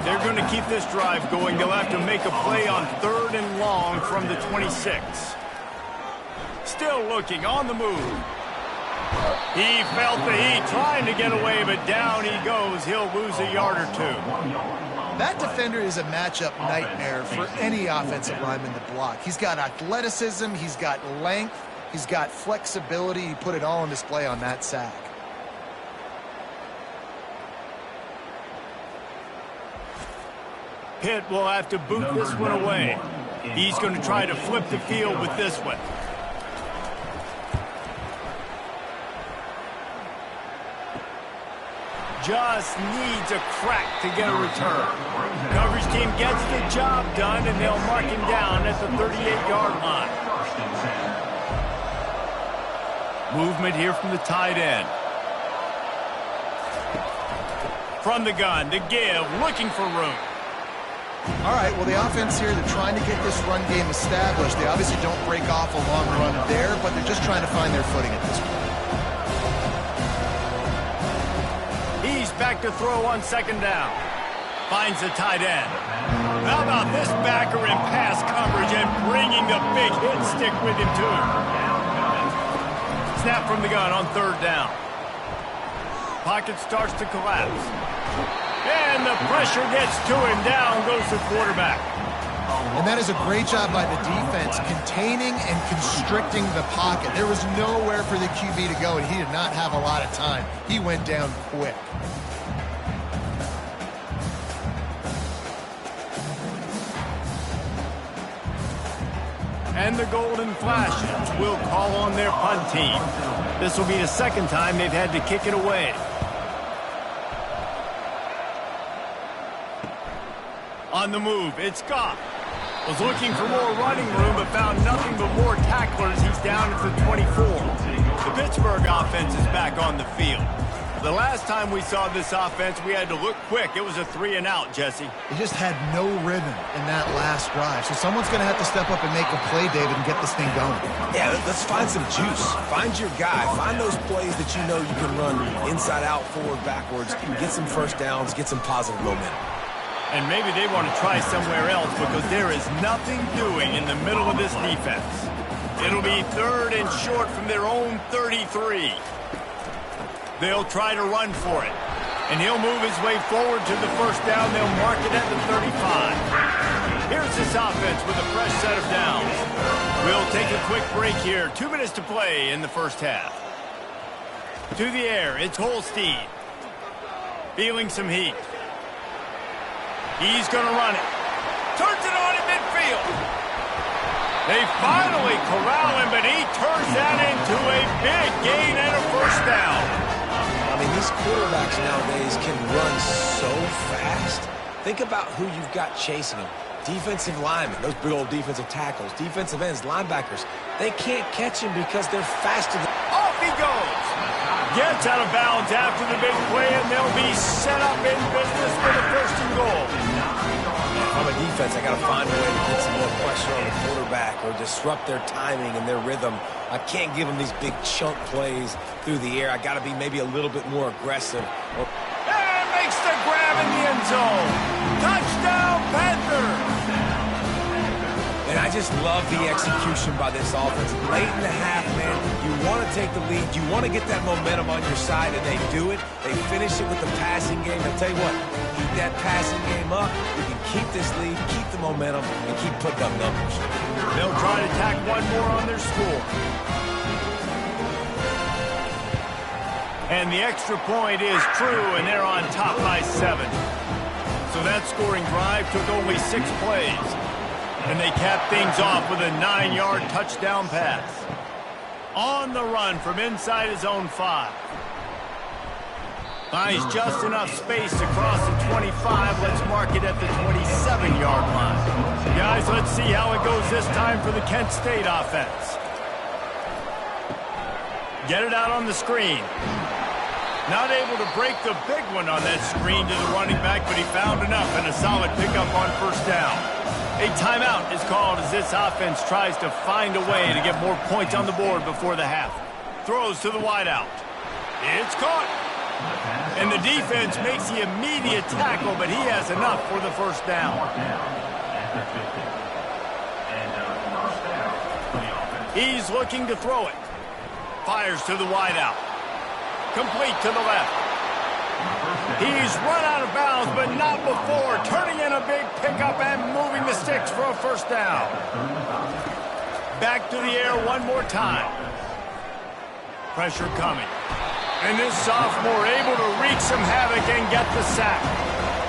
They're going to keep this drive going. They'll have to make a play on 3rd and long from the 26. Still looking on the move. He felt the heat trying to get away, but down he goes. He'll lose a yard or 2. That defender is a matchup nightmare for any offensive lineman to block. He's got athleticism. He's got length. He's got flexibility. He put it all on display on that sack. Pitt will have to boot this one away. He's going to try to flip the field with this one. Just needs a crack to get a return. Coverage team gets the job done, and they'll mark him down at the 38-yard line. Movement here from the tight end. From the gun to give, looking for room. All right, well, the offense here, they're trying to get this run game established. They obviously don't break off a long run there, but they're just trying to find their footing at this point. He's back to throw on 2nd down. Finds the tight end. How about this backer in pass coverage and bringing the big hit stick with him, too. Snap from the gun on 3rd down. Pocket starts to collapse. And the pressure gets to him. Down goes the quarterback. And that is a great job by the defense, containing and constricting the pocket. There was nowhere for the QB to go, and he did not have a lot of time. He went down quick. And the Golden Flashes will call on their punt team. This will be the 2nd time they've had to kick it away. On the move, it's Goff. Was looking for more running room, but found nothing but more tacklers. He's down at the 24. The Pittsburgh offense is back on the field. The last time we saw this offense, we had to look quick. It was a 3-and-out, Jesse. They just had no rhythm in that last drive. So someone's going to have to step up and make a play, David, and get this thing going. Yeah, let's find some juice. Find your guy. Find those plays that you know you can run inside out, forward, backwards. Get some first downs. Get some positive momentum. And maybe they want to try somewhere else because there is nothing doing in the middle of this defense. It'll be 3rd and short from their own 33. They'll try to run for it. And he'll move his way forward to the 1st down. They'll mark it at the 35. Here's this offense with a fresh set of downs. We'll take a quick break here. 2 minutes to play in the 1st half. To the air, it's Holstein. Feeling some heat. He's going to run it. Turns it on in midfield. They finally corral him, but he turns that into a big gain and a 1st down. I mean, these quarterbacks nowadays can run so fast. Think about who you've got chasing them. Defensive linemen, those big old defensive tackles, defensive ends, linebackers. They can't catch him because they're faster than... Off he goes. Gets out of bounds after the big play, and they'll be set up in business for the 1st and goal. From a defense, I got to find a way to get some more pressure on the quarterback or disrupt their timing and their rhythm. I can't give them these big chunk plays through the air. I got to be maybe a little bit more aggressive. And makes the grab in the end zone. Touchdown, Panthers! And I just love the execution by this offense. Late in the half, man, you want to take the lead. You want to get that momentum on your side, and they do it. They finish it with the passing game. I'll tell you what, keep that passing game up. We can keep this lead, keep the momentum, and keep putting up numbers. They'll try to tack one more on their score. And the extra point is true, and they're on top by 7. So that scoring drive took only 6 plays. And they capped things off with a 9-yard touchdown pass. On the run from inside his own 5. Finds just enough space to cross the 25. Let's mark it at the 27-yard line. Guys, let's see how it goes this time for the Kent State offense. Get it out on the screen. Not able to break the big one on that screen to the running back, but he found enough and a solid pickup on first down. A timeout is called as this offense tries to find a way to get more points on the board before the half. Throws to the wideout. It's caught. And the defense makes the immediate tackle, but he has enough for the first down. He's looking to throw it. Fires to the wideout. Complete to the left. He's run out of bounds, but not before. Turning in a big pickup and moving the sticks for a first down. Back to the air one more time. Pressure coming. And this sophomore able to wreak some havoc and get the sack.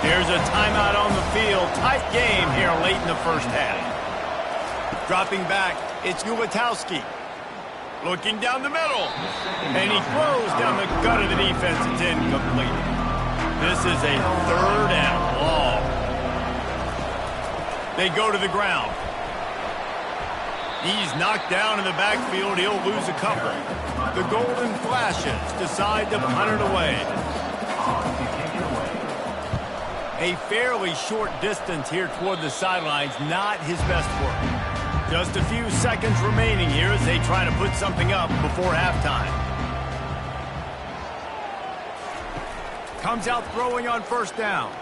Here's a timeout on the field. Tight game here late in the first half. Dropping back, it's Ulatowski. Looking down the middle. And he throws down the gut of the defense. It's incomplete. This is a 3rd and long. They go to the ground. He's knocked down in the backfield. He'll lose a couple. The Golden Flashes decide to punt it away. A fairly short distance here toward the sidelines. Not his best work. Just a few seconds remaining here as they try to put something up before halftime. Comes out throwing on first down.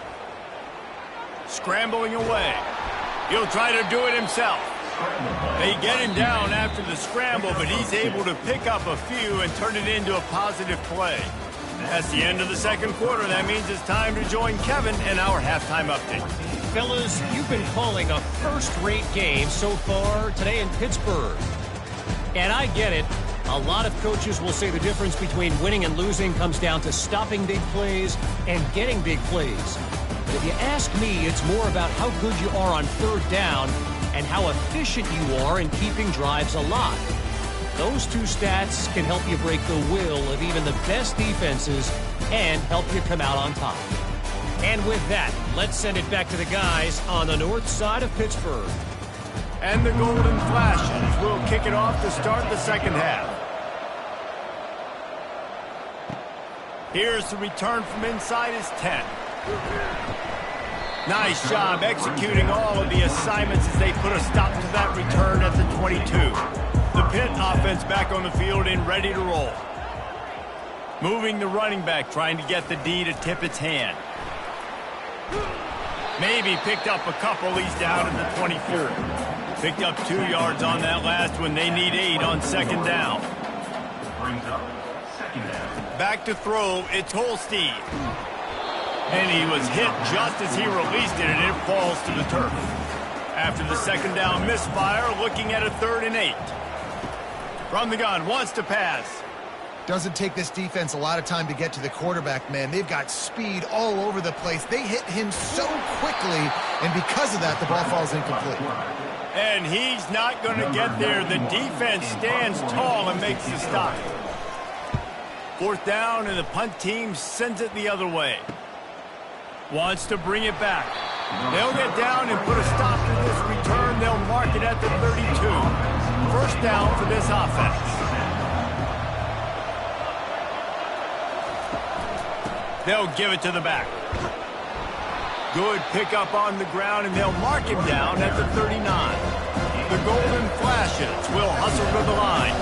Scrambling away. He'll try to do it himself. They get him down after the scramble, but he's able to pick up a few and turn it into a positive play. That's the end of the second quarter. That means it's time to join Kevin in our halftime update. Fellas, you've been calling a first-rate game so far today in Pittsburgh. And I get it. A lot of coaches will say the difference between winning and losing comes down to stopping big plays and getting big plays. But if you ask me, it's more about how good you are on third down and how efficient you are in keeping drives alive. Those two stats can help you break the will of even the best defenses and help you come out on top. And with that, let's send it back to the guys on the north side of Pittsburgh. And the Golden Flashes will kick it off to start the second half. Here's the return from inside his 10. Nice job executing all of the assignments as they put a stop to that return at the 22. The Pitt offense back on the field and ready to roll. Moving the running back, trying to get the D to tip its hand. Maybe picked up a couple. He's down at the 24. Picked up 2 yards on that last one. They need 8 on second down. Brings up second down. Back to throw. It's Holstein. And he was hit just as he released it, and it falls to the turf. After the second down misfire, looking at a 3rd and 8. From the gun, wants to pass. Doesn't take this defense a lot of time to get to the quarterback, man. They've got speed all over the place. They hit him so quickly, and because of that, the ball falls incomplete. And he's not going to get there. The defense stands tall and makes the stop. 4th down, and the punt team sends it the other way. Wants to bring it back. They'll get down and put a stop to this return. They'll mark it at the 32. First down for this offense. They'll give it to the back. Good pickup on the ground, and they'll mark him down at the 39. The Golden Flashes will hustle to the line.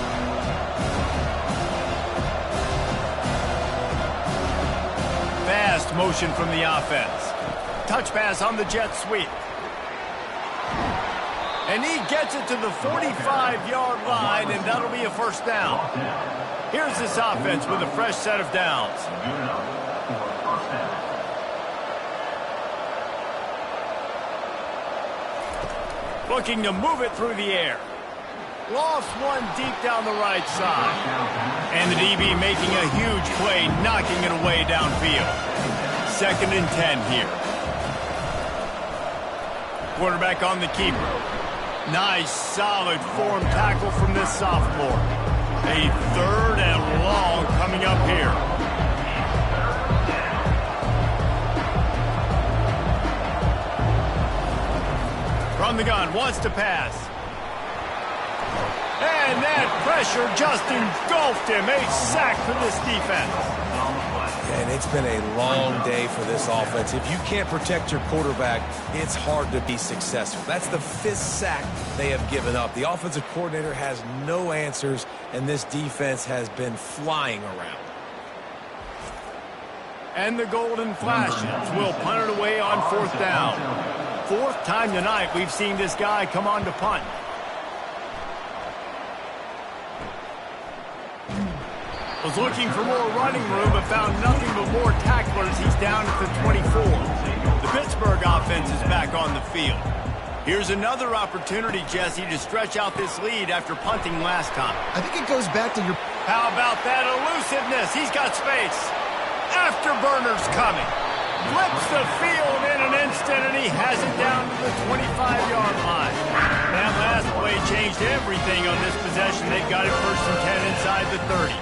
Fast motion from the offense. Touch pass on the jet sweep. And he gets it to the 45-yard line, and that'll be a first down. Here's this offense with a fresh set of downs. Looking to move it through the air. Lost one deep down the right side. And the DB making a huge play, knocking it away downfield. 2nd and 10 here. Quarterback on the keeper. Nice, solid form tackle from this sophomore. A 3rd and long coming up here. From the gun, wants to pass. And that pressure just engulfed him. A sack for this defense. And it's been a long day for this offense. If you can't protect your quarterback, it's hard to be successful. That's the 5th sack they have given up. The offensive coordinator has no answers, and this defense has been flying around. And the Golden Flashes will punt it away on 4th down. 4th time tonight we've seen this guy come on to punt. Was looking for more running room, but found nothing but more tacklers. He's down at the 24. The Pittsburgh offense is back on the field. Here's another opportunity, Jesse, to stretch out this lead after punting last time. I think it goes back to your... How about that elusiveness? He's got space. Afterburner's coming. Flips the field in an instant, and he has it down to the 25-yard line. That last play changed everything on this possession. They've got it 1st and 10 inside the 30.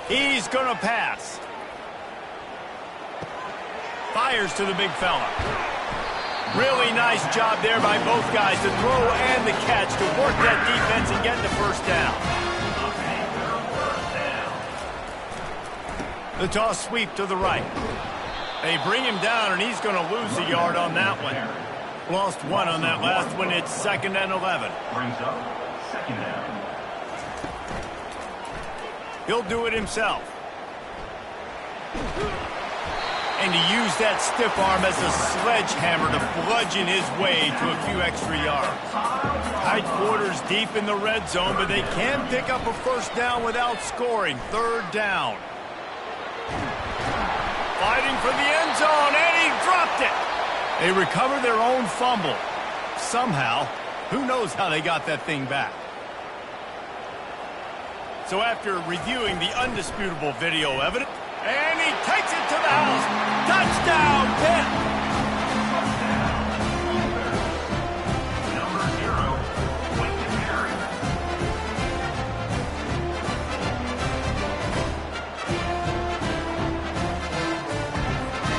He's going to pass. Fires to the big fella. Really nice job there by both guys to throw and the catch to work that defense and get the 1st down. The toss sweep to the right. They bring him down, and he's going to lose a yard on that one. Lost 1 on that last one. It's 2nd and 11. Brings up 2nd down. He'll do it himself. And to use that stiff arm as a sledgehammer to bludgeon his way to a few extra yards. Tight quarters deep in the red zone, but they can pick up a 1st down without scoring. 3rd down. Fighting for the end zone, and he dropped it. They recover their own fumble. Somehow, who knows how they got that thing back. So after reviewing the undisputable video evidence, and he takes it to the house. Touchdown, Pitt! Number 0, Quentin Perry.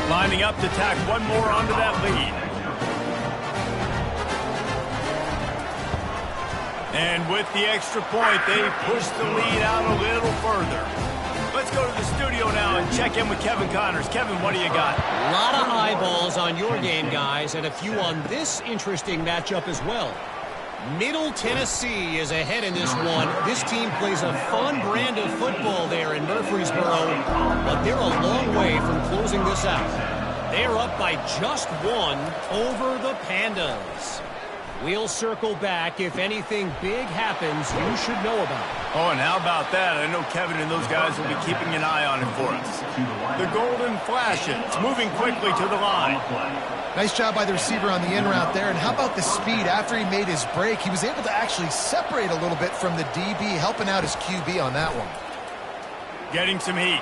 Lining up to tack one more onto that lead. And with the extra point, they push the lead out a little further. Let's go to the studio now and check in with Kevin Connors. Kevin, what do you got? A lot of eyeballs on your game, guys, and a few on this interesting matchup as well. Middle Tennessee is ahead in this one. This team plays a fun brand of football there in Murfreesboro, but they're a long way from closing this out. They're up by just 1 over the Pandas. We'll circle back. If anything big happens, you should know about it. Oh, and how about that? I know Kevin and those guys will be keeping an eye on it for us. The Golden Flashes moving quickly to the line. Nice job by the receiver on the in route there. And how about the speed? After he made his break, he was able to actually separate a little bit from the DB, helping out his QB on that one. Getting some heat.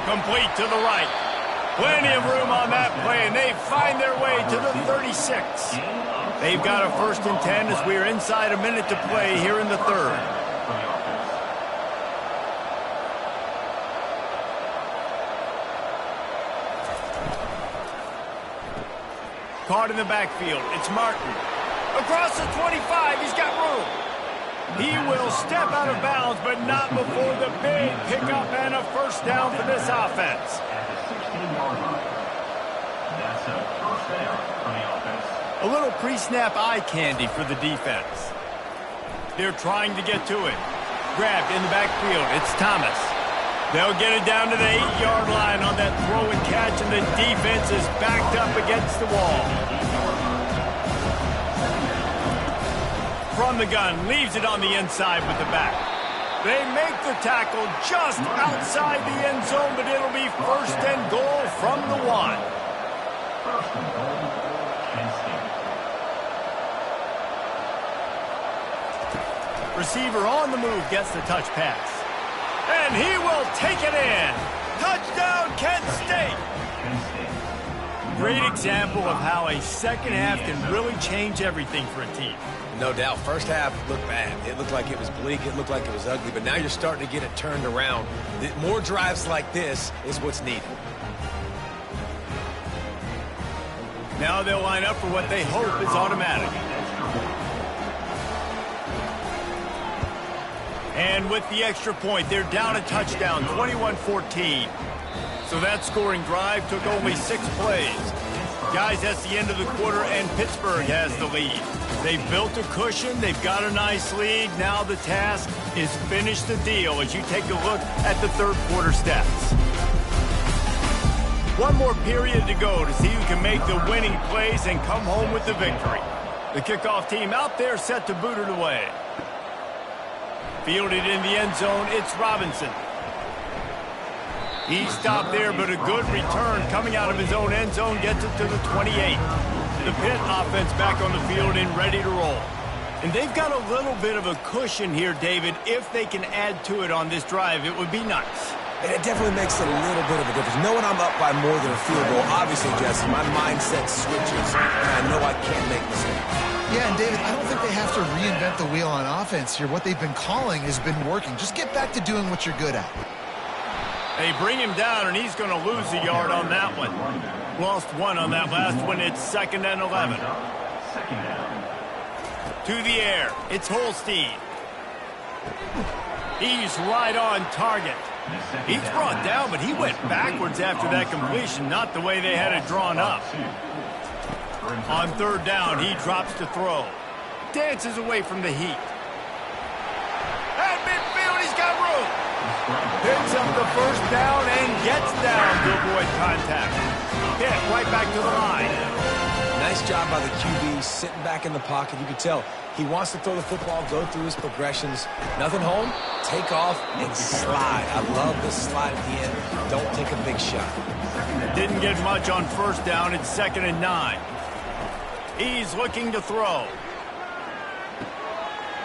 Complete to the right. Plenty of room on that play, and they find their way to the 36. They've got a 1st and 10 as we are inside a minute to play here in the 3rd. Caught in the backfield. It's Martin. Across the 25. He's got room. He will step out of bounds, but not before the big pickup and a 1st down for this offense. At the 16-yard line. That's a 1st down for the offense. A little pre-snap eye candy for the defense. They're trying to get to it. Grabbed in the backfield. It's Thomas. They'll get it down to the 8-yard line on that throw and catch, and the defense is backed up against the wall. From the gun, leaves it on the inside with the back. They make the tackle just outside the end zone, but it'll be 1st and goal from the 1. 1st and goal, Penn State. Receiver on the move gets the touch pass. And he will take it in. Touchdown, Kent State. Great example of how a second half can really change everything for a team. No doubt. First half looked bad. It looked like it was bleak. It looked like it was ugly. But now you're starting to get it turned around. More drives like this is what's needed. Now they'll line up for what they hope is automatic. And with the extra point, they're down a touchdown, 21-14. So that scoring drive took only 6 plays. Guys, that's the end of the quarter, and Pittsburgh has the lead. They've built a cushion. They've got a nice lead. Now the task is finish the deal as you take a look at the third quarter stats. One more period to go to see who can make the winning plays and come home with the victory. The kickoff team out there set to boot it away. Fielded in the end zone, it's Robinson. He stopped there, but a good return coming out of his own end zone gets it to the 28. The Pitt offense back on the field and ready to roll. And they've got a little bit of a cushion here, David. If they can add to it on this drive, it would be nice. And it definitely makes a little bit of a difference. Knowing I'm up by more than a field goal, obviously, Jesse, my mindset switches, and I know I can't make mistakes. Yeah, and David, I don't think they have to reinvent the wheel on offense here. What they've been calling has been working. Just get back to doing what you're good at. They bring him down, and he's going to lose a yard on that one. Lost 1 on that last one. It's 2nd and 11. To the air. It's Holstein. He's right on target. He's brought down, but he went backwards after that completion, not the way they had it drawn up. On 3rd down, he drops to throw. Dances away from the heat. At midfield, he's got room. Picks up the first down and gets down to avoid contact. Hit right back to the line. Nice job by the QB, sitting back in the pocket. You can tell he wants to throw the football, go through his progressions. Nothing home, take off, and slide. I love this slide at the end. Don't take a big shot. Didn't get much on 1st down. It's 2nd and 9. He's looking to throw.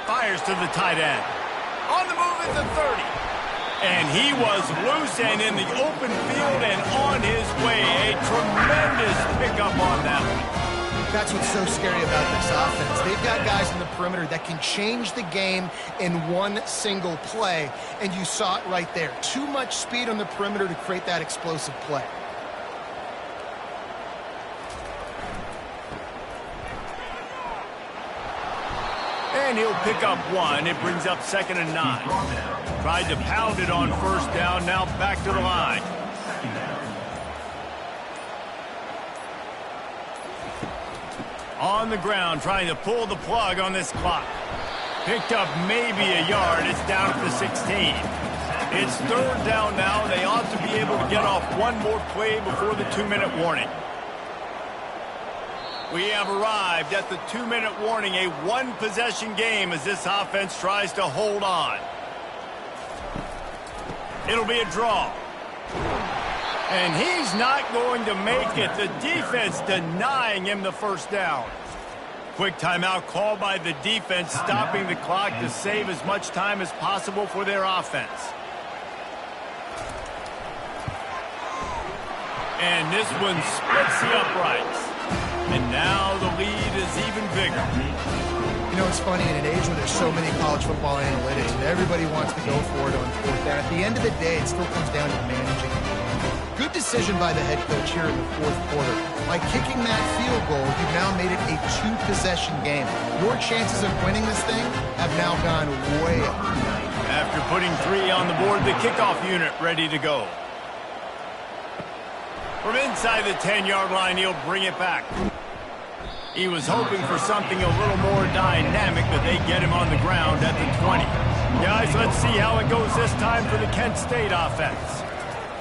Fires to the tight end. On the move at the 30. And he was loose and in the open field and on his way. A tremendous pickup on that one. That's what's so scary about this offense. They've got guys in the perimeter that can change the game in one single play, and you saw it right there. Too much speed on the perimeter to create that explosive play. And he'll pick up 1. It brings up 2nd and 9. Tried to pound it on 1st down, now back to the line. On the ground, trying to pull the plug on this clock. Picked up maybe a yard. It's down at the 16. It's 3rd down now. They ought to be able to get off one more play before the 2-minute warning. We have arrived at the 2-minute warning, a 1-possession game as this offense tries to hold on. It'll be a draw. And he's not going to make it. The defense denying him the 1st down. Quick timeout called by the defense, stopping the clock to save as much time as possible for their offense. And this one splits the uprights. And now the lead is even bigger. You know, it's funny, in an age where there's so many college football analytics and everybody wants to go for it on 4th down, at the end of the day, it still comes down to managing. Good decision by the head coach here in the 4th quarter. By kicking that field goal, you've now made it a 2-possession game. Your chances of winning this thing have now gone way up. After putting 3 on the board, the kickoff unit ready to go. From inside the 10-yard line, he'll bring it back. He was hoping for something a little more dynamic, but they get him on the ground at the 20. Guys, let's see how it goes this time for the Kent State offense.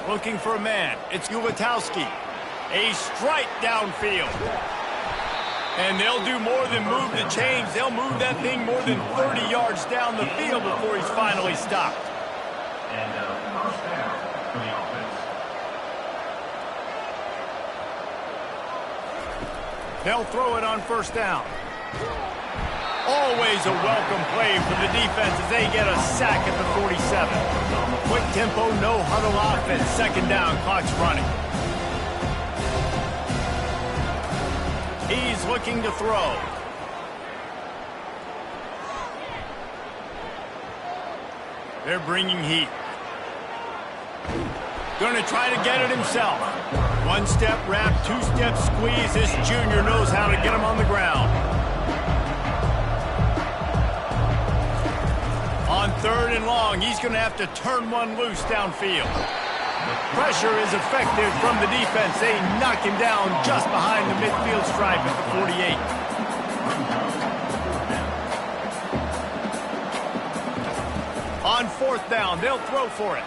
Looking for a man. It's Ulatowski. A strike downfield. And they'll do more than move the chains. They'll move that thing more than 30 yards down the field before he's finally stopped. And first down for the offense. They'll throw it on 1st down. Always a welcome play for the defense as they get a sack at the 47. Quick tempo, no huddle offense. Second down, clock's running. He's looking to throw. They're bringing heat. Going to try to get it himself. One-step wrap, two-step squeeze. This junior knows how to get him on the ground. On 3rd and long, he's going to have to turn one loose downfield. Pressure is effective from the defense. They knock him down just behind the midfield stripe at the 48. On 4th down, they'll throw for it.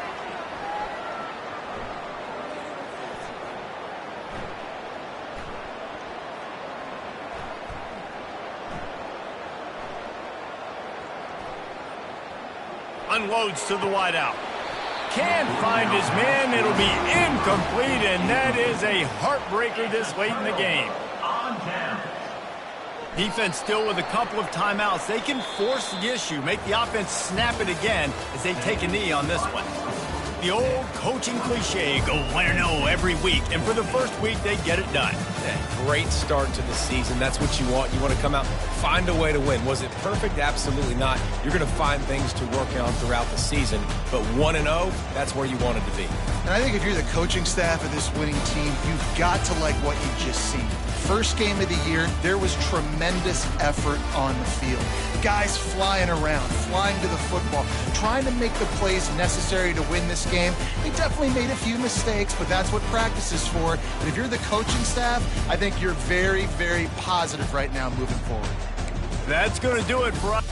Unloads to the wideout. Can't find his man. It'll be incomplete, and that is a heartbreaker this late in the game. Defense still with a couple of timeouts. They can force the issue, make the offense snap it again as they take a knee on this one. The old coaching cliche, go win or no every week, and for the first week, they get it done. Yeah, great start to the season. That's what you want. You want to come out, find a way to win. Was it perfect? Absolutely not. You're going to find things to work on throughout the season, but 1-0, that's where you wanted to be. And I think if you're the coaching staff of this winning team, you've got to like what you just seen. First game of the year, there was tremendous effort on the field. Guys flying around, flying to the football, trying to make the plays necessary to win this game. They definitely made a few mistakes, but that's what practice is for. And if you're the coaching staff, I think you're very, very positive right now moving forward. That's going to do it for us.